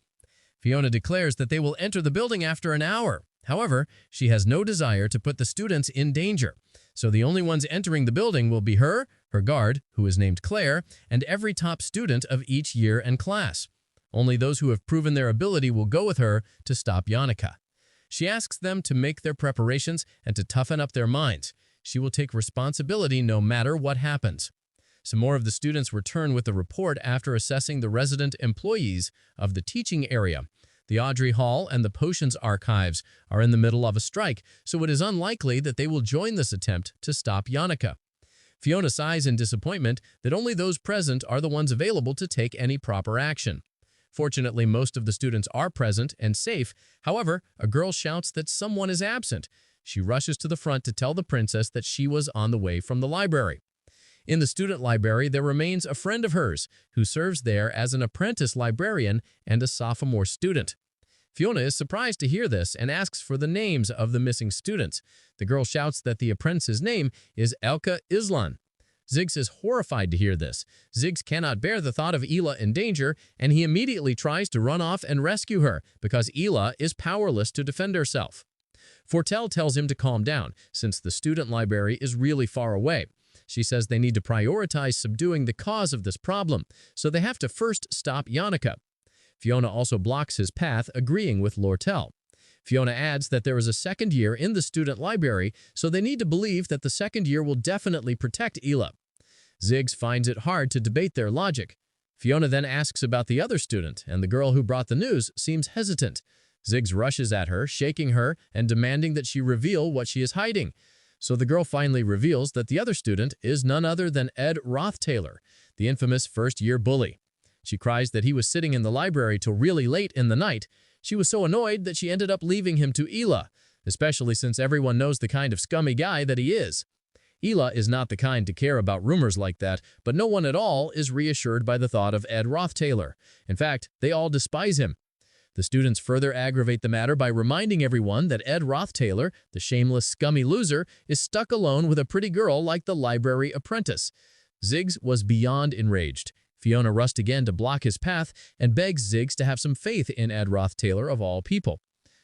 Fiona declares that they will enter the building after an hour. However, she has no desire to put the students in danger, so the only ones entering the building will be her guard, who is named Claire, and every top student of each year and class. Only those who have proven their ability will go with her to stop Yannicka. She asks them to make their preparations and to toughen up their minds. She will take responsibility no matter what happens. Some more of the students return with the report after assessing the resident employees of the teaching area. The Audrey Hall and the Potions Archives are in the middle of a strike, so it is unlikely that they will join this attempt to stop Yannicka. Fiona sighs in disappointment that only those present are the ones available to take any proper action. Fortunately, most of the students are present and safe. However, a girl shouts that someone is absent. She rushes to the front to tell the princess that she was on the way from the library. In the student library, there remains a friend of hers who serves there as an apprentice librarian and a sophomore student. Fiona is surprised to hear this and asks for the names of the missing students. The girl shouts that the apprentice's name is Elka Islan. Ziggs is horrified to hear this. Ziggs cannot bear the thought of Ela in danger, and he immediately tries to run off and rescue her because Ela is powerless to defend herself. Fortell tells him to calm down, since the student library is really far away. She says they need to prioritize subduing the cause of this problem, so they have to first stop Yannicka. Fiona also blocks his path, agreeing with Lortel. Fiona adds that there is a second year in the student library, so they need to believe that the second year will definitely protect Ela. Ziggs finds it hard to debate their logic. Fiona then asks about the other student, and the girl who brought the news seems hesitant. Ziggs rushes at her, shaking her and demanding that she reveal what she is hiding. So the girl finally reveals that the other student is none other than Ed Rothtaylor, the infamous first-year bully. She cries that he was sitting in the library till really late in the night. She was so annoyed that she ended up leaving him to Ela, especially since everyone knows the kind of scummy guy that he is. Ela is not the kind to care about rumors like that, but no one at all is reassured by the thought of Ed Rothtaylor. In fact, they all despise him. The students further aggravate the matter by reminding everyone that Ed Rothtaylor, the shameless, scummy loser, is stuck alone with a pretty girl like the library apprentice. Ziggs was beyond enraged. Fiona rushed again to block his path and begs Ziggs to have some faith in Ed Rothtaylor of all people.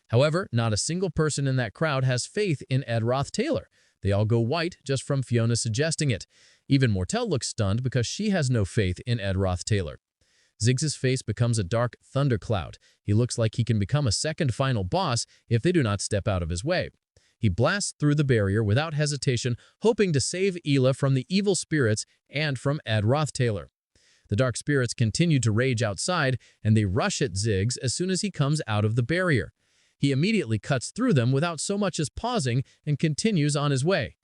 However, not a single person in that crowd has faith in Ed Rothtaylor. They all go white just from Fiona suggesting it. Even Mortel looks stunned because she has no faith in Ed Rothtaylor. Ziggs's face becomes a dark thundercloud. He looks like he can become a second final boss if they do not step out of his way. He blasts through the barrier without hesitation, hoping to save Ela from the evil spirits and from Ed Rothtaylor. The dark spirits continue to rage outside, and they rush at Ziggs as soon as he comes out of the barrier. He immediately cuts through them without so much as pausing and continues on his way.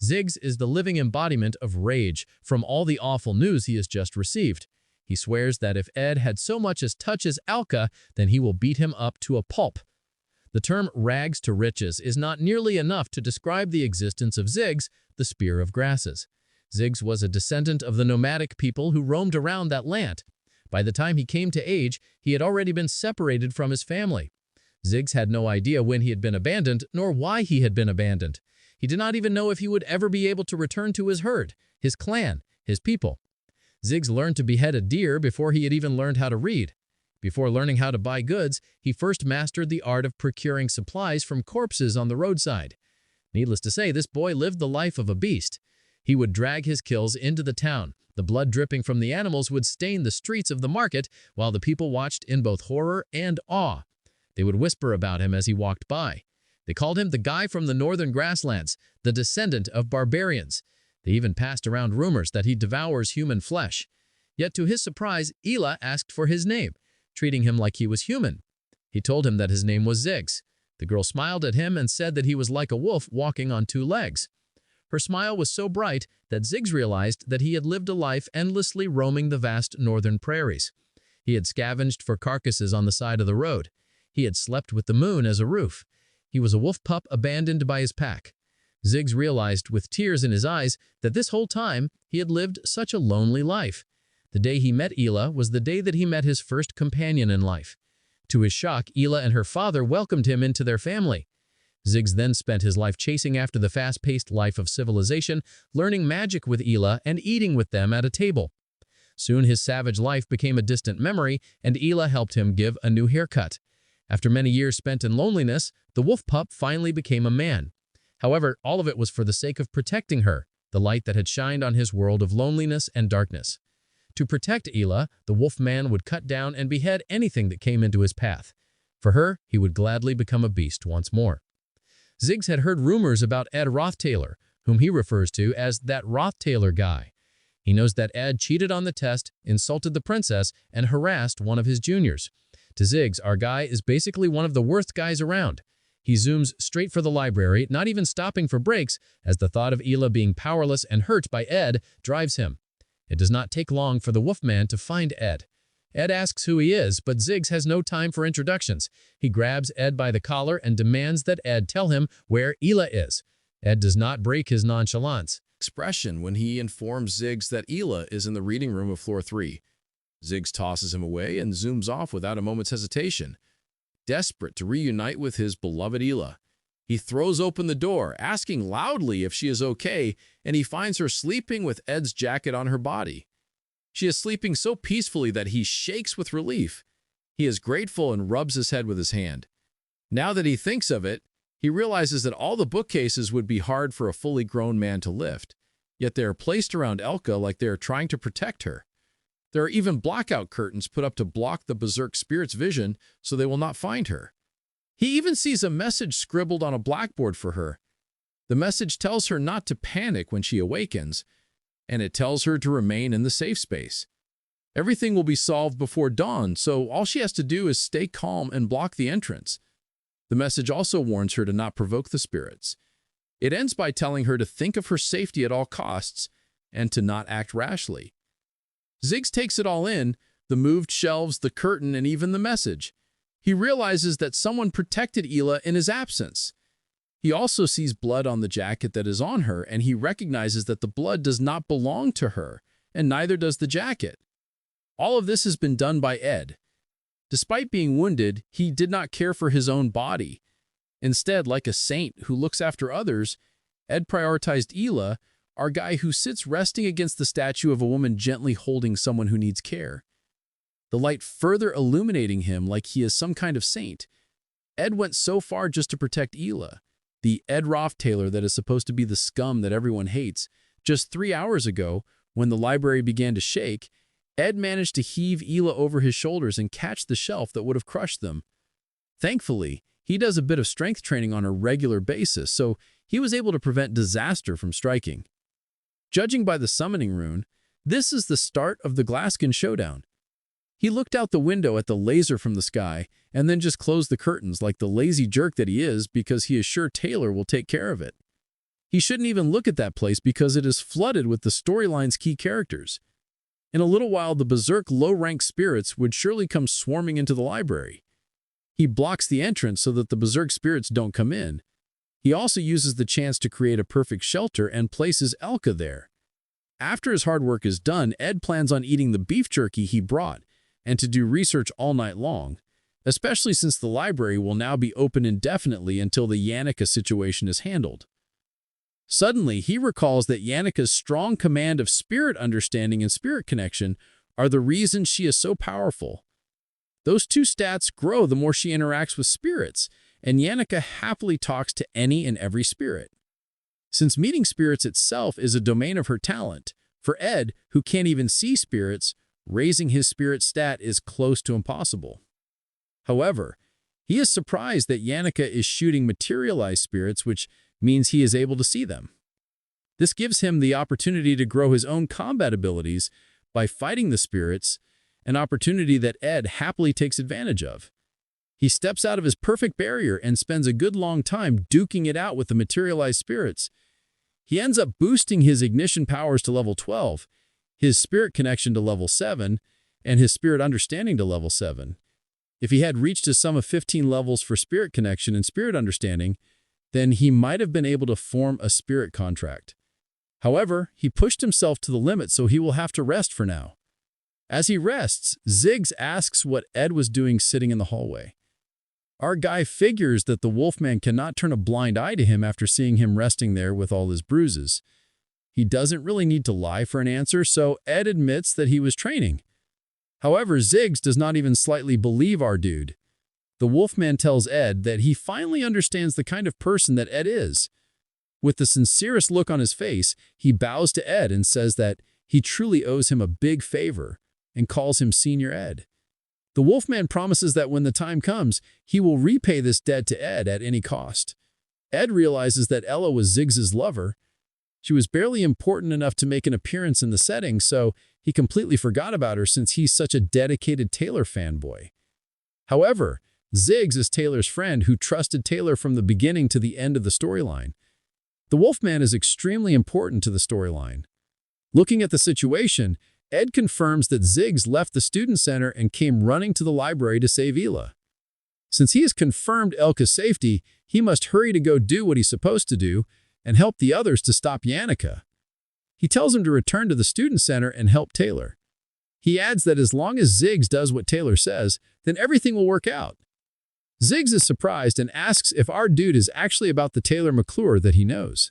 Ziggs is the living embodiment of rage from all the awful news he has just received. He swears that if Ed had so much as touches Alka, then he will beat him up to a pulp. The term rags to riches is not nearly enough to describe the existence of Ziggs, the Spear of Grasses. Ziggs was a descendant of the nomadic people who roamed around that land. By the time he came to age, he had already been separated from his family. Ziggs had no idea when he had been abandoned, nor why he had been abandoned. He did not even know if he would ever be able to return to his herd, his clan, his people. Ziggs learned to behead a deer before he had even learned how to read. Before learning how to buy goods, he first mastered the art of procuring supplies from corpses on the roadside. Needless to say, this boy lived the life of a beast. He would drag his kills into the town. The blood dripping from the animals would stain the streets of the market, while the people watched in both horror and awe. They would whisper about him as he walked by. They called him the guy from the northern grasslands, the descendant of barbarians. They even passed around rumors that he devours human flesh. Yet to his surprise, Ela asked for his name, treating him like he was human. He told him that his name was Ziggs. The girl smiled at him and said that he was like a wolf walking on two legs. Her smile was so bright that Ziggs realized that he had lived a life endlessly roaming the vast northern prairies. He had scavenged for carcasses on the side of the road. He had slept with the moon as a roof.
He was a wolf pup abandoned by his pack. Ziggs realized with tears in his eyes that this whole time he had lived such a lonely life. The day he met Ela was the day that he met his first companion in life. To his shock, Ela and her father welcomed him into their family. Ziggs then spent his life chasing after the fast-paced life of civilization, learning magic with Ela and eating with them at a table. Soon his savage life became a distant memory, and Ela helped him give a new haircut. After many years spent in loneliness, the wolf pup finally became a man. However, all of it was for the sake of protecting her, the light that had shined on his world of loneliness and darkness. To protect Ela, the wolf man would cut down and behead anything that came into his path. For her, he would gladly become a beast once more. Ziggs had heard rumors about Ed Rothtailor, whom he refers to as that Rothtailor guy. He knows that Ed cheated on the test, insulted the princess, and harassed one of his juniors. To Ziggs, our guy is basically one of the worst guys around. He zooms straight for the library, not even stopping for breaks, as the thought of Ela being powerless and hurt by Ed drives him. It does not take long for the Wolfman to find Ed. Ed asks who he is, but Ziggs has no time for introductions. He grabs Ed by the collar and demands that Ed tell him where Ela is. Ed does not break his nonchalance
expression when he informs Ziggs that Ela is in the reading room of floor 3. Ziggs tosses him away and zooms off without a moment's hesitation. Desperate to reunite with his beloved Ela, he throws open the door, asking loudly if she is okay, and he finds her sleeping with Ed's jacket on her body. She is sleeping so peacefully that he shakes with relief. He is grateful and rubs his head with his hand. Now that he thinks of it, he realizes that all the bookcases would be hard for a fully grown man to lift, yet they are placed around Elka like they are trying to protect her. There are even blackout curtains put up to block the berserk spirit's vision so they will not find her. He even sees a message scribbled on a blackboard for her. The message tells her not to panic when she awakens, and it tells her to remain in the safe space. Everything will be solved before dawn, so all she has to do is stay calm and block the entrance. The message also warns her to not provoke the spirits. It ends by telling her to think of her safety at all costs and to not act rashly. Ziggs takes it all in, the moved shelves, the curtain, and even the message. He realizes that someone protected Ela in his absence. He also sees blood on the jacket that is on her, and he recognizes that the blood does not belong to her, and neither does the jacket. All of this has been done by Ed. Despite being wounded, he did not care for his own body. Instead, like a saint who looks after others, Ed prioritized Ela, our guy who sits resting against the statue of a woman gently holding someone who needs care. The light further illuminating him like he is some kind of saint. Ed went so far just to protect Ela, the Ed Rothtailor that is supposed to be the scum that everyone hates. Just 3 hours ago, when the library began to shake, Ed managed to heave Ela over his shoulders and catch the shelf that would have crushed them. Thankfully, he does a bit of strength training on a regular basis, so he was able to prevent disaster from striking. Judging by the summoning rune, this is the start of the Glaskin showdown. He looked out the window at the laser from the sky and then just closed the curtains like the lazy jerk that he is because he is sure Taylor will take care of it. He shouldn't even look at that place because it is flooded with the storyline's key characters. In a little while, the berserk low-ranked spirits would surely come swarming into the library. He blocks the entrance so that the berserk spirits don't come in. He also uses the chance to create a perfect shelter and places Elka there. After his hard work is done, Ed plans on eating the beef jerky he brought and to do research all night long, especially since the library will now be open indefinitely until the Yannicka situation is handled. Suddenly, he recalls that Yannicka's strong command of spirit understanding and spirit connection are the reason she is so powerful. Those two stats grow the more she interacts with spirits, and Yannicka happily talks to any and every spirit. Since meeting spirits itself is a domain of her talent, for Ed, who can't even see spirits, raising his spirit stat is close to impossible. However, he is surprised that Yannicka is shooting materialized spirits, which means he is able to see them. This gives him the opportunity to grow his own combat abilities by fighting the spirits, an opportunity that Ed happily takes advantage of. He steps out of his perfect barrier and spends a good long time duking it out with the materialized spirits. He ends up boosting his ignition powers to level 12, his spirit connection to level 7, and his spirit understanding to level 7.
If he had reached a sum of 15 levels for spirit connection and spirit understanding, then he might have been able to form a spirit contract. However, he pushed himself to the limit, so he will have to rest for now. As he rests, Ziggs asks what Ed was doing sitting in the hallway. Our guy figures that the Wolfman cannot turn a blind eye to him after seeing him resting there with all his bruises. He doesn't really need to lie for an answer, so Ed admits that he was training. However, Ziggs does not even slightly believe our dude. The Wolfman tells Ed that he finally understands the kind of person that Ed is. With the sincerest look on his face, he bows to Ed and says that he truly owes him a big favor and calls him Senior Ed. The Wolfman promises that when the time comes, he will repay this debt to Ed at any cost. Ed realizes that Ella was Ziggs's lover. She was barely important enough to make an appearance in the setting, so he completely forgot about her since he's such a dedicated Taylor fanboy. However, Ziggs is Taylor's friend who trusted Taylor from the beginning to the end of the storyline. The Wolfman is extremely important to the storyline. Looking at the situation, Ed confirms that Ziggs left the student center and came running to the library to save Ela. Since he has confirmed Elka's safety, he must hurry to go do what he's supposed to do and help the others to stop Yannicka. He tells him to return to the student center and help Taylor. He adds that as long as Ziggs does what Taylor says, then everything will work out. Ziggs is surprised and asks if our dude is actually about the Taylor McClure that he knows.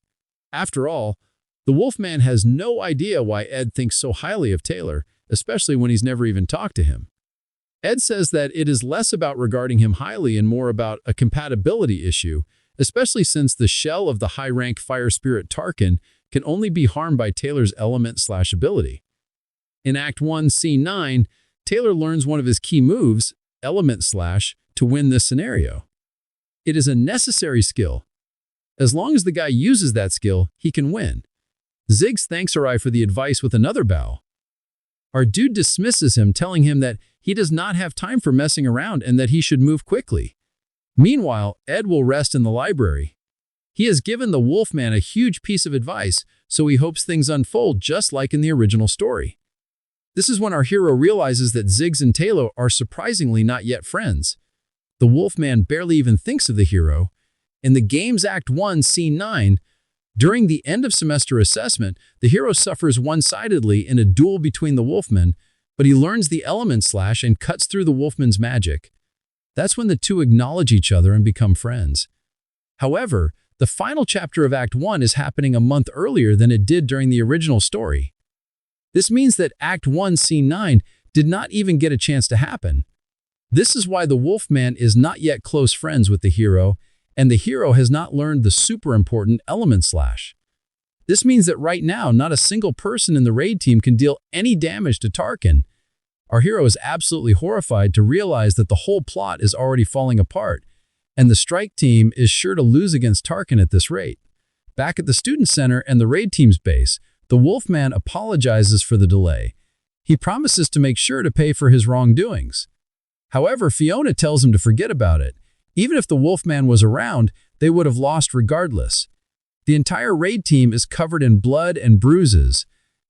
After all, the Wolfman has no idea why Ed thinks so highly of Taylor, especially when he's never even talked to him. Ed says that it is less about regarding him highly and more about a compatibility issue, especially since the shell of the high-rank fire spirit Tarkin can only be harmed by Taylor's element/ability. In Act 1, Scene 9, Taylor learns one of his key moves, element/, to win this scenario. It is a necessary skill. As long as the guy uses that skill, he can win. Ziggs thanks Arai for the advice with another bow. Our dude dismisses him, telling him that he does not have time for messing around and that he should move quickly. Meanwhile, Ed will rest in the library. He has given the Wolfman a huge piece of advice, so he hopes things unfold just like in the original story. This is when our hero realizes that Ziggs and Taylor are surprisingly not yet friends. The Wolfman barely even thinks of the hero. In the game's Act 1, Scene 9, during the end-of-semester assessment, the hero suffers one-sidedly in a duel between the Wolfmen, but he learns the element/ and cuts through the Wolfman's magic. That's when the two acknowledge each other and become friends. However, the final chapter of Act 1 is happening a month earlier than it did during the original story. This means that Act 1, Scene 9 did not even get a chance to happen. This is why the Wolfman is not yet close friends with the hero, and the hero has not learned the super important element/. This means that right now, not a single person in the raid team can deal any damage to Tarkin. Our hero is absolutely horrified to realize that the whole plot is already falling apart, and the strike team is sure to lose against Tarkin at this rate. Back at the student center and the raid team's base, the Wolfman apologizes for the delay. He promises to make sure to pay for his wrongdoings. However, Fiona tells him to forget about it. Even if the Wolfman was around, they would have lost regardless. The entire raid team is covered in blood and bruises.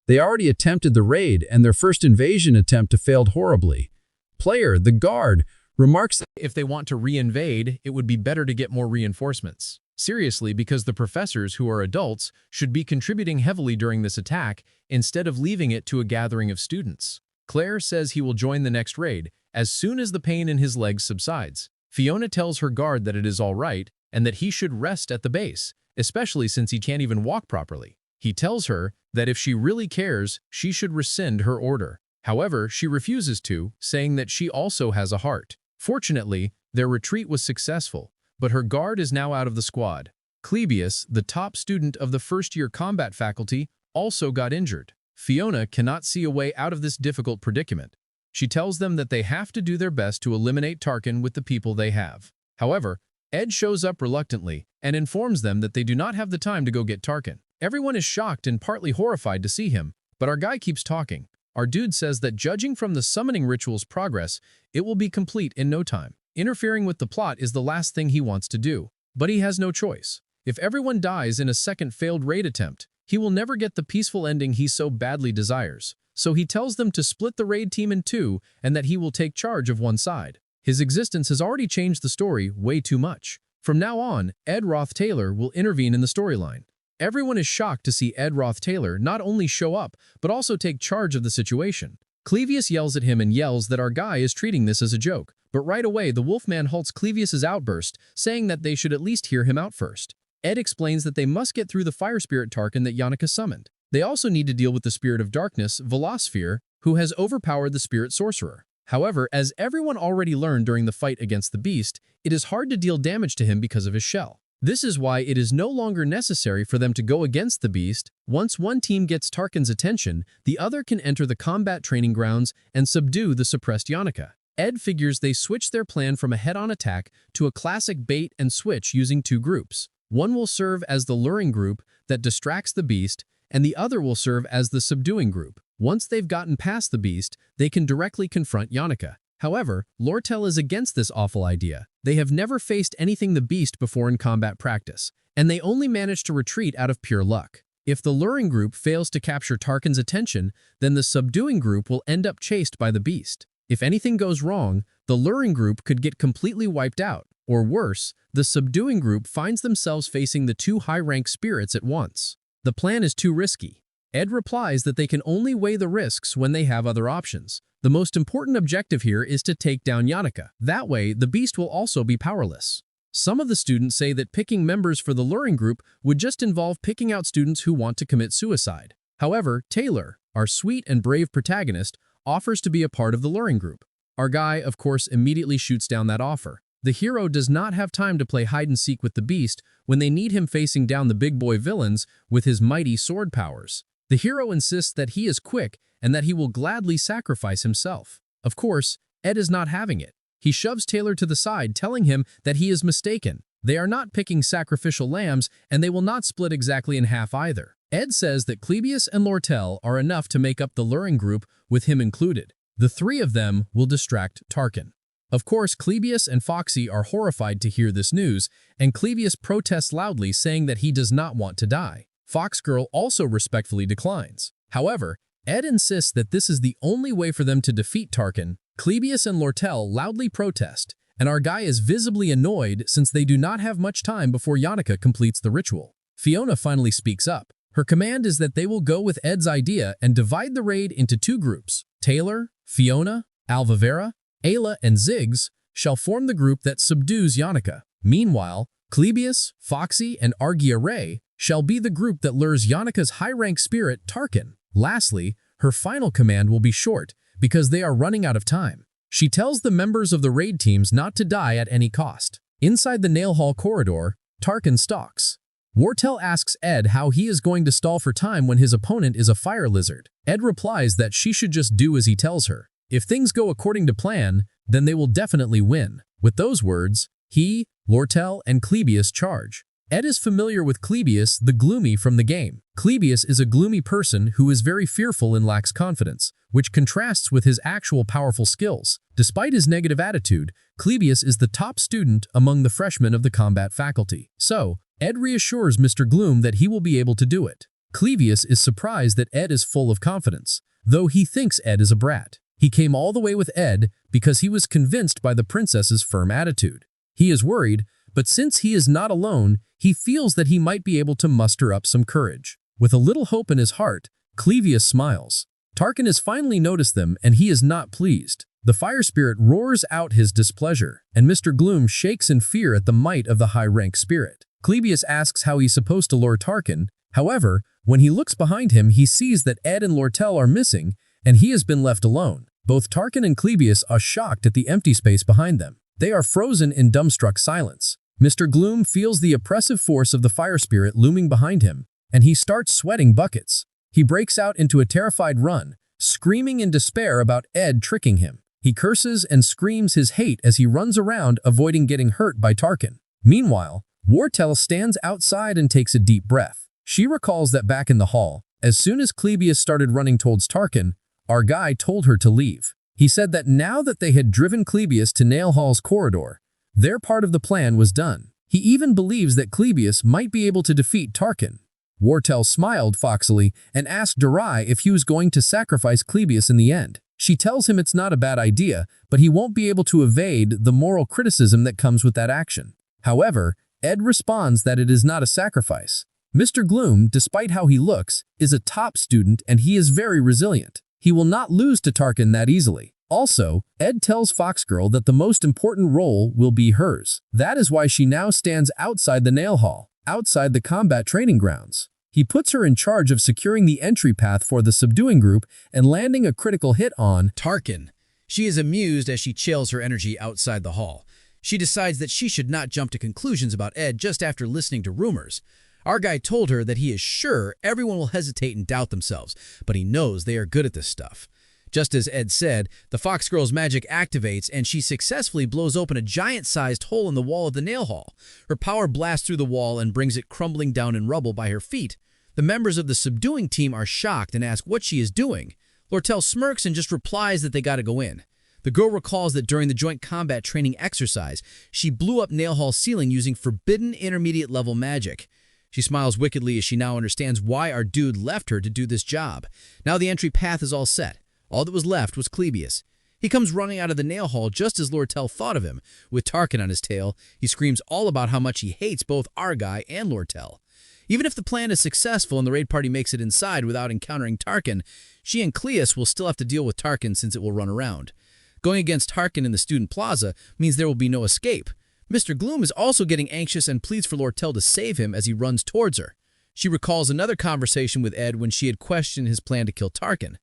They already attempted the raid, and their first invasion attempt failed horribly. Player, the guard, remarks that
if they want to re-invade, it would be better to get more reinforcements. Seriously, because the professors, who are adults, should be contributing heavily during this attack instead of leaving it to a gathering of students. Claire says he will join the next raid as soon as the pain in his legs subsides. Fiona tells her guard that it is all right and that he should rest at the base, especially since he can't even walk properly. He tells her that if she really cares, she should rescind her order. However, she refuses to, saying that she also has a heart. Fortunately, their retreat was successful, but her guard is now out of the squad. Clebius, the top student of the first-year combat faculty, also got injured. Fiona cannot see a way out of this difficult predicament. She tells them that they have to do their best to eliminate Tarkin with the people they have. However, Ed shows up reluctantly and informs them that they do not have the time to go get Tarkin. Everyone is shocked and partly horrified to see him, but our guy keeps talking. Our dude says that judging from the summoning ritual's progress, it will be complete in no time. Interfering with the plot is the last thing he wants to do, but he has no choice. If everyone dies in a second failed raid attempt, he will never get the peaceful ending he so badly desires. So he tells them to split the raid team in two and that he will take charge of one side. His existence has already changed the story way too much. From now on, Ed Roth Taylor will intervene in the storyline. Everyone is shocked to see Ed Roth Taylor not only show up, but also take charge of the situation. Clevius yells at him and yells that our guy is treating this as a joke, but right away the Wolfman halts Clevius's outburst, saying that they should at least hear him out first. Ed explains that they must get through the fire spirit Tarkin that Yannicka summoned. They also need to deal with the spirit of darkness, Velosphere, who has overpowered the spirit sorcerer. However, as everyone already learned during the fight against the beast, it is hard to deal damage to him because of his shell. This is why it is no longer necessary for them to go against the beast. Once one team gets Tarkin's attention, the other can enter the combat training grounds and subdue the suppressed Yannicka. Ed figures they switch their plan from a head-on attack to a classic bait and switch using two groups. One will serve as the luring group that distracts the beast, and the other will serve as the subduing group. Once they've gotten past the beast, they can directly confront Yannicka. However, Lortel is against this awful idea. They have never faced anything the beast before in combat practice, and they only manage to retreat out of pure luck. If the luring group fails to capture Tarkin's attention, then the subduing group will end up chased by the beast. If anything goes wrong, the luring group could get completely wiped out, or worse, the subduing group finds themselves facing the two high-rank spirits at once. The plan is too risky. Ed replies that they can only weigh the risks when they have other options. The most important objective here is to take down Yannicka. That way, the beast will also be powerless. Some of the students say that picking members for the luring group would just involve picking out students who want to commit suicide. However, Taylor, our sweet and brave protagonist, offers to be a part of the luring group. Our guy, of course, immediately shoots down that offer. The hero does not have time to play hide-and-seek with the beast when they need him facing down the big boy villains with his mighty sword powers. The hero insists that he is quick and that he will gladly sacrifice himself. Of course, Ed is not having it. He shoves Taylor to the side, telling him that he is mistaken. They are not picking sacrificial lambs, and they will not split exactly in half either. Ed says that Clevius and Lortel are enough to make up the luring group, with him included. The three of them will distract Tarkin. Of course, Clevius and Foxy are horrified to hear this news, and Clevius protests loudly, saying that he does not want to die. Foxgirl also respectfully declines. However, Ed insists that this is the only way for them to defeat Tarkin. Clevius and Lortel loudly protest, and our guy is visibly annoyed since they do not have much time before Yannicka completes the ritual. Fiona finally speaks up. Her command is that they will go with Ed's idea and divide the raid into two groups. Taylor, Fiona, Alvavera, Ayla, and Ziggs shall form the group that subdues Yannicka. Meanwhile, Clevius, Foxy, and Argia Ray shall be the group that lures Yannicka's high-rank spirit, Tarkin. Lastly, her final command will be short because they are running out of time. She tells the members of the raid teams not to die at any cost. Inside the Nail Hall corridor, Tarkin stalks. Wartel asks Ed how he is going to stall for time when his opponent is a fire lizard. Ed replies that she should just do as he tells her. If things go according to plan, then they will definitely win. With those words, he, Lortel, and Clevius charge. Ed is familiar with Clevius, the gloomy from the game. Clevius is a gloomy person who is very fearful and lacks confidence, which contrasts with his actual powerful skills. Despite his negative attitude, Clevius is the top student among the freshmen of the combat faculty. So, Ed reassures Mr. Gloom that he will be able to do it. Clevius is surprised that Ed is full of confidence, though he thinks Ed is a brat. He came all the way with Ed because he was convinced by the princess's firm attitude. He is worried, but since he is not alone, he feels that he might be able to muster up some courage. With a little hope in his heart, Clevius smiles. Tarkin has finally noticed them, and he is not pleased. The fire spirit roars out his displeasure, and Mr. Gloom shakes in fear at the might of the high-rank spirit. Clevius asks how he's supposed to lure Tarkin. However, when he looks behind him, he sees that Ed and Lortel are missing, and he has been left alone. Both Tarkin and Clevius are shocked at the empty space behind them. They are frozen in dumbstruck silence. Mr. Gloom feels the oppressive force of the fire spirit looming behind him, and he starts sweating buckets. He breaks out into a terrified run, screaming in despair about Ed tricking him. He curses and screams his hate as he runs around, avoiding getting hurt by Tarkin. Meanwhile, Wartel stands outside and takes a deep breath. She recalls that back in the hall, as soon as Clevius started running towards Tarkin, our guy told her to leave. He said that now that they had driven Clevius to Nail Hall's corridor, their part of the plan was done. He even believes that Clevius might be able to defeat Tarkin. Wartel smiled foxily and asked Durai if he was going to sacrifice Clevius in the end. She tells him it's not a bad idea, but he won't be able to evade the moral criticism that comes with that action. However, Ed responds that it is not a sacrifice. Mr. Gloom, despite how he looks, is a top student and he is very resilient. He will not lose to Tarkin that easily. Also, Ed tells Foxgirl that the most important role will be hers. That is why she now stands outside the nail hall, outside the combat training grounds. He puts her in charge of securing the entry path for the subduing group and landing a critical hit on
Tarkin. She is amused as she channels her energy outside the hall. She decides that she should not jump to conclusions about Ed just after listening to rumors. Our guy told her that he is sure everyone will hesitate and doubt themselves, but he knows they are good at this stuff. Just as Ed said, the Fox Girl's magic activates and she successfully blows open a giant-sized hole in the wall of the nail hall. Her power blasts through the wall and brings it crumbling down in rubble by her feet. The members of the subduing team are shocked and ask what she is doing. Lortel smirks and just replies that they gotta go in. The girl recalls that during the joint combat training exercise, she blew up Nail Hall's ceiling using forbidden intermediate-level magic. She smiles wickedly as she now understands why our dude left her to do this job. Now the entry path is all set. All that was left was Clebius. He comes running out of the nail hall just as Lortel thought of him. With Tarkin on his tail, he screams all about how much he hates both our guy and Lortel. Even if the plan is successful and the raid party makes it inside without encountering Tarkin, she and Cleus will still have to deal with Tarkin since it will run around. Going against Tarkin in the student plaza means there will be no escape. Mr. Gloom is also getting anxious and pleads for Lortel to save him as he runs towards her. She recalls another conversation with Ed when she had questioned his plan to kill Tarkin.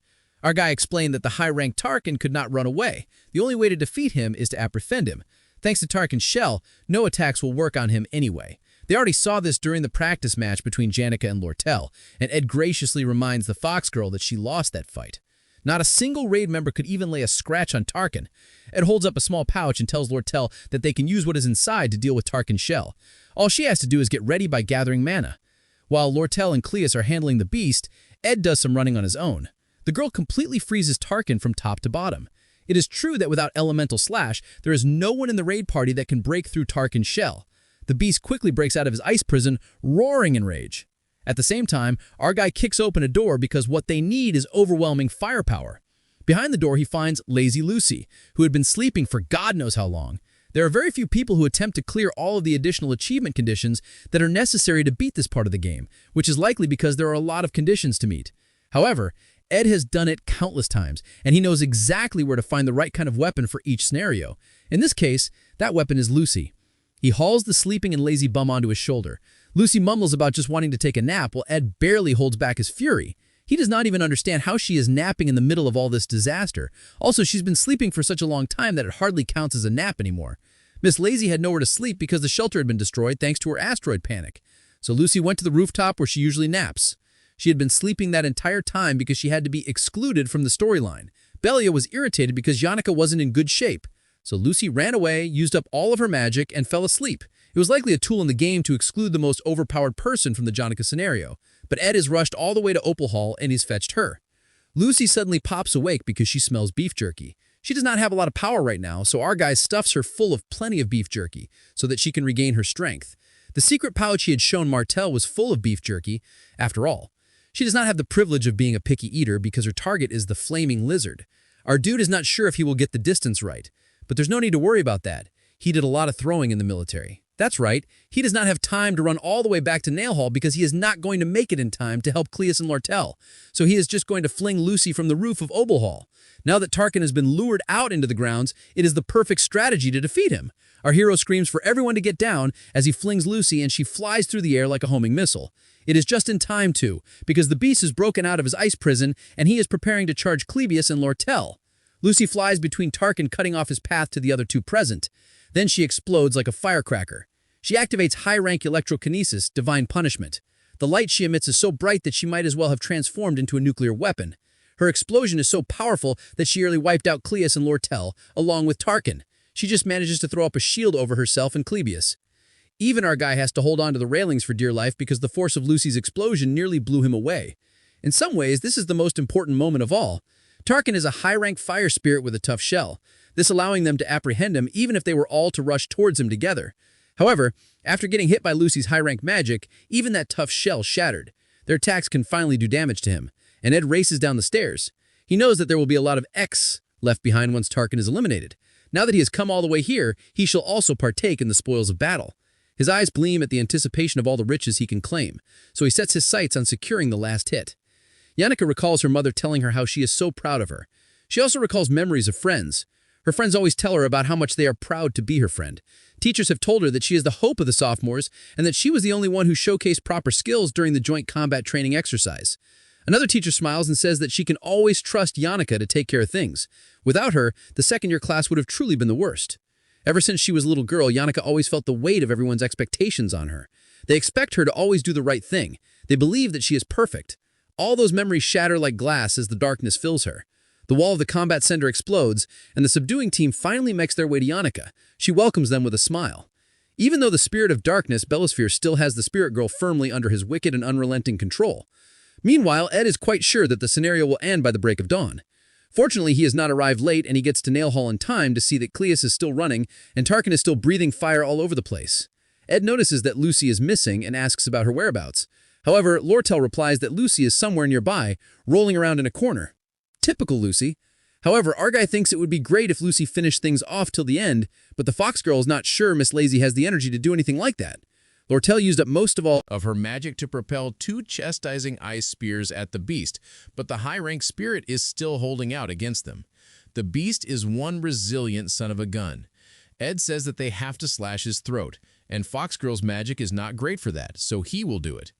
Our guy explained that the high-ranked Tarkin could not run away. The only way to defeat him is to apprehend him. Thanks to Tarkin's shell, no attacks will work on him anyway. They already saw this during the practice match between Janica and Lortel, and Ed graciously reminds the Fox Girl that she lost that fight. Not a single raid member could even lay a scratch on Tarkin. Ed holds up a small pouch and tells Lortel that they can use what is inside to deal with Tarkin's shell. All she has to do is get ready by gathering mana. While Lortel and Cleus are handling the beast, Ed does some running on his own. The girl completely freezes Tarkin from top to bottom. It is true that without Elemental Slash, there is no one in the raid party that can break through Tarkin's shell. The beast quickly breaks out of his ice prison, roaring in rage. At the same time, our guy kicks open a door because what they need is overwhelming firepower. Behind the door, he finds Lazy Lucy, who had been sleeping for God knows how long. There are very few people who attempt to clear all of the additional achievement conditions that are necessary to beat this part of the game, which is likely because there are a lot of conditions to meet. However, Ed has done it countless times, and he knows exactly where to find the right kind of weapon for each scenario. In this case, that weapon is Lucy. He hauls the sleeping and lazy bum onto his shoulder. Lucy mumbles about just wanting to take a nap while Ed barely holds back his fury. He does not even understand how she is napping in the middle of all this disaster. Also, she's been sleeping for such a long time that it hardly counts as a nap anymore. Miss Lazy had nowhere to sleep because the shelter had been destroyed thanks to her asteroid panic. So Lucy went to the rooftop where she usually naps. She had been sleeping that entire time because she had to be excluded from the storyline. Belia was irritated because Janica wasn't in good shape. So Lucy ran away, used up all of her magic, and fell asleep. It was likely a tool in the game to exclude the most overpowered person from the Janica scenario. But Ed is rushed all the way to Opal Hall and he's fetched her. Lucy suddenly pops awake because she smells beef jerky. She does not have a lot of power right now, so our guy stuffs her full of plenty of beef jerky so that she can regain her strength. The secret pouch he had shown Martel was full of beef jerky, after all. She does not have the privilege of being a picky eater because her target is the flaming lizard. Our dude is not sure if he will get the distance right, but there's no need to worry about that. He did a lot of throwing in the military. That's right, he does not have time to run all the way back to Nail Hall because he is not going to make it in time to help Cleus and Lortel, so he is just going to fling Lucy from the roof of Opal Hall. Now that Tarkin has been lured out into the grounds, it is the perfect strategy to defeat him. Our hero screams for everyone to get down as he flings Lucy and she flies through the air like a homing missile. It is just in time too, because the beast is broken out of his ice prison and he is preparing to charge Clebius and Lortel. Lucy flies between Tarkin cutting off his path to the other two present. Then she explodes like a firecracker. She activates high-rank electrokinesis, divine punishment. The light she emits is so bright that she might as well have transformed into a nuclear weapon. Her explosion is so powerful that she nearly wiped out Cleus and Lortel, along with Tarkin. She just manages to throw up a shield over herself and Clebius. Even our guy has to hold on to the railings for dear life because the force of Lucy's explosion nearly blew him away. In some ways, this is the most important moment of all. Tarkin is a high-rank fire spirit with a tough shell, this allowing them to apprehend him even if they were all to rush towards him together. However, after getting hit by Lucy's high-rank magic, even that tough shell shattered. Their attacks can finally do damage to him, and Ed races down the stairs.
He knows that there will be a lot of X left behind once Tarkin is eliminated. Now that he has come all the way here, he shall also partake in the spoils of battle. His eyes gleam at the anticipation of all the riches he can claim, so he sets his sights on securing the last hit. Yannicka recalls her mother telling her how she is so proud of her. She also recalls memories of friends. Her friends always tell her about how much they are proud to be her friend. Teachers have told her that she is the hope of the sophomores and that she was the only one who showcased proper skills during the joint combat training exercise. Another teacher smiles and says that she can always trust Yannicka to take care of things. Without her, the second-year class would have truly been the worst. Ever since she was a little girl, Yannicka always felt the weight of everyone's expectations on her. They expect her to always do the right thing. They believe that she is perfect. All those memories shatter like glass as the darkness fills her. The wall of the combat center explodes, and the subduing team finally makes their way to Yannicka. She welcomes them with a smile. Even though the spirit of darkness, Bellosphere still has the spirit girl firmly under his wicked and unrelenting control. Meanwhile, Ed is quite sure that the scenario will end by the break of dawn. Fortunately, he has not arrived late, and he gets to Nail Hall in time to see that Cleus is still running and Tarkin is still breathing fire all over the place. Ed notices that Lucy is missing and asks about her whereabouts. However, Lortel replies that Lucy is somewhere nearby, rolling around in a corner. Typical Lucy. However, Argai thinks it would be great if Lucy finished things off till the end, but the Fox Girl is not sure Miss Lazy has the energy to do anything like that. Lortel used up most of all
of her magic to propel 2 chastising ice spears at the beast, but the high-ranked spirit is still holding out against them. The beast is one resilient son of a gun. Ed says that they have to slash his throat, and Foxgirl's magic is not great for that, so he will do it.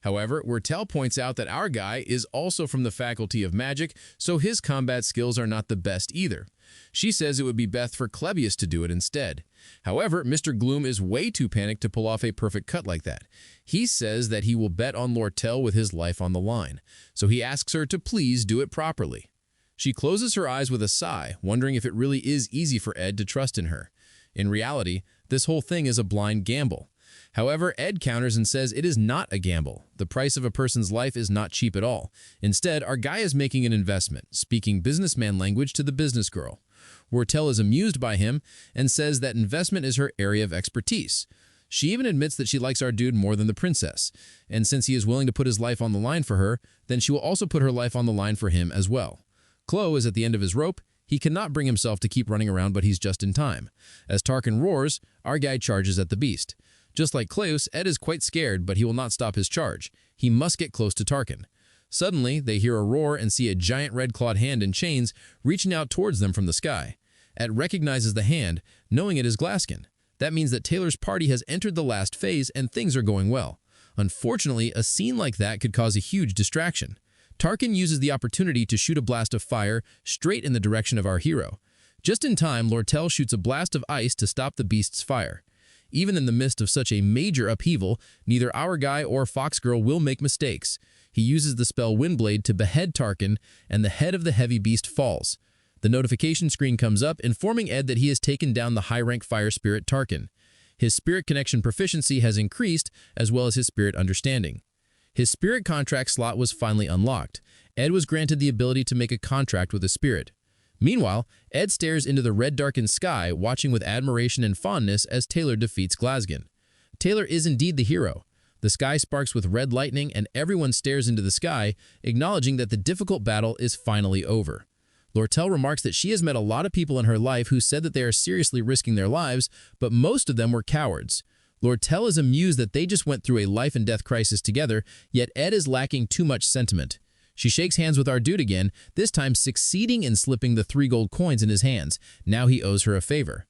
However, Lortel points out that our guy is also from the faculty of magic, so his combat skills are not the best either. She says it would be best for Klebius to do it instead. However, Mr. Gloom is way too panicked to pull off a perfect cut like that. He says that he will bet on Lortel with his life on the line, so he asks her to please do it properly. She closes her eyes with a sigh, wondering if it really is easy for Ed to trust in her. In reality, this whole thing is a blind gamble. However, Ed counters and says it is not a gamble. The price of a person's life is not cheap at all. Instead, our guy is making an investment, speaking businessman language to the business girl. Lortel is amused by him and says that investment is her area of expertise. She even admits that she likes our dude more than the princess, and since he is willing to put his life on the line for her, then she will also put her life on the line for him as well. Chloe is at the end of his rope. He cannot bring himself to keep running around, but he's just in time. As Tarkin roars, our guy charges at the beast. Just like Cleus, Ed is quite scared, but he will not stop his charge. He must get close to Tarkin. Suddenly, they hear a roar and see a giant red-clawed hand in chains reaching out towards them from the sky. Ed recognizes the hand, knowing it is Glaskin. That means that Taylor's party has entered the last phase and things are going well. Unfortunately, a scene like that could cause a huge distraction. Tarkin uses the opportunity to shoot a blast of fire straight in the direction of our hero. Just in time, Lortel shoots a blast of ice to stop the beast's fire. Even in the midst of such a major upheaval, neither our guy or Foxgirl will make mistakes. He uses the spell Windblade to behead Tarkin, and the head of the heavy beast falls. The notification screen comes up, informing Ed that he has taken down the high-rank fire spirit Tarkin. His spirit connection proficiency has increased, as well as his spirit understanding. His spirit contract slot was finally unlocked. Ed was granted the ability to make a contract with a spirit. Meanwhile, Ed stares into the red-darkened sky, watching with admiration and fondness as Taylor defeats Glaskin. Taylor is indeed the hero. The sky sparks with red lightning, and everyone stares into the sky, acknowledging that the difficult battle is finally over. Lortel remarks that she has met a lot of people in her life who said that they are seriously risking their lives, but most of them were cowards. Lortel is amused that they just went through a life-and-death crisis together, yet Ed is lacking too much sentiment. She shakes hands with our dude again, this time succeeding in slipping the 3 gold coins in his hands. Now he owes her a favor.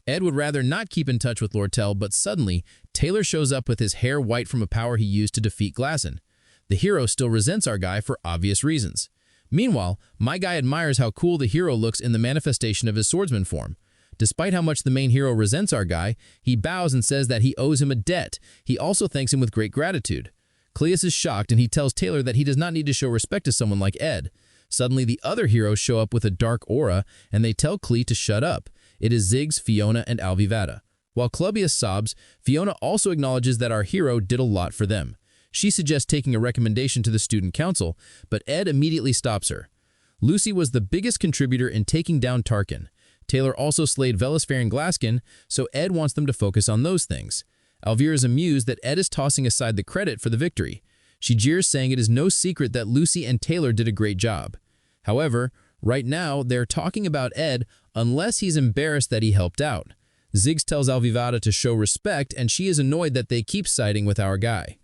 Ed would rather not keep in touch with Lortel, but suddenly, Taylor shows up with his hair white from a power he used to defeat Glassin. The hero still resents our guy for obvious reasons. Meanwhile, my guy admires how cool the hero looks in the manifestation of his swordsman form. Despite how much the main hero resents our guy, he bows and says that he owes him a debt. He also thanks him with great gratitude. Cleus is shocked and he tells Taylor that he does not need to show respect to someone like Ed. Suddenly, the other heroes show up with a dark aura and they tell Clee to shut up. It is Ziggs, Fiona, and Alvivada. While Clubius sobs, Fiona also acknowledges that our hero did a lot for them. She suggests taking a recommendation to the student council, but Ed immediately stops her. Lucy was the biggest contributor in taking down Tarkin. Taylor also slayed Velisfair and Glaskin, so Ed wants them to focus on those things. Alvira is amused that Ed is tossing aside the credit for the victory. She jeers, saying it is no secret that Lucy and Taylor did a great job.
However, right now, they're talking about Ed unless he's embarrassed that he helped out. Ziggs tells Alvivada to show respect, and she is annoyed that they keep siding with our guy.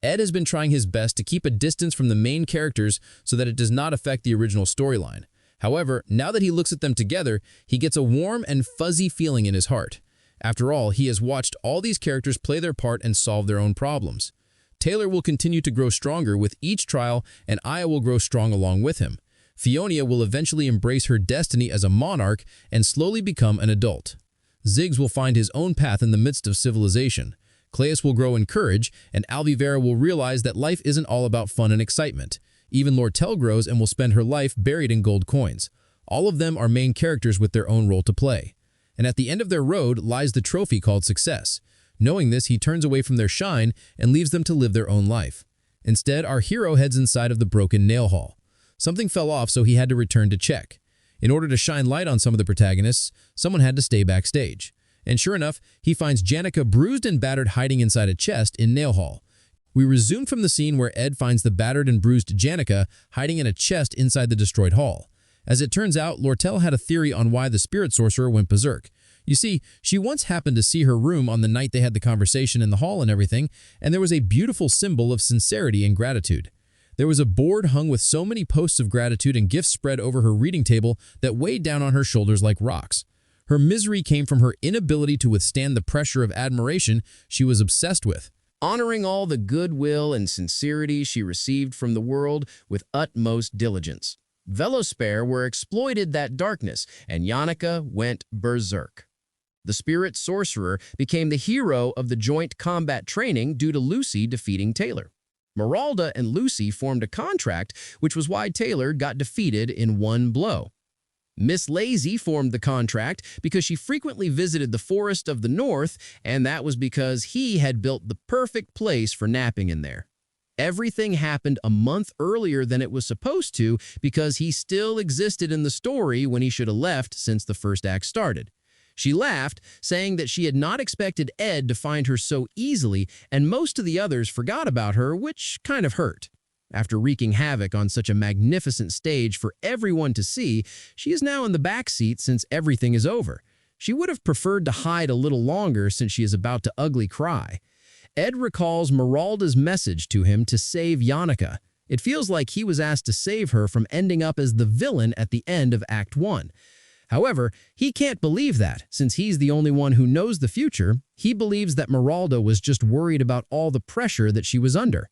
Ed has been trying his best to keep a distance from the main characters so that it does not affect the original storyline. However, now that he looks at them together, he gets a warm and fuzzy feeling in his heart. After all, he has watched all these characters play their part and solve their own problems. Taylor will continue to grow stronger with each trial, and Aya will grow strong along with him. Fiona will eventually embrace her destiny as a monarch and slowly become an adult. Ziggs will find his own path in the midst of civilization. Cleus will grow in courage, and Alvivera will realize that life isn't all about fun and excitement. Even Lortel grows and will spend her life buried in gold coins. All of them are main characters with their own role to play. And at the end of their road lies the trophy called success. Knowing this, he turns away from their shine and leaves them to live their own life. Instead, our hero heads inside of the broken nail hall. Something fell off, so he had to return to check. In order to shine light on some of the protagonists, someone had to stay backstage. And sure enough, he finds Janica bruised and battered hiding inside a chest in Nail Hall. We resume from the scene where Ed finds the battered and bruised Janica hiding in a chest inside the destroyed hall. As it turns out, Lortel had a theory on why the spirit sorcerer went berserk. You see, she once happened to see her room on the night they had the conversation in the hall and everything, and there was a beautiful symbol of sincerity and gratitude. There was a board hung with so many posts of gratitude and gifts spread over her reading table that weighed down on her shoulders like rocks. Her misery came from her inability to withstand the pressure of admiration she was obsessed with.
Honoring all the goodwill and sincerity she received from the world with utmost diligence. Velospare were exploited that darkness, and Janica went berserk. The spirit sorcerer became the hero of the joint combat training due to Lucy defeating Taylor. Meralda and Lucy formed a contract, which was why Taylor got defeated in one blow. Miss Lazy formed the contract because she frequently visited the Forest of the North, and that was because he had built the perfect place for napping in there. Everything happened a month earlier than it was supposed to because he still existed in the story when he should have left since the first act started. She laughed, saying that she had not expected Ed to find her so easily, and most of the others forgot about her, which kind of hurt. After wreaking havoc on such a magnificent stage for everyone to see, she is now in the back seat since everything is over. She would have preferred to hide a little longer since she is about to ugly cry. Ed recalls Meralda's message to him to save Janica. It feels like he was asked to save her from ending up as the villain at the end of Act 1. However, he can't believe that, since he's the only one who knows the future. He believes that Meralda was just worried about all the pressure that she was under.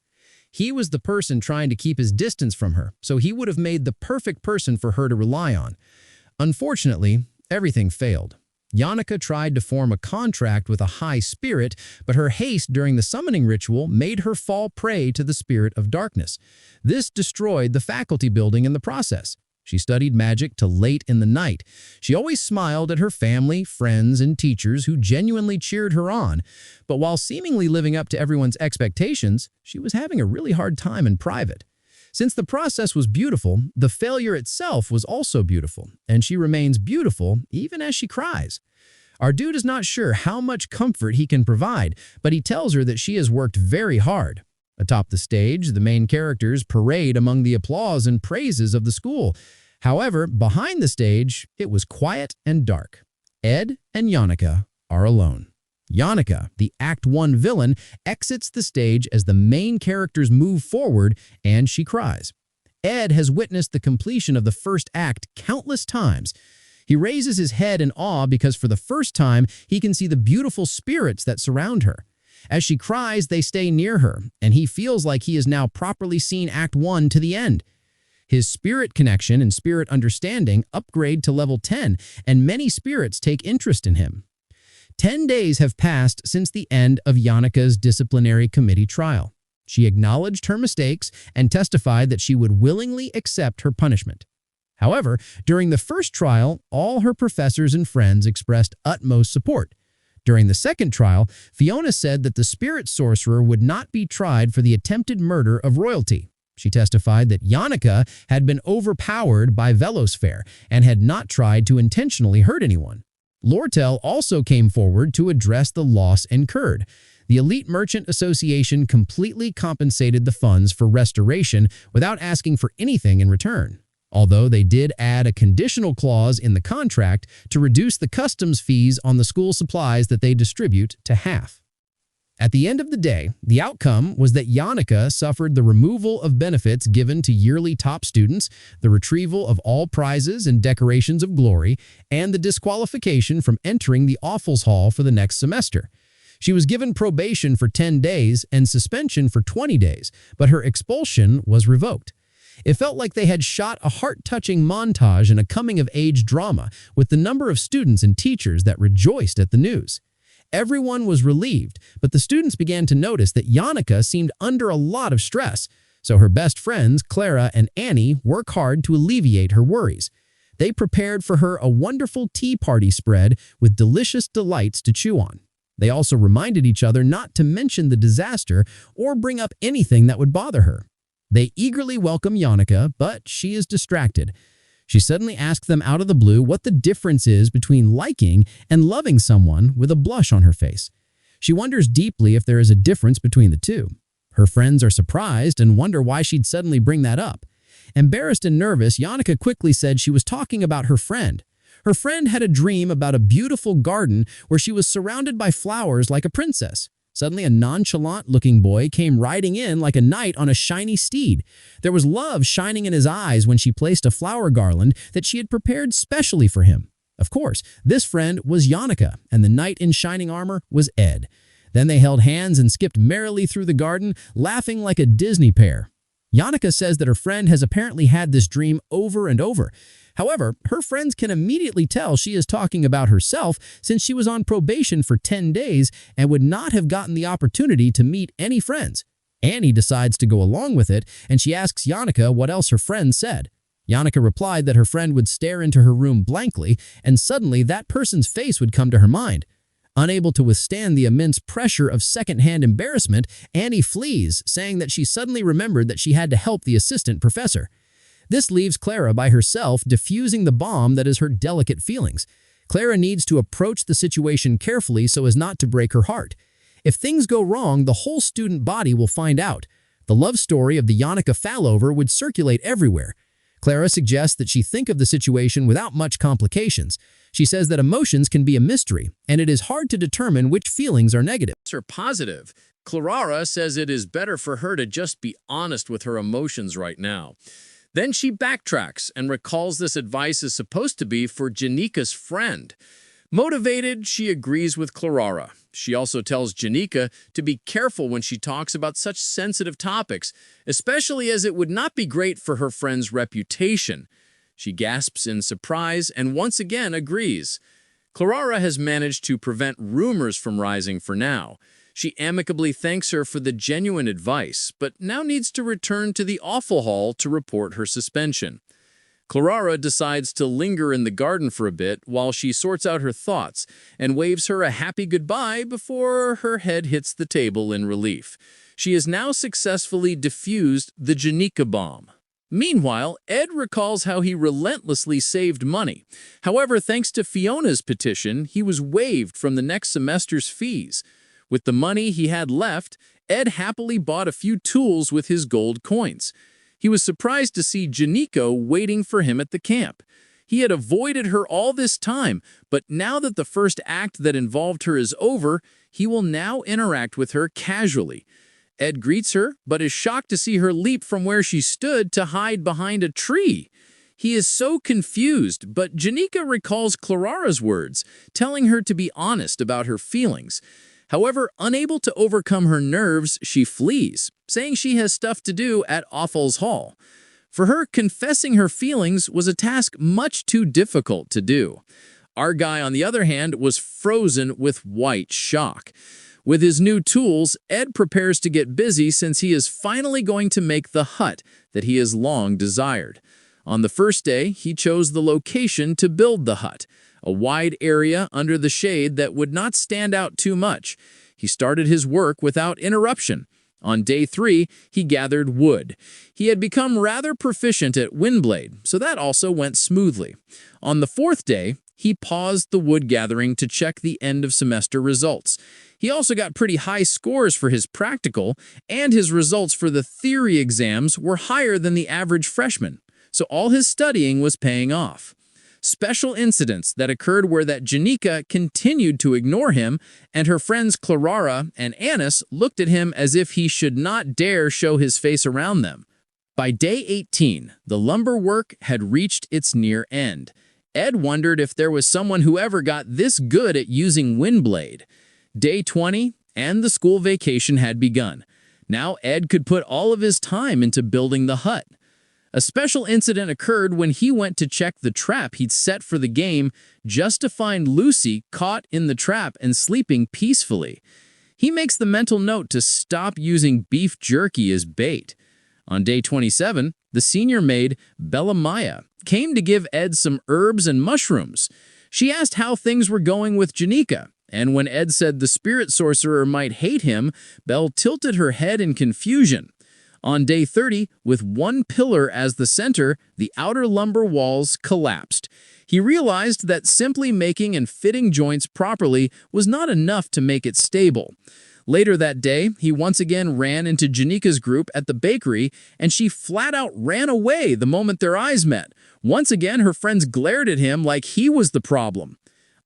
He was the person trying to keep his distance from her, so he would have made the perfect person for her to rely on. Unfortunately, everything failed. Janica tried to form a contract with a high spirit, but her haste during the summoning ritual made her fall prey to the spirit of darkness. This destroyed the faculty building in the process. She studied magic till late in the night. She always smiled at her family, friends, and teachers who genuinely cheered her on. But while seemingly living up to everyone's expectations, she was having a really hard time in private. Since the process was beautiful, the failure itself was also beautiful, and she remains beautiful even as she cries. Our dude is not sure how much comfort he can provide, but he tells her that she has worked very hard. Atop the stage, the main characters parade among the applause and praises of the school. However, behind the stage, it was quiet and dark. Ed and Janica are alone. Janica, the Act 1 villain, exits the stage as the main characters move forward, and she cries. Ed has witnessed the completion of the first act countless times. He raises his head in awe because for the first time, he can see the beautiful spirits that surround her. As she cries, they stay near her, and he feels like he has now properly seen Act 1 to the end. His spirit connection and spirit understanding upgrade to level 10, and many spirits take interest in him. 10 days have passed since the end of Janica's disciplinary committee trial. She acknowledged her mistakes and testified that she would willingly accept her punishment. However, during the first trial, all her professors and friends expressed utmost support. During the second trial, Fiona said that the spirit sorcerer would not be tried for the attempted murder of royalty. She testified that Janica had been overpowered by Velosphere and had not tried to intentionally hurt anyone. Lortel also came forward to address the loss incurred. The Elite Merchant Association completely compensated the funds for restoration without asking for anything in return.
although they did add a conditional clause in the contract to reduce the customs fees on the school supplies that they distribute to half. At the end of the day, the outcome was that Yannicka suffered the removal of benefits given to yearly top students, the retrieval of all prizes and decorations of glory, and the disqualification from entering the Offals Hall for the next semester. She was given probation for 10 days and suspension for 20 days, but her expulsion was revoked. It felt like they had shot a heart-touching montage in a coming-of-age drama with the number of students and teachers that rejoiced at the news. Everyone was relieved, but the students began to notice that Yannicka seemed under a lot of stress, so her best friends, Clara and Annie, worked hard to alleviate her worries. They prepared for her a wonderful tea party spread with delicious delights to chew on. They also reminded each other not to mention the disaster or bring up anything that would bother her. They eagerly welcome Yannicka, but she is distracted. She suddenly asks them out of the blue what the difference is between liking and loving someone with a blush on her face. She wonders deeply if there is a difference between the two. Her friends are surprised and wonder why she'd suddenly bring that up. Embarrassed and nervous, Yannicka quickly said she was talking about her friend. Her friend had a dream about a beautiful garden where she was surrounded by flowers like a princess. Suddenly, a nonchalant-looking boy came riding in like a knight on a shiny steed. There was love shining in his eyes when she placed a flower garland that she had prepared specially for him. Of course, this friend was Yannicka, and the knight in shining armor was Ed. Then they held hands and skipped merrily through the garden, laughing like a Disney pair. Yannicka says that her friend has apparently had this dream over and over. However, her friends can immediately tell she is talking about herself since she was on probation for 10 days and would not have gotten the opportunity to meet any friends. Annie decides to go along with it, and she asks Yannicka what else her friend said. Yannicka replied that her friend would stare into her room blankly, and suddenly that person's face would come to her mind. Unable to withstand the immense pressure of secondhand embarrassment, Annie flees, saying that she suddenly remembered that she had to help the assistant professor. This leaves Clara by herself, diffusing the bomb that is her delicate feelings. Clara needs to approach the situation carefully so as not to break her heart. If things go wrong, the whole student body will find out. The love story of the Yannicka fallover would circulate everywhere. Clara suggests that she think of the situation without much complications. She says that emotions can be a mystery, and it is hard to determine which feelings are negative
or positive. Clara says it is better for her to just be honest with her emotions right now. Then she backtracks and recalls this advice is supposed to be for Janicka's friend. Motivated, she agrees with Clara. She also tells Janicka to be careful when she talks about such sensitive topics, especially as it would not be great for her friend's reputation. She gasps in surprise and once again agrees. Clara has managed to prevent rumors from rising for now. She amicably thanks her for the genuine advice, but now needs to return to the Offal Hall to report her suspension. Clara decides to linger in the garden for a bit while she sorts out her thoughts and waves her a happy goodbye before her head hits the table in relief. She has now successfully defused the Janicka bomb. Meanwhile, Ed recalls how he relentlessly saved money. However, thanks to Fiona's petition, he was waived from the next semester's fees. With the money he had left, Ed happily bought a few tools with his gold coins. He was surprised to see Janicka waiting for him at the camp. He had avoided her all this time, but now that the first act that involved her is over, he will now interact with her casually. Ed greets her, but is shocked to see her leap from where she stood to hide behind a tree. He is so confused, but Janicka recalls Clara's words, telling her to be honest about her feelings. However, unable to overcome her nerves, she flees, saying she has stuff to do at Offal's Hall. For her, confessing her feelings was a task much too difficult to do. Our guy, on the other hand, was frozen with white shock. With his new tools, Ed prepares to get busy since he is finally going to make the hut that he has long desired. On the first day, he chose the location to build the hut, a wide area under the shade that would not stand out too much. He started his work without interruption. On day 3, he gathered wood. He had become rather proficient at windblade, so that also went smoothly. On the 4th day, he paused the wood gathering to check the end of semester results. He also got pretty high scores for his practical, and his results for the theory exams were higher than the average freshman.
so all his studying was paying off. Special incidents that occurred where that Janika continued to ignore him, and her friends Clarara and Anis looked at him as if he should not dare show his face around them. By day 18, the lumber work had reached its near end. Ed wondered if there was someone who ever got this good at using windblade. Day 20, and the school vacation had begun. Now Ed could put all of his time into building the hut. A special incident occurred when he went to check the trap he'd set for the game just to find Lucy caught in the trap and sleeping peacefully. He makes the mental note to stop using beef jerky as bait. On day 27, the senior maid, Bella Maya, came to give Ed some herbs and mushrooms. She asked how things were going with Janika, and when Ed said the spirit sorcerer might hate him, Belle tilted her head in confusion. On day 30, with one pillar as the center, the outer lumber walls collapsed. He realized that simply making and fitting joints properly was not enough to make it stable. Later that day, he once again ran into Janika's group at the bakery, and she flat out ran away the moment their eyes met. Once again, her friends glared at him like he was the problem.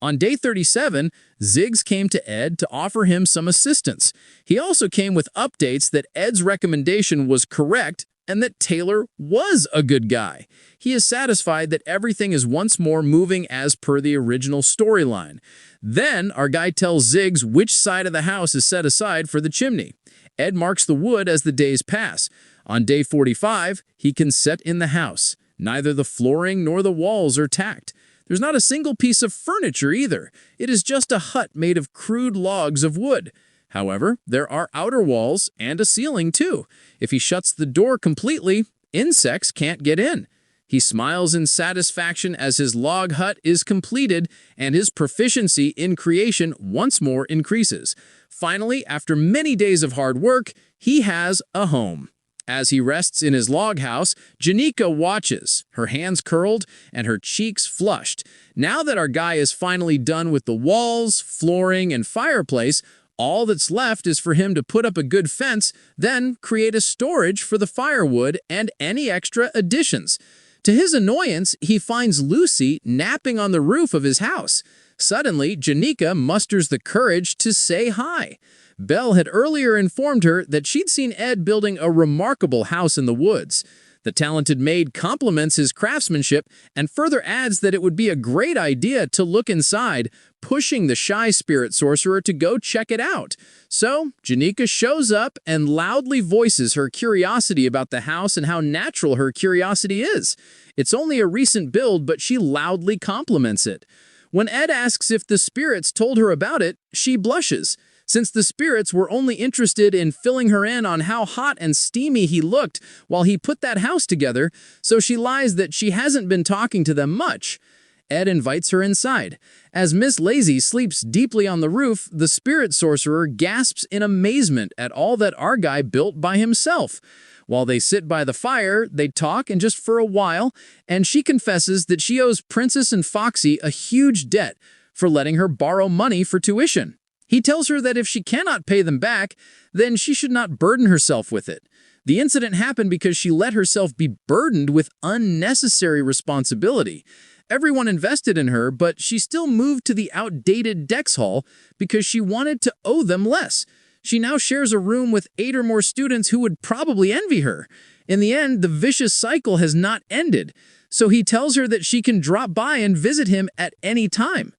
On day 37, Ziggs came to Ed to offer him some assistance. He also came with updates that Ed's recommendation was correct and that Taylor was a good guy. He is satisfied that everything is once more moving as per the original storyline. Then, our guy tells Ziggs which side of the house is set aside for the chimney. Ed marks the wood as the days pass. On day 45, he can set in the house. Neither the flooring nor the walls are tacked. There's not a single piece of furniture either. It is just a hut made of crude logs of wood. However, there are outer walls and a ceiling too. If he shuts the door completely, insects can't get in. He smiles in satisfaction as his log hut is completed and his proficiency in creation once more increases. Finally, after many days of hard work, he has a home. As he rests in his log house, Janika watches, her hands curled and her cheeks flushed. Now that our guy is finally done with the walls, flooring, and fireplace, all that's left is for him to put up a good fence, then create a storage for the firewood and any extra additions. To his annoyance, he finds Lucy napping on the roof of his house. Suddenly, Janika musters the courage to say hi. Belle had earlier informed her that she'd seen Ed building a remarkable house in the woods. The talented maid compliments his craftsmanship and further adds that it would be a great idea to look inside, pushing the shy spirit sorcerer to go check it out. So, Janika shows up and loudly voices her curiosity about the house and how natural her curiosity is. It's only a recent build, but she loudly compliments it. When Ed asks if the spirits told her about it, she blushes. Since the spirits were only interested in filling her in on how hot and steamy he looked while he put that house together, so she lies that she hasn't been talking to them much. Ed invites her inside. As Miss Lazy sleeps deeply on the roof, the spirit sorcerer gasps in amazement at all that our guy built by himself. While they sit by the fire, they talk and just for a while, and she confesses that she owes Princess and Foxy a huge debt for letting her borrow money for tuition. He tells her that if she cannot pay them back, then she should not burden herself with it. The incident happened because she let herself be burdened with unnecessary responsibility. Everyone invested in her, but she still moved to the outdated Dex Hall because she wanted to owe them less. She now shares a room with 8 or more students who would probably envy her. In the end, the vicious cycle has not ended, so he tells her that she can drop by and visit him at any time.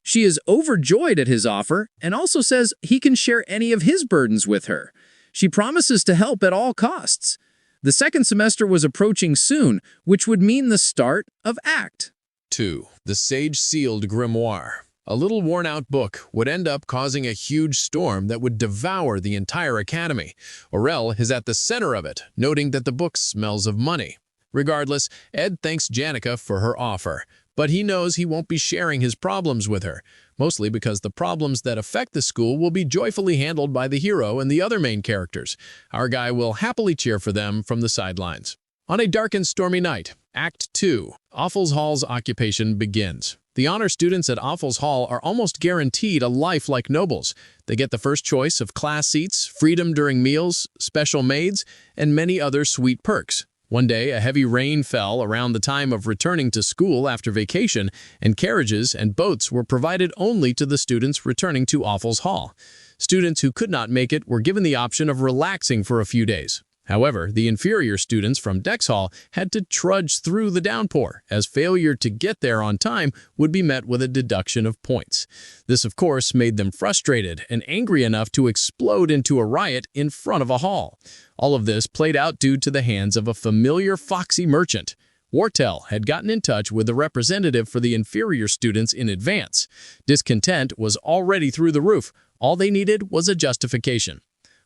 She is overjoyed at his offer and also says he can share any of his burdens with her. She promises to help at all costs. The second semester was approaching soon, which would mean the start of Act
2. The Sage-Sealed Grimoire. A little worn-out book would end up causing a huge storm that would devour the entire academy. Aurel is at the center of it, noting that the book smells of money. Regardless, Ed thanks Janika for her offer, but he knows he won't be sharing his problems with her, mostly because the problems that affect the school will be joyfully handled by the hero and the other main characters. Our guy will happily cheer for them from the sidelines. On a dark and stormy night, Act 2, Offals Hall's occupation begins. The honor students at Offals Hall are almost guaranteed a life like nobles. They get the first choice of class seats, freedom during meals, special maids, and many other sweet perks. One day, a heavy rain fell around the time of returning to school after vacation, and carriages and boats were provided only to the students returning to Offals Hall. Students who could not make it were given the option of relaxing for a few days. However, the inferior students from Dex Hall had to trudge through the downpour, as failure to get there on time would be met with a deduction of points. This, of course, made them frustrated and angry enough to explode into a riot in front of a hall. All of this played out due to the hands of a familiar foxy merchant. Wartell had gotten in touch with the representative for the inferior students in advance. Discontent was already through the roof. All they needed was a justification.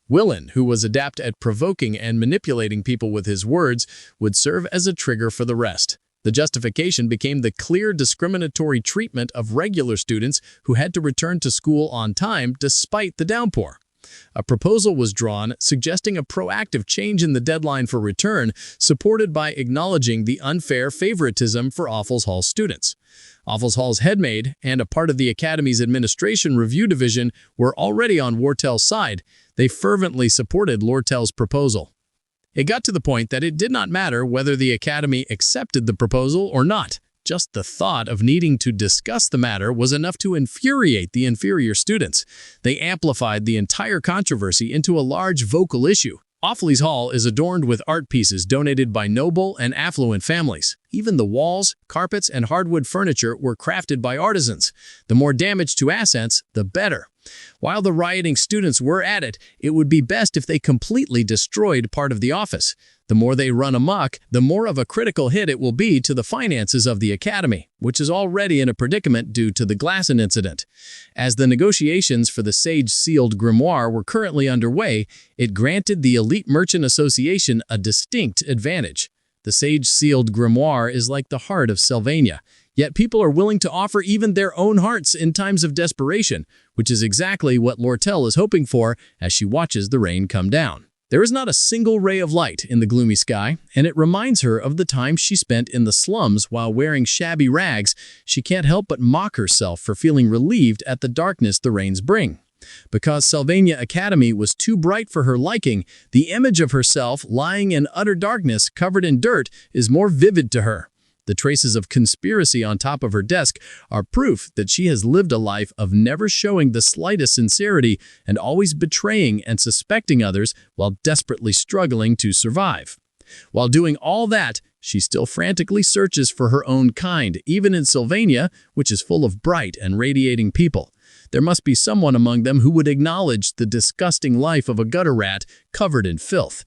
Willen, who was adept at provoking and manipulating people with his words, would serve as a trigger for the rest. The justification became the clear discriminatory treatment of regular students who had to return to school on time despite the downpour. A proposal was drawn suggesting a proactive change in the deadline for return, supported by acknowledging the unfair favoritism for Offals Hall students. Offals Hall's headmaid and a part of the Academy's administration review division were already on Wartell's side. They fervently supported Lortell's proposal. It got to the point that it did not matter whether the Academy accepted the proposal or not. Just the thought of needing to discuss the matter was enough to infuriate the inferior students. They amplified the entire controversy into a large vocal issue. Offals Hall is adorned with art pieces donated by noble and affluent families. Even the walls, carpets, and hardwood furniture were crafted by artisans. The more damage to assets, the better. While the rioting students were at it, it would be best if they completely destroyed part of the office. The more they run amok, the more of a critical hit it will be to the finances of the Academy, which is already in a predicament due to the Glasson incident. As the negotiations for the Sage-sealed grimoire were currently underway, it granted the Elite Merchant Association a distinct advantage. The Sage-sealed grimoire is like the heart of Sylvania, yet people are willing to offer even their own hearts in times of desperation, which is exactly what Lortell is hoping for as she watches the rain come down. There is not a single ray of light in the gloomy sky, and it reminds her of the time she spent in the slums while wearing shabby rags. She can't help but mock herself for feeling relieved at the darkness the rains bring. Because Sylvania Academy was too bright for her liking, the image of herself lying in utter darkness covered in dirt is more vivid to her. The traces of conspiracy on top of her desk are proof that she has lived a life of never showing the slightest sincerity and always betraying and suspecting others while desperately struggling to survive. While doing all that, she still frantically searches for her own kind, even in Sylvania, which is full of bright and radiating people. There must be someone among them who would acknowledge the disgusting life of a gutter rat covered in filth.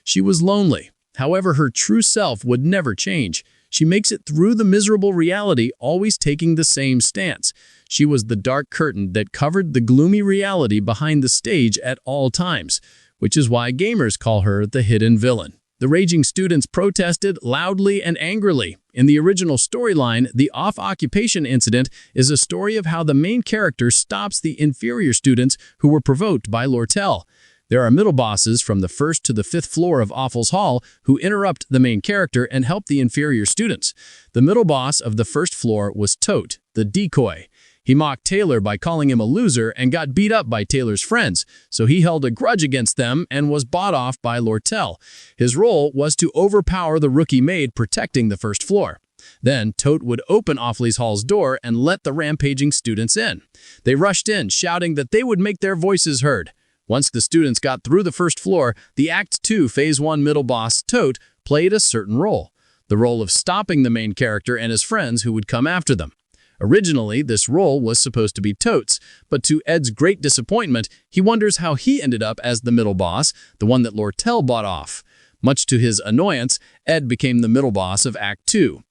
She was lonely. However, her true self would never change. She makes it through the miserable reality, always taking the same stance. She was the dark curtain that covered the gloomy reality behind the stage at all times, which is why gamers call her the hidden villain. The raging students protested loudly and angrily. In the original storyline, the off-occupation incident is a story of how the main character stops the inferior students who were provoked by Lortell. There are middle bosses from the 1st to the 5th floor of Offals Hall who interrupt the main character and help the inferior students. The middle boss of the 1st floor was Tote, the decoy. He mocked Taylor by calling him a loser and got beat up by Taylor's friends, so he held a grudge against them and was bought off by Lortell. His role was to overpower the rookie maid protecting the 1st floor. Then Tote would open Offals Hall's door and let the rampaging students in. They rushed in, shouting that they would make their voices heard. Once the students got through the 1st floor, the Act 2 Phase 1 middle boss, Tote, played a certain role. The role of stopping the main character and his friends who would come after them. Originally, this role was supposed to be Tote's, but to Ed's great disappointment, he wonders how he ended up as the middle boss, the one that Lortell bought off. Much to his annoyance, Ed became the middle boss of Act 2.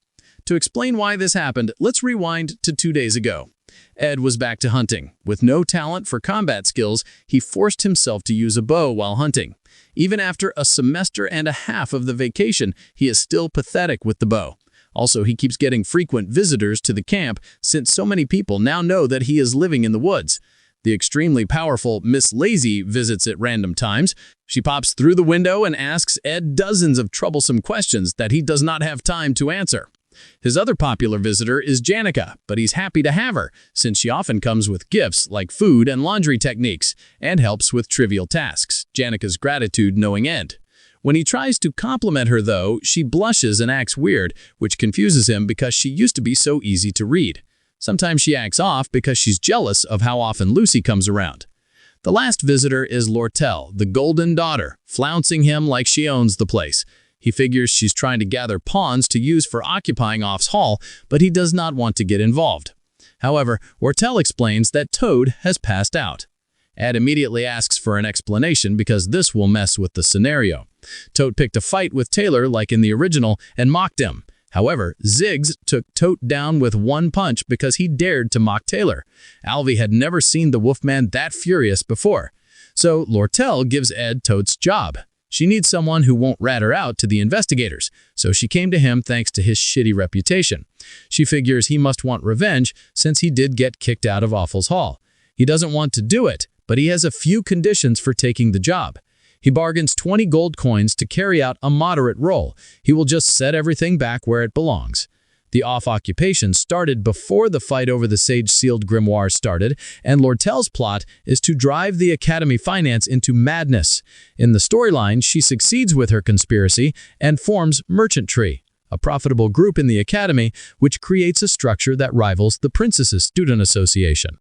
To explain why this happened, let's rewind to 2 days ago. Ed was back to hunting. With no talent for combat skills, he forced himself to use a bow while hunting. Even after a semester and a half of the vacation, he is still pathetic with the bow. Also, he keeps getting frequent visitors to the camp since so many people now know that he is living in the woods. The extremely powerful Miss Lazy visits at random times. She pops through the window and asks Ed dozens of troublesome questions that he does not have time to answer. His other popular visitor is Janica, but he's happy to have her, since she often comes with gifts like food and laundry techniques, and helps with trivial tasks, Janica's gratitude knowing end.
When he tries to compliment her, though, she blushes and acts weird, which confuses him because she used to be so easy to read. Sometimes she acts off because she's jealous of how often Lucy comes around. The last visitor is Lortel, the golden daughter, flouncing him like she owns the place. He figures she's trying to gather pawns to use for occupying Off's hall, but he does not want to get involved. However, Lortel explains that Toad has passed out. Ed immediately asks for an explanation because this will mess with the scenario. Toad picked a fight with Taylor like in the original and mocked him. However, Ziggs took Toad down with one punch because he dared to mock Taylor. Alvy had never seen the Wolfman that furious before. So Lortel gives Ed Toad's job. She needs someone who won't rat her out to the investigators, so she came to him thanks to his shitty reputation. She figures he must want revenge since he did get kicked out of Awful's Hall. He doesn't want to do it, but he has a few conditions for taking the job. He bargains 20 gold coins to carry out a moderate role. He will just set everything back where it belongs. The Off occupation started before the fight over the Sage-sealed grimoire started, and Lortel's plot is to drive the Academy finance into madness. In the storyline, she succeeds with her conspiracy and forms Merchantry, a profitable group in the Academy which creates a structure that rivals the Princesses Student Association.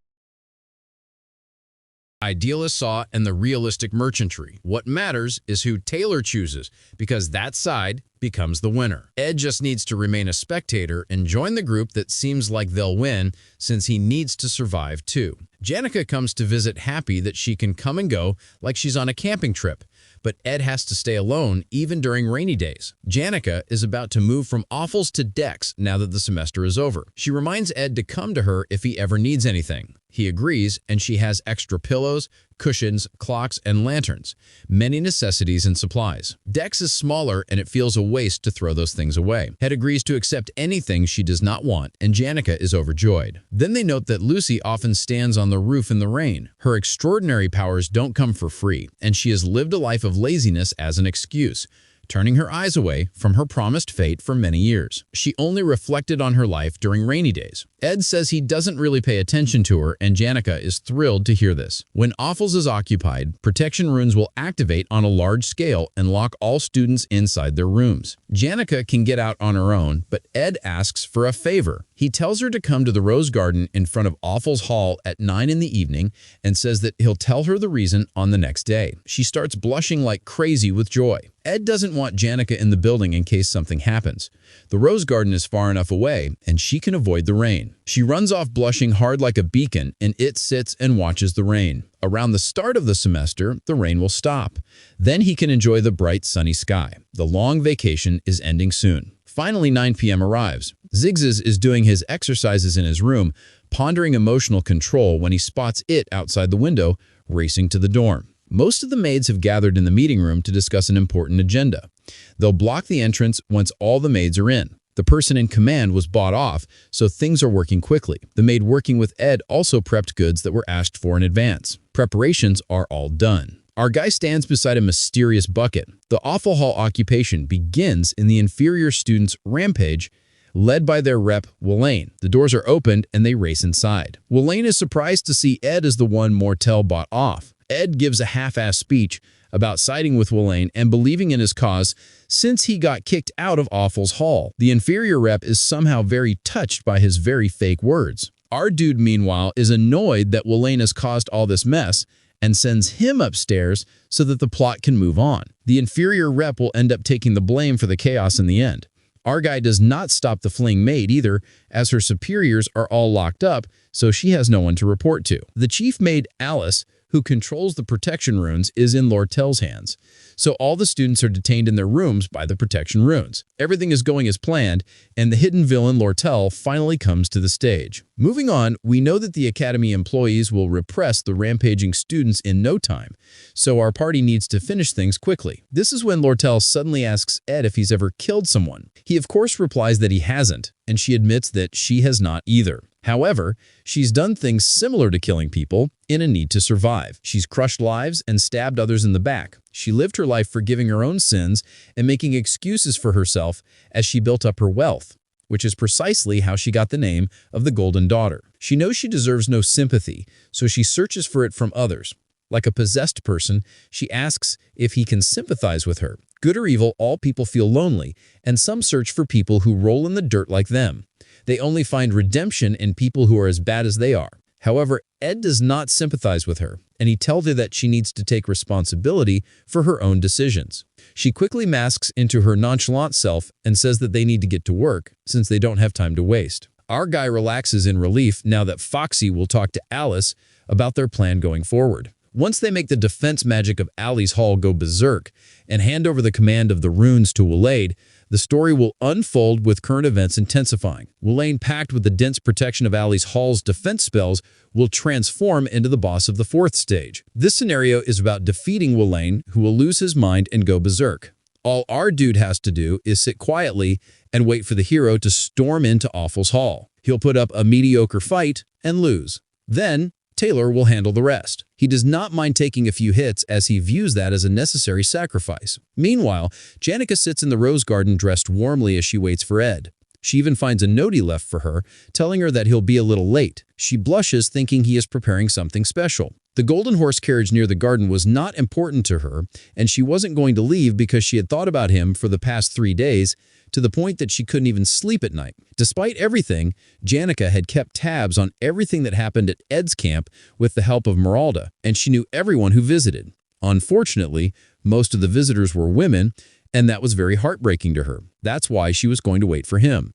Idealist saw and the realistic merchantry. What matters is who Taylor chooses, because that side becomes the winner. Ed just needs to remain a spectator and join the group that seems like they'll win, since he needs to survive too. Janica comes to visit, happy that she can come and go like she's on a camping trip. But Ed has to stay alone even during rainy days. Janica is about to move from Awfuls to Dex now that the semester is over. She reminds Ed to come to her if he ever needs anything. He agrees, and she has extra pillows, cushions, clocks, and lanterns, many necessities and supplies. Dex is smaller, and it feels a waste to throw those things away. Ed agrees to accept anything she does not want, and Janica is overjoyed. Then they note that Lucy often stands on the roof in the rain. Her extraordinary powers don't come for free, and she has lived a life of laziness as an excuse, turning her eyes away from her promised fate for many years. She only reflected on her life during rainy days. Ed says he doesn't really pay attention to her, and Janica is thrilled to hear this. When Awfuls is occupied, protection runes will activate on a large scale and lock all students inside their rooms. Janica can get out on her own, but Ed asks for a favor. He tells her to come to the Rose Garden in front of Awful's Hall at 9 in the evening and says that he'll tell her the reason on the next day. She starts blushing like crazy with joy. Ed doesn't want Janica in the building in case something happens. The Rose Garden is far enough away, and she can avoid the rain. She runs off blushing hard like a beacon, and it sits and watches the rain. Around the start of the semester, the rain will stop. Then he can enjoy the bright sunny sky. The long vacation is ending soon. Finally, 9 p.m. arrives. Ziggs is doing his exercises in his room, pondering emotional control when he spots it outside the window, racing to the dorm. Most of the maids have gathered in the meeting room to discuss an important agenda. They'll block the entrance once all the maids are in. The person in command was bought off, so things are working quickly. The maid working with Ed also prepped goods that were asked for in advance. Preparations are all done. Our guy stands beside a mysterious bucket. The Awful Hall occupation begins in the inferior students' rampage, led by their rep, Welaine. The doors are opened and they race inside. Welaine is surprised to see Ed as the one Mortel bought off. Ed gives a half-assed speech about siding with Welaine and believing in his cause since he got kicked out of Awful's Hall. The inferior rep is somehow very touched by his very fake words. Our dude, meanwhile, is annoyed that Welaine has caused all this mess and sends him upstairs so that the plot can move on. The inferior rep will end up taking the blame for the chaos in the end. Our guy does not stop the fleeing maid either, as her superiors are all locked up, so she has no one to report to. The chief maid, Alice, who controls the protection runes, is in Lortel's hands. So all the students are detained in their rooms by the protection runes. Everything is going as planned, and the hidden villain Lortel finally comes to the stage. Moving on, we know that the Academy employees will repress the rampaging students in no time, so our party needs to finish things quickly. This is when Lortel suddenly asks Ed if he's ever killed someone. He of course replies that he hasn't, and she admits that she has not either. However, she's done things similar to killing people in a need to survive. She's crushed lives and stabbed others in the back. She lived her life forgiving her own sins and making excuses for herself as she built up her wealth, which is precisely how she got the name of the Golden Daughter. She knows she deserves no sympathy, so she searches for it from others. Like a possessed person, she asks if he can sympathize with her,
Good or evil, all people feel lonely, and some search for people who roll in the dirt like them. They only find redemption in people who are as bad as they are. However, Ed does not sympathize with her, and he tells her that she needs to take responsibility for her own decisions. She quickly masks into her nonchalant self and says that they need to get to work since they don't have time to waste. Our guy relaxes in relief now that Foxy will talk to Alice about their plan going forward. Once they make the defense magic of Ali's Hall go berserk and hand over the command of the runes to Waleed, the story will unfold with current events intensifying. Waleed, packed with the dense protection of Ali's Hall's defense spells, will transform into the boss of the 4th stage. This scenario is about defeating Waleed, who will lose his mind and go berserk. All our dude has to do is sit quietly and wait for the hero to storm into Awful's Hall. He'll put up a mediocre fight and lose. Then, Taylor will handle the rest. He does not mind taking a few hits as he views that as a necessary sacrifice. Meanwhile, Janica sits in the rose garden dressed warmly as she waits for Ed. She even finds a note he left for her, telling her that he'll be a little late. She blushes, thinking he is preparing something special. The golden horse carriage near the garden was not important to her, and she wasn't going to leave because she had thought about him for the past 3 days, to the point that she couldn't even sleep at night. Despite everything, Janica had kept tabs on everything that happened at Ed's camp with the help of Meralda, and she knew everyone who visited. Unfortunately, most of the visitors were women, and that was very heartbreaking to her. That's why she was going to wait for him.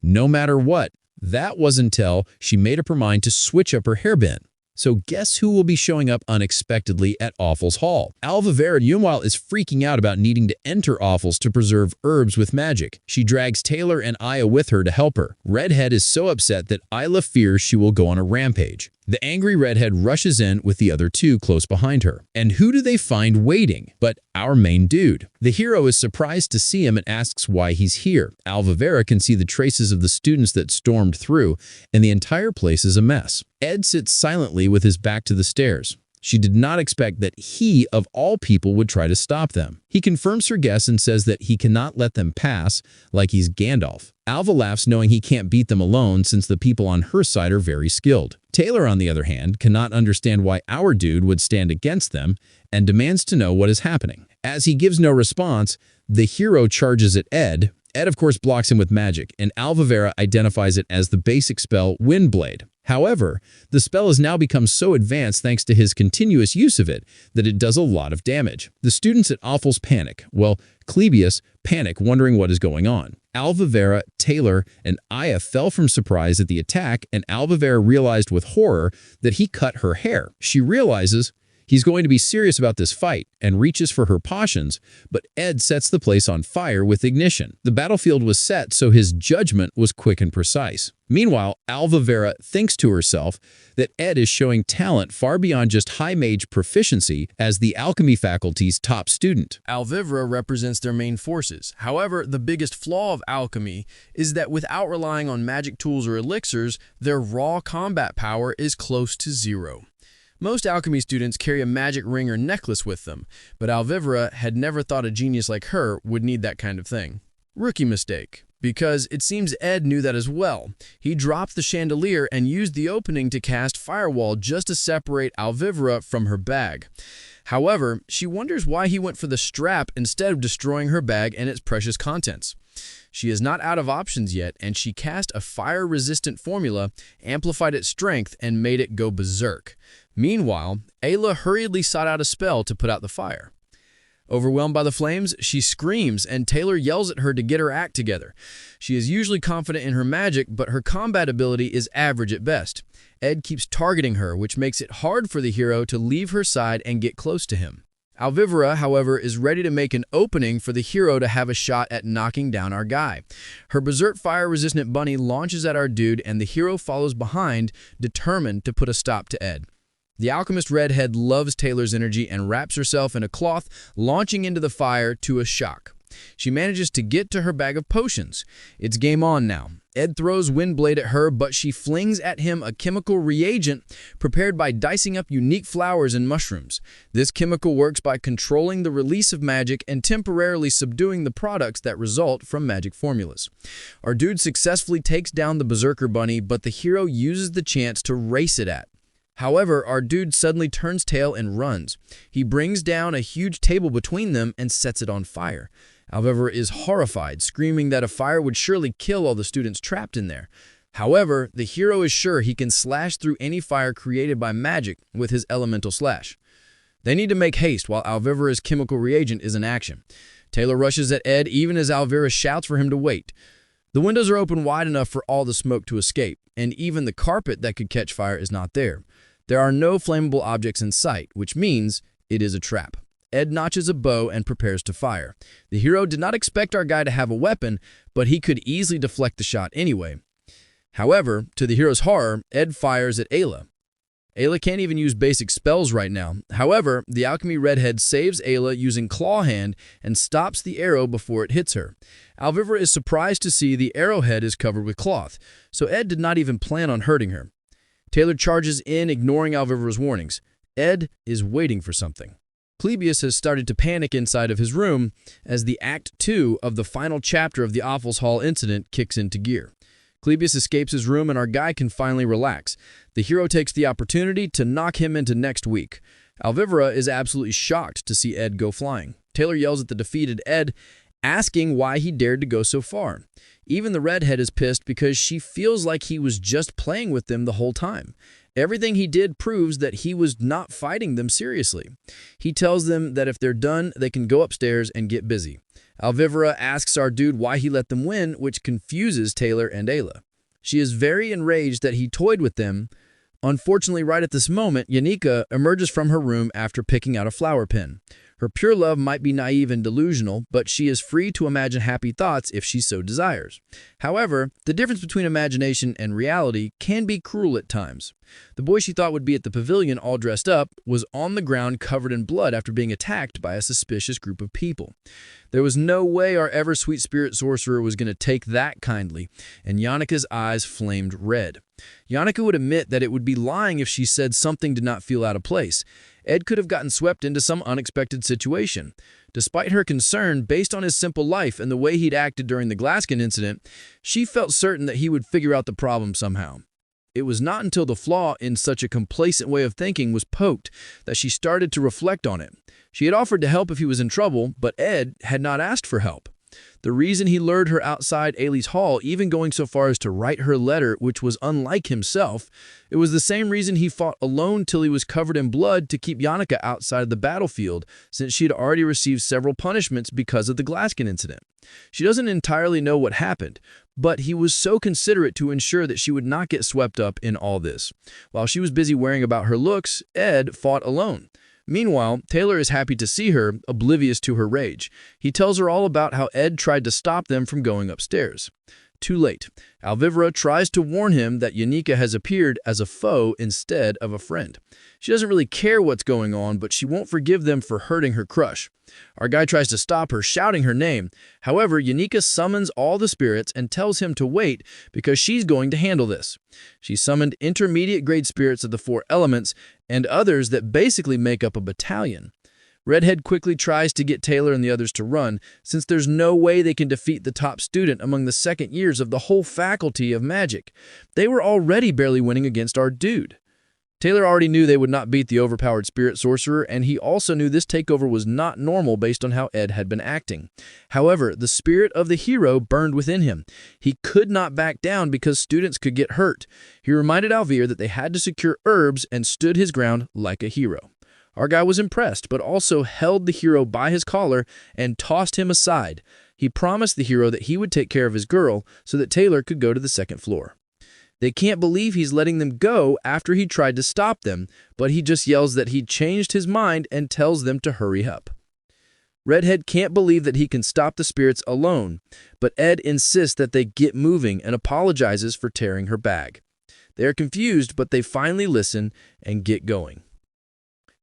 No matter what, that was until she made up her mind to switch up her hairband. So guess who will be showing up unexpectedly at Awful's Hall? Alvavera, meanwhile, is freaking out about needing to enter Awful's to preserve herbs with magic. She drags Taylor and Aya with her to help her. Redhead is so upset that Isla fears she will go on a rampage. The angry Redhead rushes in with the other two close behind her. And who do they find waiting but our main dude? The hero is surprised to see him and asks why he's here. Alvavera can see the traces of the students that stormed through, and the entire place is a mess. Ed sits silently with his back to the stairs. She did not expect that he, of all people, would try to stop them. He confirms her guess and says that he cannot let them pass like he's Gandalf. Alva laughs, knowing he can't beat them alone since the people on her side are very skilled. Taylor, on the other hand, cannot understand why our dude would stand against them and demands to know what is happening. As he gives no response, the hero charges at Ed. Ed, of course, blocks him with magic, and Alvavera identifies it as the basic spell Windblade. However, the spell has now become so advanced thanks to his continuous use of it that it does a lot of damage. The students at Awful's panic. Well, Clebius panic, wondering what is going on. Alvavera, Taylor, and Aya fell from surprise at the attack, and Alvavera realized with horror that he cut her hair. She realizes he's going to be serious about this fight and reaches for her potions, but Ed sets the place on fire with ignition. The battlefield was set, so his judgment was quick and precise. Meanwhile, Alvavera thinks to herself that Ed is showing talent far beyond just high mage proficiency as the alchemy faculty's top student.
Alvivera represents their main forces. However, the biggest flaw of alchemy is that without relying on magic tools or elixirs, their raw combat power is close to zero. Most alchemy students carry a magic ring or necklace with them, but Alvivera had never thought a genius like her would need that kind of thing. Rookie mistake. Because it seems Ed knew that as well. He dropped the chandelier and used the opening to cast Firewall just to separate Alvivera from her bag. However, she wonders why he went for the strap instead of destroying her bag and its precious contents. She is not out of options yet, and she cast a fire-resistant formula, amplified its strength, and made it go berserk. Meanwhile, Ayla hurriedly sought out a spell to put out the fire. Overwhelmed by the flames, she screams, and Taylor yells at her to get her act together. She is usually confident in her magic, but her combat ability is average at best. Ed keeps targeting her, which makes it hard for the hero to leave her side and get close to him. Alvivera, however, is ready to make an opening for the hero to have a shot at knocking down our guy. Her berserk fire-resistant bunny launches at our dude, and the hero follows behind, determined to put a stop to Ed. The alchemist Redhead loves Taylor's energy and wraps herself in a cloth, launching into the fire to a shock. She manages to get to her bag of potions. It's game on now. Ed throws Windblade at her, but she flings at him a chemical reagent prepared by dicing up unique flowers and mushrooms. This chemical works by controlling the release of magic and temporarily subduing the products that result from magic formulas. Our dude successfully takes down the Berserker Bunny, but the hero uses the chance to race it at. However, our dude suddenly turns tail and runs. He brings down a huge table between them and sets it on fire. Alvivera is horrified, screaming that a fire would surely kill all the students trapped in there. However, the hero is sure he can slash through any fire created by magic with his elemental slash. They need to make haste while Alvivera's chemical reagent is in action. Taylor rushes at Ed even as Alvivera shouts for him to wait. The windows are open wide enough for all the smoke to escape, and even the carpet that could catch fire is not there. There are no flammable objects in sight, which means it is a trap. Ed notches a bow and prepares to fire. The hero did not expect our guy to have a weapon, but he could easily deflect the shot anyway. However, to the hero's horror, Ed fires at Ayla. Ayla can't even use basic spells right now. However, the alchemy redhead saves Ayla using Claw Hand and stops the arrow before it hits her. Alvivera is surprised to see the arrowhead is covered with cloth, so Ed did not even plan on hurting her. Taylor charges in, ignoring Alvivera's warnings. Ed is waiting for something. Clebius has started to panic inside of his room as the Act 2 of the final chapter of the Offals Hall incident kicks into gear. Clebius escapes his room and our guy can finally relax. The hero takes the opportunity to knock him into next week. Alvivera is absolutely shocked to see Ed go flying. Taylor yells at the defeated Ed, asking why he dared to go so far. Even the redhead is pissed because she feels like he was just playing with them the whole time. Everything he did proves that he was not fighting them seriously. He tells them that if they're done, they can go upstairs and get busy. Alvivera asks our dude why he let them win, which confuses Taylor and Ayla. She is very enraged that he toyed with them. Unfortunately, right at this moment, Yanika emerges from her room after picking out a flower pin. Her pure love might be naive and delusional, but she is free to imagine happy thoughts if she so desires. However, the difference between imagination and reality can be cruel at times. The boy she thought would be at the pavilion all dressed up was on the ground covered in blood after being attacked by a suspicious group of people. There was no way our ever-sweet spirit sorcerer was going to take that kindly, and Yannika's eyes flamed red. Yannika would admit that it would be lying if she said something did not feel out of place. Ed could have gotten swept into some unexpected situation. Despite her concern, based on his simple life and the way he'd acted during the Glaskin incident, she felt certain that he would figure out the problem somehow. It was not until the flaw in such a complacent way of thinking was poked that she started to reflect on it. She had offered to help if he was in trouble, but Ed had not asked for help. The reason he lured her outside Ailey's hall, even going so far as to write her letter, which was unlike himself, it was the same reason he fought alone till he was covered in blood to keep Yannika outside of the battlefield, since she had already received several punishments because of the Glaskin incident. She doesn't entirely know what happened, but he was so considerate to ensure that she would not get swept up in all this. While she was busy worrying about her looks, Ed fought alone. Meanwhile, Taylor is happy to see her, oblivious to her rage. He tells her all about how Ed tried to stop them from going upstairs. Too late. Alvivera tries to warn him that Yanika has appeared as a foe instead of a friend. She doesn't really care what's going on, but she won't forgive them for hurting her crush. Our guy tries to stop her, shouting her name. However, Yanika summons all the spirits and tells him to wait because she's going to handle this. She summoned intermediate grade spirits of the 4 elements and others that basically make up a battalion. Redhead quickly tries to get Taylor and the others to run, since there's no way they can defeat the top student among the second years of the whole faculty of magic. They were already barely winning against our dude. Taylor already knew they would not beat the overpowered spirit sorcerer, and he also knew this takeover was not normal based on how Ed had been acting. However, the spirit of the hero burned within him. He could not back down because students could get hurt. He reminded Alvir that they had to secure herbs and stood his ground like a hero. Our guy was impressed, but also held the hero by his collar and tossed him aside. He promised the hero that he would take care of his girl so that Taylor could go to the second floor. They can't believe he's letting them go after he tried to stop them, but he just yells that he changed his mind and tells them to hurry up. Redhead can't believe that he can stop the spirits alone, but Ed insists that they get moving and apologizes for tearing her bag. They are confused, but they finally listen and get going.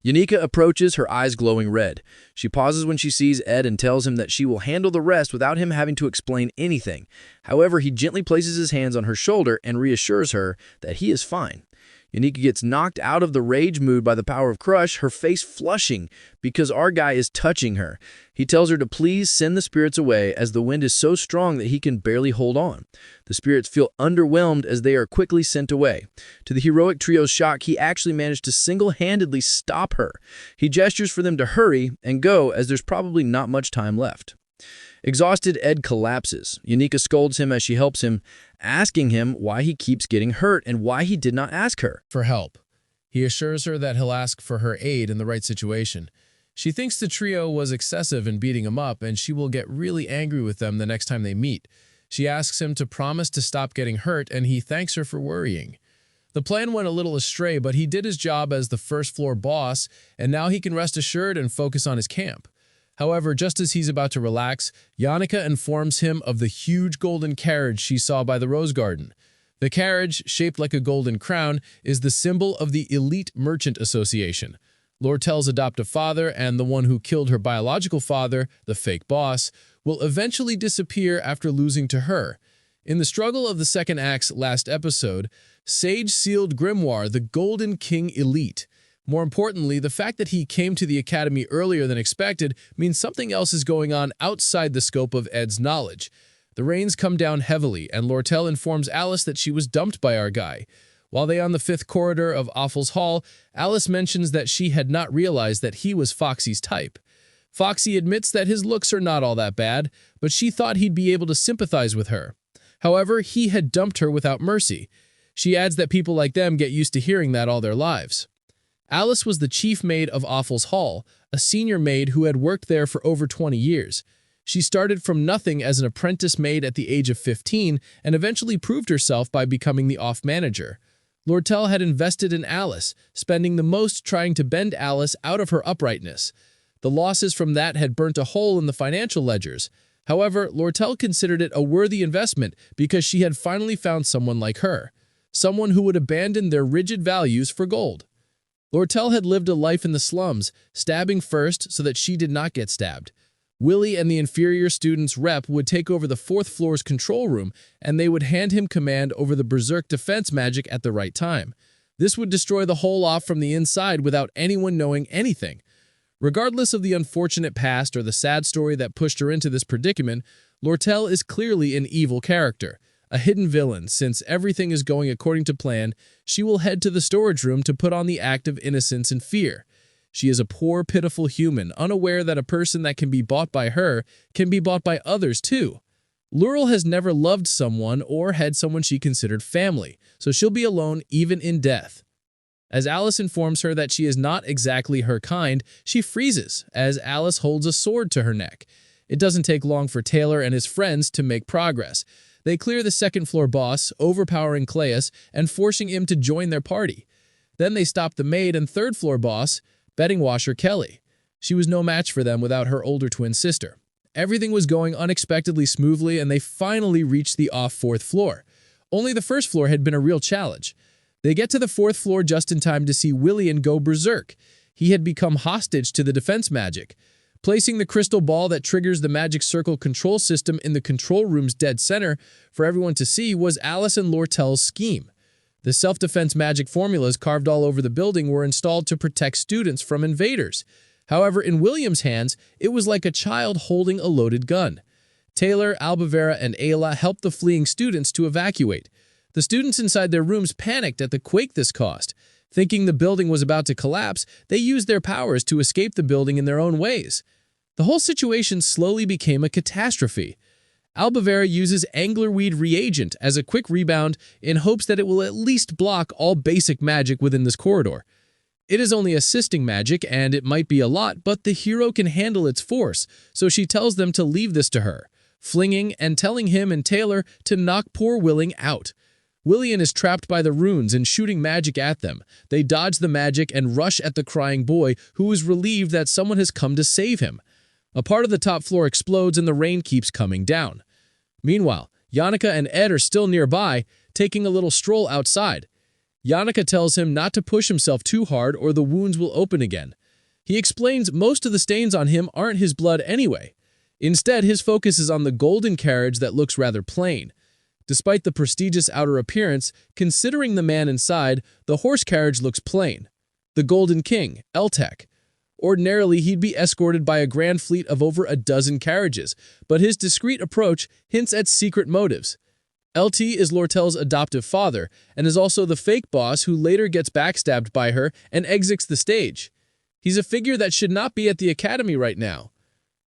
Yanika approaches, her eyes glowing red. She pauses when she sees Ed and tells him that she will handle the rest without him having to explain anything. However, he gently places his hands on her shoulder and reassures her that he is fine.
Yanika gets knocked out of the rage mood by the power of Crush, her face flushing because our guy is touching her. He tells her to please send the spirits away as the wind is so strong that he can barely hold on. The spirits feel underwhelmed as they are quickly sent away. To the heroic trio's shock, he actually managed to single-handedly stop her. He gestures for them to hurry and go as there's probably not much time left. Exhausted, Ed collapses. Yanika scolds him as she helps him, asking him why he keeps getting hurt and why he did not ask her
for help. He assures her that he'll ask for her aid in the right situation. She thinks the trio was excessive in beating him up, and she will get really angry with them the next time they meet. She asks him to promise to stop getting hurt, and he thanks her for worrying. The plan went a little astray, but he did his job as the first-floor boss, and now he can rest assured and focus on his camp. However, just as he's about to relax, Yanika informs him of the huge golden carriage she saw by the rose garden. The carriage, shaped like a golden crown, is the symbol of the Elite Merchant Association. Lortel's adoptive father and the one who killed her biological father, the fake boss, will eventually disappear after losing to her. In the struggle of the second act's last episode, Sage sealed Grimoire, the Golden King Elite. More importantly, the fact that he came to the Academy earlier than expected means something else is going on outside the scope of Ed's knowledge. The rains come down heavily, and Lortel informs Alice that she was dumped by our guy. While they are on the 5th corridor of Awful's Hall, Alice mentions that she had not realized that he was Foxy's type. Foxy admits that his looks are not all that bad, but she thought he'd be able to sympathize with her. However, he had dumped her without mercy. She adds that people like them get used to hearing that all their lives. Alice was the chief maid of Awful's Hall, a senior maid who had worked there for over 20 years. She started from nothing as an apprentice maid at the age of 15 and eventually proved herself by becoming the off manager. Lortel had invested in Alice, spending the most trying to bend Alice out of her uprightness. The losses from that had burnt a hole in the financial ledgers. However, Lortel considered it a worthy investment because she had finally found someone like her, someone who would abandon their rigid values for gold. Lortel had lived a life in the slums, stabbing first so that she did not get stabbed. Willie and the inferior student's rep would take over the 4th floor's control room, and they would hand him command over the berserk defense magic at the right time. This would destroy the whole off from the inside without anyone knowing anything. Regardless of the unfortunate past or the sad story that pushed her into this predicament, Lortel is clearly an evil character. A hidden villain. Since everything is going according to plan, she will head to the storage room to put on the act of innocence and fear. She is a poor, pitiful human, unaware that a person that can be bought by her can be bought by others too. Laurel has never loved someone or had someone she considered family, so she'll be alone even in death. As Alice informs her that she is not exactly her kind, she freezes as Alice holds a sword to her neck. It doesn't take long for Taylor and his friends to make progress. They clear the 2nd floor boss, overpowering Cleus and forcing him to join their party. Then they stop the maid and 3rd floor boss, betting washer Kelly. She was no match for them without her older twin sister. Everything was going unexpectedly smoothly, and they finally reached the off 4th floor. Only the 1st floor had been a real challenge. They get to the 4th floor just in time to see Willian go berserk. He had become hostage to the defense magic. Placing the crystal ball that triggers the magic circle control system in the control room's dead center for everyone to see was Alice and Lortel's scheme. The self-defense magic formulas carved all over the building were installed to protect students from invaders. However, in William's hands, it was like a child holding a loaded gun. Taylor, Albavera, and Ayla helped the fleeing students to evacuate. The students inside their rooms panicked at the quake this caused. Thinking the building was about to collapse, they used their powers to escape the building in their own ways. The whole situation slowly became a catastrophe. Albavera uses anglerweed reagent as a quick rebound in hopes that it will at least block all basic magic within this corridor. It is only assisting magic, and it might be a lot, but the hero can handle its force, so she tells them to leave this to her, flinging and telling him and Taylor to knock poor Willing out. Willian is trapped by the runes and shooting magic at them. They dodge the magic and rush at the crying boy, who is relieved that someone has come to save him. A part of the top floor explodes and the rain keeps coming down. Meanwhile, Yanika and Ed are still nearby, taking a little stroll outside. Yanika tells him not to push himself too hard or the wounds will open again. He explains most of the stains on him aren't his blood anyway. Instead, his focus is on the golden carriage that looks rather plain.
Despite the prestigious outer appearance, considering the man inside, the horse carriage looks plain. The Golden King, Eltek. Ordinarily, he'd be escorted by a grand fleet of over a dozen carriages, but his discreet approach hints at secret motives. LT is Lortel's adoptive father, and is also the fake boss who later gets backstabbed by her and exits the stage. He's a figure that should not be at the academy right now.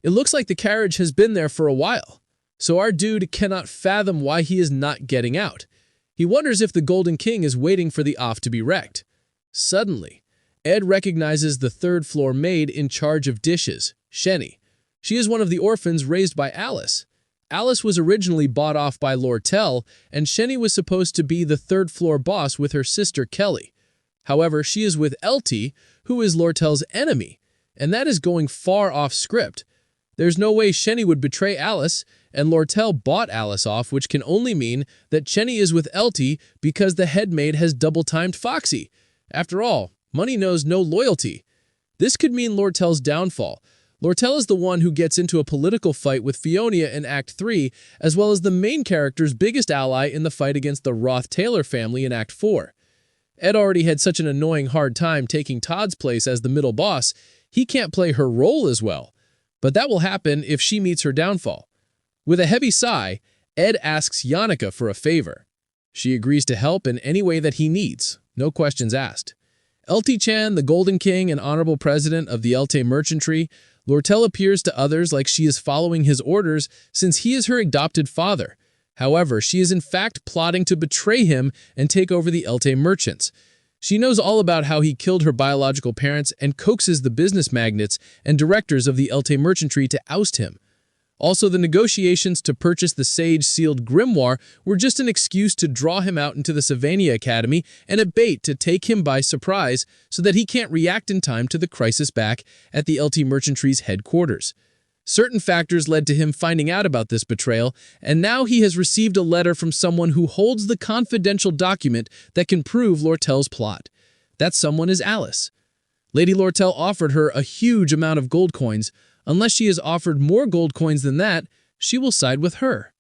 It looks like the carriage has been there for a while, so our dude cannot fathom why he is not getting out. He wonders if the Golden King is waiting for the off to be wrecked. Suddenly, Ed recognizes the third-floor maid in charge of dishes, Shenny. She is one of the orphans raised by Alice. Alice was originally bought off by Lortel, and Shenny was supposed to be the third-floor boss with her sister Kelly. However, she is with LT, who is Lortel's enemy, and that is going far off script. There's no way Shenny would betray Alice, and Lortel bought Alice off, which can only mean that Shenny is with LT because the head maid has double-timed Foxy. After all, money knows no loyalty. This could mean Lortel's downfall. Lortel is the one who gets into a political fight with Fionia in Act 3, as well as the main character's biggest ally in the fight against the Roth-Taylor family in Act 4. Ed already had such an annoying hard time taking Todd's place as the middle boss, he can't play her role as well. But that will happen if she meets her downfall. With a heavy sigh, Ed asks Yannicka for a favor. She agrees to help in any way that he needs, no questions asked. LT Chan, the Golden King and Honorable President of the LT Merchantry, Lortel appears to others like she is following his orders since he is her adopted father. However, she is in fact plotting to betray him and take over the LT Merchants. She knows all about how he killed her biological parents and coaxes the business magnates and directors of the LT Merchantry to oust him. Also, the negotiations to purchase the sage-sealed grimoire were just an excuse to draw him out into the Savania Academy and a bait to take him by surprise so that he can't react in time to the crisis back at the LT Merchantry's headquarters. Certain factors led to him finding out about this betrayal, and now he has received a letter from someone who holds the confidential document that can prove Lortel's plot. That someone is Alice. Lady Lortel offered her a huge amount of gold coins. Unless she is offered more gold coins than that, she will side with her.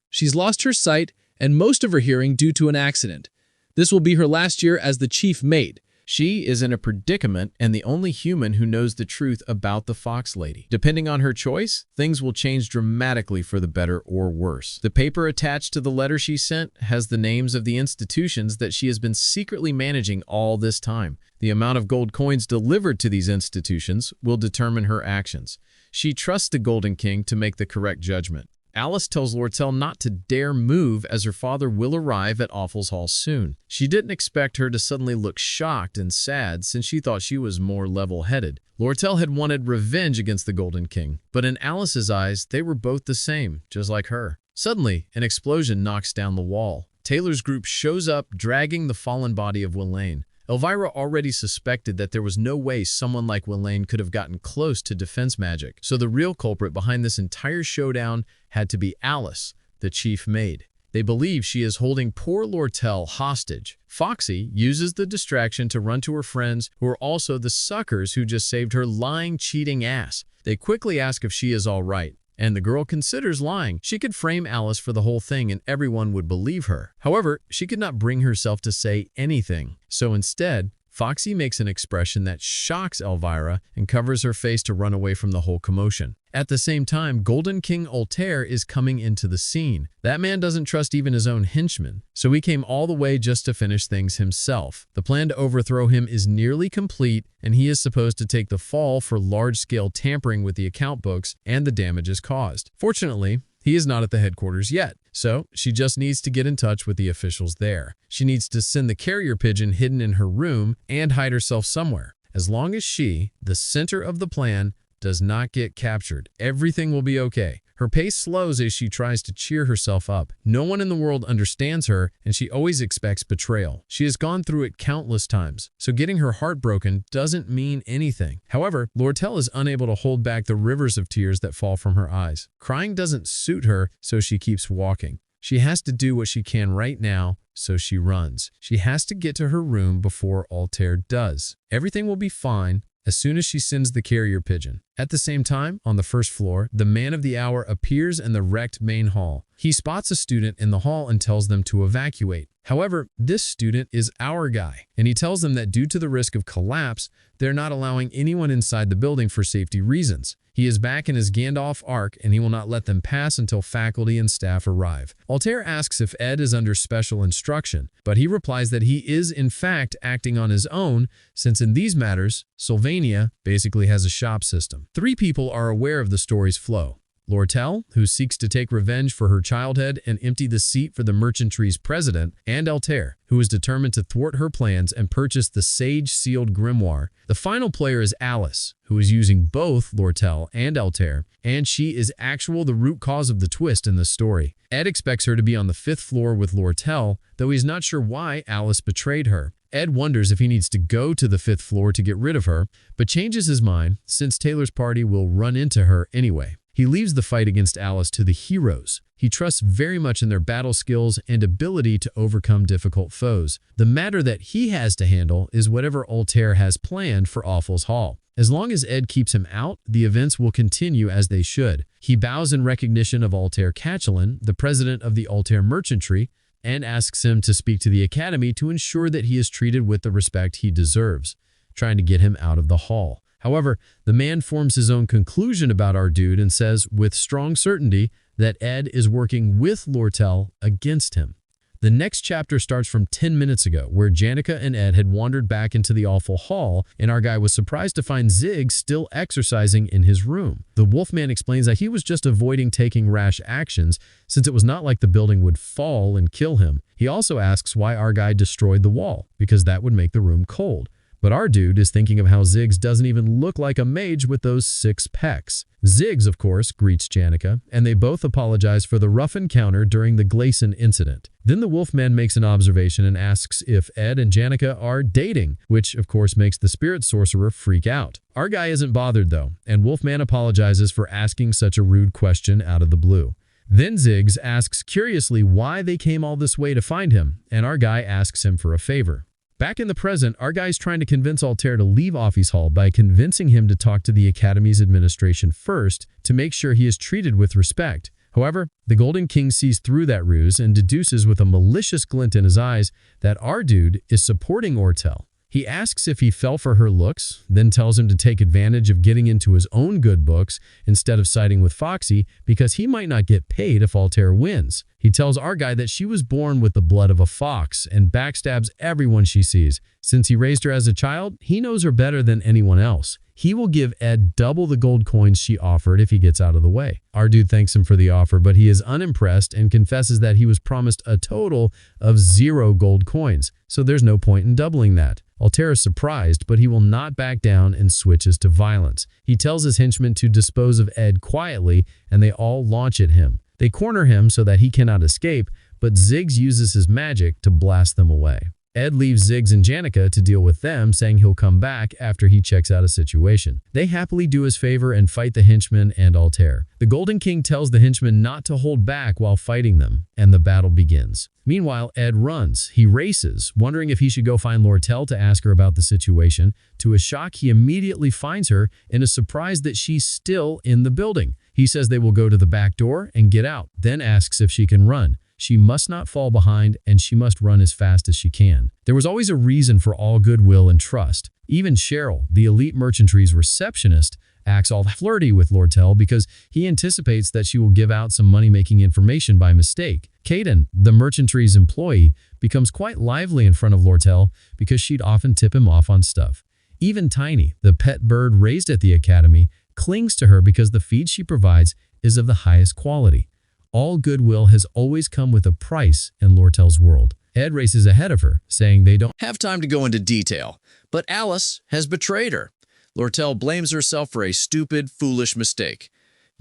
She's lost her sight and most of her hearing due to an accident. This will be her last year as the chief maid.
She is in a predicament and the only human who knows the truth about the Fox Lady. Depending on her choice, things will change dramatically for the better or worse. The paper attached to the letter she sent has the names of the institutions that she has been secretly managing all this time. The amount of gold coins delivered to these institutions will determine her actions. She trusts the Golden King to make the correct judgment. Alice tells Lortel not to dare move as her father will arrive at Awful's Hall soon. She didn't expect her to suddenly look shocked and sad since she thought she was more level-headed. Lortel had wanted revenge against the Golden King, but in Alice's eyes, they were both the same, just like her. Suddenly, an explosion knocks down the wall. Taylor's group shows up, dragging the fallen body of Willain. Elvira already suspected that there was no way someone like Willain could have gotten close to defense magic, so the real culprit behind this entire showdown had to be Alice, the chief maid. They believe she is holding poor Lortel hostage. Foxy uses the distraction to run to her friends, who are also the suckers who just saved her lying, cheating ass. They quickly ask if she is all right, and the girl considers lying. She could frame Alice for the whole thing and everyone would believe her. However, she could not bring herself to say anything. So instead, Foxy makes an expression that shocks Elvira and covers her face to run away from the whole commotion. At the same time, Golden King Altair is coming into the scene. That man doesn't trust even his own henchmen, so he came all the way just to finish things himself. The plan to overthrow him is nearly complete, and he is supposed to take the fall for large-scale tampering with the account books and the damages caused. Fortunately, he is not at the headquarters yet, so she just needs to get in touch with the officials there. She needs to send the carrier pigeon hidden in her room and hide herself somewhere. As long as she, the center of the plan, does not get captured, everything will be okay. Her pace slows as she tries to cheer herself up. No one in the world understands her, and she always expects betrayal. She has gone through it countless times, so getting her heart broken doesn't mean anything. However, Lortel is unable to hold back the rivers of tears that fall from her eyes. Crying doesn't suit her, so she keeps walking. She has to do what she can right now, so she runs. She has to get to her room before Altair does. Everything will be fine,
as soon as she sends the carrier pigeon. At the same time, on the first floor, the man of the hour appears in the wrecked main hall. He spots a student in the hall and tells them to evacuate. However, this student is our guy, and he tells them that due to the risk of collapse, they're not allowing anyone inside the building for safety reasons. He is back in his Gandalf arc, and he will not let them pass until faculty and staff arrive. Altair asks if Ed is under special instruction, but he replies that he is in fact acting on his own, since in these matters, Sylvania basically has a shop system. 3 people are aware of the story's flow. Lortel, who seeks to take revenge for her childhood and empty the seat for the mercentary's president, and Altair, who is determined to thwart her plans and purchase the sage-sealed grimoire. The final player is Alice, who is using both Lortel and Altair, and she is the root cause of the twist in the story. Ed expects her to be on the 5th floor with Lortel, though he's not sure why Alice betrayed her. Ed wonders if he needs to go to the 5th floor to get rid of her, but changes his mind since Taylor's party will run into her anyway. He leaves the fight against Alice to the heroes. He trusts very much in their battle skills and ability to overcome difficult foes. The matter that he has to handle is whatever Altair has planned for Awful's Hall. As long as Ed keeps him out, the events will continue as they should. He bows in recognition of Altair Catchellan, the president of the Altair Merchantry, and asks him to speak to the Academy to ensure that he is treated with the respect he deserves, trying to get him out of the hall. However, the man forms his own conclusion about our dude and says with strong certainty that Ed is working with Lortel against him. The next chapter starts from 10 minutes ago, where Janica and Ed had wandered back into the awful hall, and our guy was surprised to find Zig still exercising in his room. The Wolfman explains that he was just avoiding taking rash actions, since it was not like the building would fall and kill him. He also asks why our guy destroyed the wall, because that would make the room cold. But our dude is thinking of how Ziggs doesn't even look like a mage with those 6 pecs. Ziggs, of course, greets Janica, and they both apologize for the rough encounter during the Gleason incident. Then the Wolfman makes an observation and asks if Ed and Janica are dating, which of course makes the spirit sorcerer freak out. Our guy isn't bothered though, and Wolfman apologizes for asking such a rude question out of the blue. Then Ziggs asks curiously why they came all this way to find him, and our guy asks him for a favor. Back in the present, our guy's trying to convince Altair to leave Offie's Hall by convincing him to talk to the Academy's administration first to make sure he is treated with respect. However, the Golden King sees through that ruse and deduces with a malicious glint in his eyes that our dude is supporting Ortel. He asks if he fell for her looks, then tells him to take advantage of getting into his own good books instead of siding with Foxy because he might not get paid if Altair wins. He tells our guy that she was born with the blood of a fox and backstabs everyone she sees. Since he raised her as a child, he knows her better than anyone else. He will give Ed double the gold coins she offered if he gets out of the way. Our dude thanks him for the offer, but he is unimpressed and confesses that he was promised a total of 0 gold coins, so there's no point in doubling that. Altair is surprised, but he will not back down and switches to violence. He tells his henchmen to dispose of Ed quietly, and they all launch at him. They corner him so that he cannot escape, but Ziggs uses his magic to blast them away. Ed leaves Ziggs and Janica to deal with them, saying he'll come back after he checks out a situation. They happily do his favor and fight the henchmen and Altair. The Golden King tells the henchmen not to hold back while fighting them, and the battle begins. Meanwhile, Ed runs. He races, wondering if he should go find Lortel to ask her about the situation. To his shock, he immediately finds her and is surprised that she's still in the building. He says they will go to the back door and get out, then asks if she can run. She must not fall behind, and she must run as fast as she can. There was always a reason for all goodwill and trust. Even Cheryl, the elite merchantry's receptionist, acts all flirty with Lortel because he anticipates that she will give out some money-making information by mistake. Caden, the merchantry's employee, becomes quite lively in front of Lortel because she'd often tip him off on stuff. Even Tiny, the pet bird raised at the academy, clings to her because the feed she provides is of the highest quality. All goodwill has always come with a price in Lortel's world. Ed races ahead of her, saying they don't
have time to go into detail, but Alice has betrayed her. Lortel blames herself for a stupid, foolish mistake.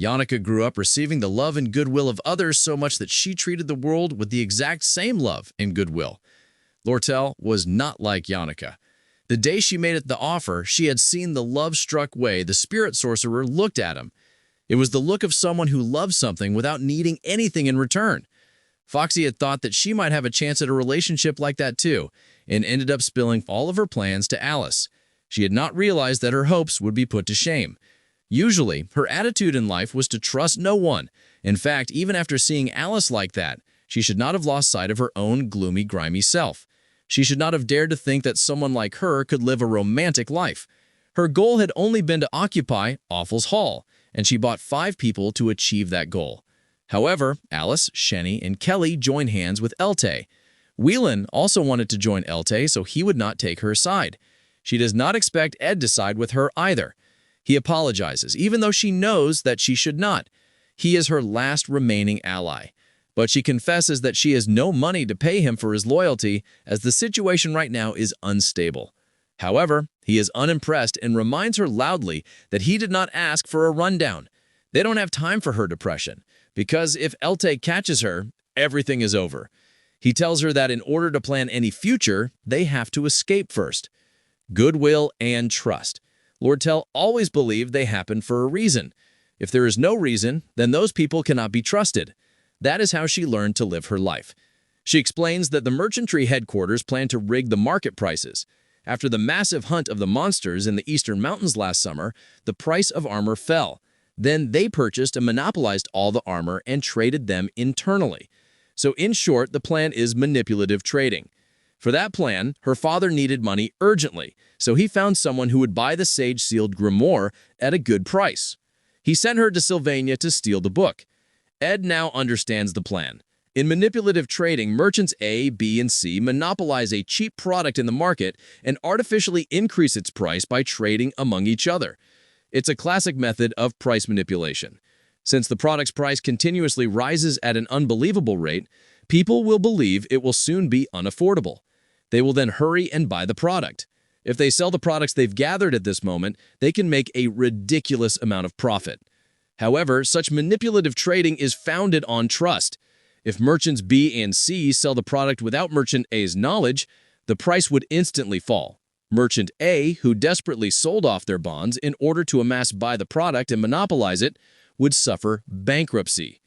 Janica grew up receiving the love and goodwill of others so much that she treated the world with the exact same love and goodwill. Lortel was not like Janica. The day she made it the offer, she had seen the love-struck way the spirit sorcerer looked at him. It was the look of someone who loves something without needing anything in return. Foxy had thought that she might have a chance at a relationship like that too, and ended up spilling all of her plans to Alice. She had not realized that her hopes would be put to shame. Usually, her attitude in life was to trust no one. In fact, even after seeing Alice like that, she should not have lost sight of her own gloomy, grimy self. She should not have dared to think that someone like her could live a romantic life. Her goal had only been to occupy Awful's Hall, and she bought 5 people to achieve that goal. However, Alice, Shenny, and Kelly joined hands with Elte. Whelan also wanted to join Elte, so he would not take her side. She does not expect Ed to side with her either. He apologizes, even though she knows that she should not. He is her last remaining ally. But she confesses that she has no money to pay him for his loyalty, as the situation right now is unstable. However, he is unimpressed and reminds her loudly that he did not ask for a rundown. They don't have time for her depression, because if Elte catches her, everything is over. He tells her that in order to plan any future, they have to escape first. Goodwill and trust. Lord Tell always believed they happen for a reason. If there is no reason, then those people cannot be trusted. That is how she learned to live her life. She explains that the merchantry headquarters plan to rig the market prices. After the massive hunt of the monsters in the eastern mountains last summer, the price of armor fell. Then they purchased and monopolized all the armor and traded them internally. So in short, the plan is manipulative trading. For that plan, her father needed money urgently, so he found someone who would buy the sage-sealed grimoire at a good price. He sent her to Sylvania to steal the book. Ed now understands the plan. In manipulative trading, merchants A, B, and C monopolize a cheap product in the market and artificially increase its price by trading among each other. It's a classic method of price manipulation. Since the product's price continuously rises at an unbelievable rate, people will believe it will soon be unaffordable. They will then hurry and buy the product. If they sell the products they've gathered at this moment, they can make a ridiculous amount of profit. However, such manipulative trading is founded on trust. If merchants B and C sell the product without merchant A's knowledge, the price would instantly fall. Merchant A, who desperately sold off their bonds in order to buy the product and monopolize it, would suffer bankruptcy.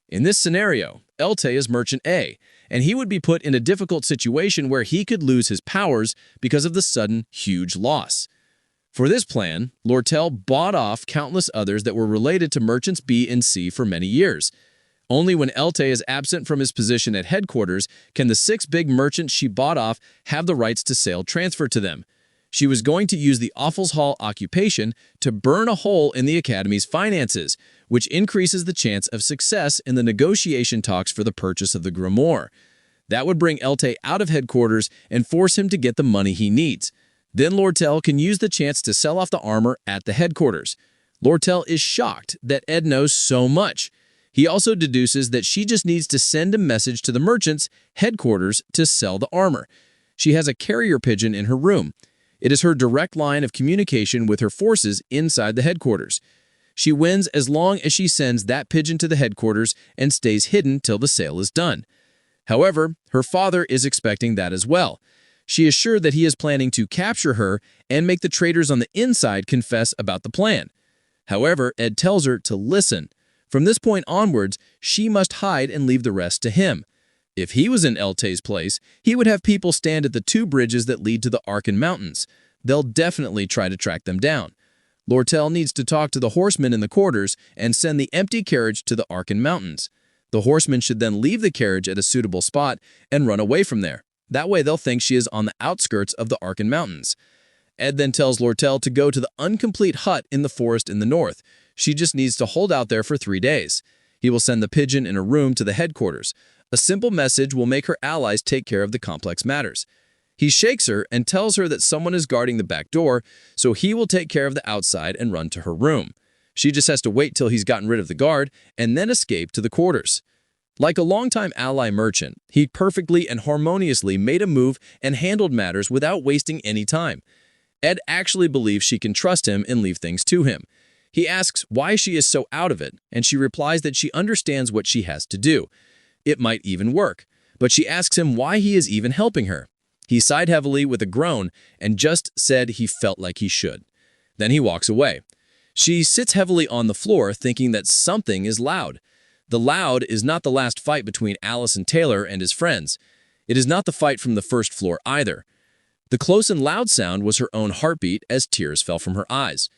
In this scenario, Elte is merchant A, and he would be put in a difficult situation where he could lose his powers because of the sudden, huge loss. For this plan, Lord Tell bought off countless others that were related to merchants B and C for many years. Only when Elte is absent from his position at headquarters can the 6 big merchants she bought off have the rights to sale transferred to them. She was going to use the Awful's Hall occupation to burn a hole in the Academy's finances, which increases the chance of success in the negotiation talks for the purchase of the grimoire. That would bring Elte out of headquarters and force him to get the money he needs. Then Lord Tell can use the chance to sell off the armor at the headquarters. Lord Tell is shocked that Ed knows so much. He also deduces that she just needs to send a message to the merchants' headquarters to sell the armor. She has a carrier pigeon in her room. It is her direct line of communication with her forces inside the headquarters. She wins as long as she sends that pigeon to the headquarters and stays hidden till the sale is done. However, her father is expecting that as well. She is sure that he is planning to capture her and make the traders on the inside confess about the plan. However, Ed tells her to listen. From this point onwards, she must hide and leave the rest to him. If he was in Elte's place, he would have people stand at the 2 bridges that lead to the Arkan Mountains. They'll definitely try to track them down. Lord Tell needs to talk to the horsemen in the quarters and send the empty carriage to the Arkan Mountains. The horsemen should then leave the carriage at a suitable spot and run away from there. That way they'll think she is on the outskirts of the Arkan Mountains. Ed then tells Lord Tell to go to the incomplete hut in the forest in the north. She just needs to hold out there for 3 days. He will send the pigeon in a room to the headquarters. A simple message will make her allies take care of the complex matters. He shakes her and tells her that someone is guarding the back door, so he will take care of the outside and run to her room. She just has to wait till he's gotten rid of the guard and then escape to the quarters. Like a longtime ally merchant, he perfectly and harmoniously made a move and handled matters without wasting any time. Ed actually believes she can trust him and leave things to him. He asks why she is so out of it, and she replies that she understands what she has to do. It might even work, but she asks him why he is even helping her. He sighed heavily with a groan and just said he felt like he should. Then he walks away. She sits heavily on the floor, thinking that something is loud. The loud is not the last fight between Alice and Taylor and his friends. It is not the fight from the first floor either.
The close and loud sound was her own heartbeat as tears fell from her eyes.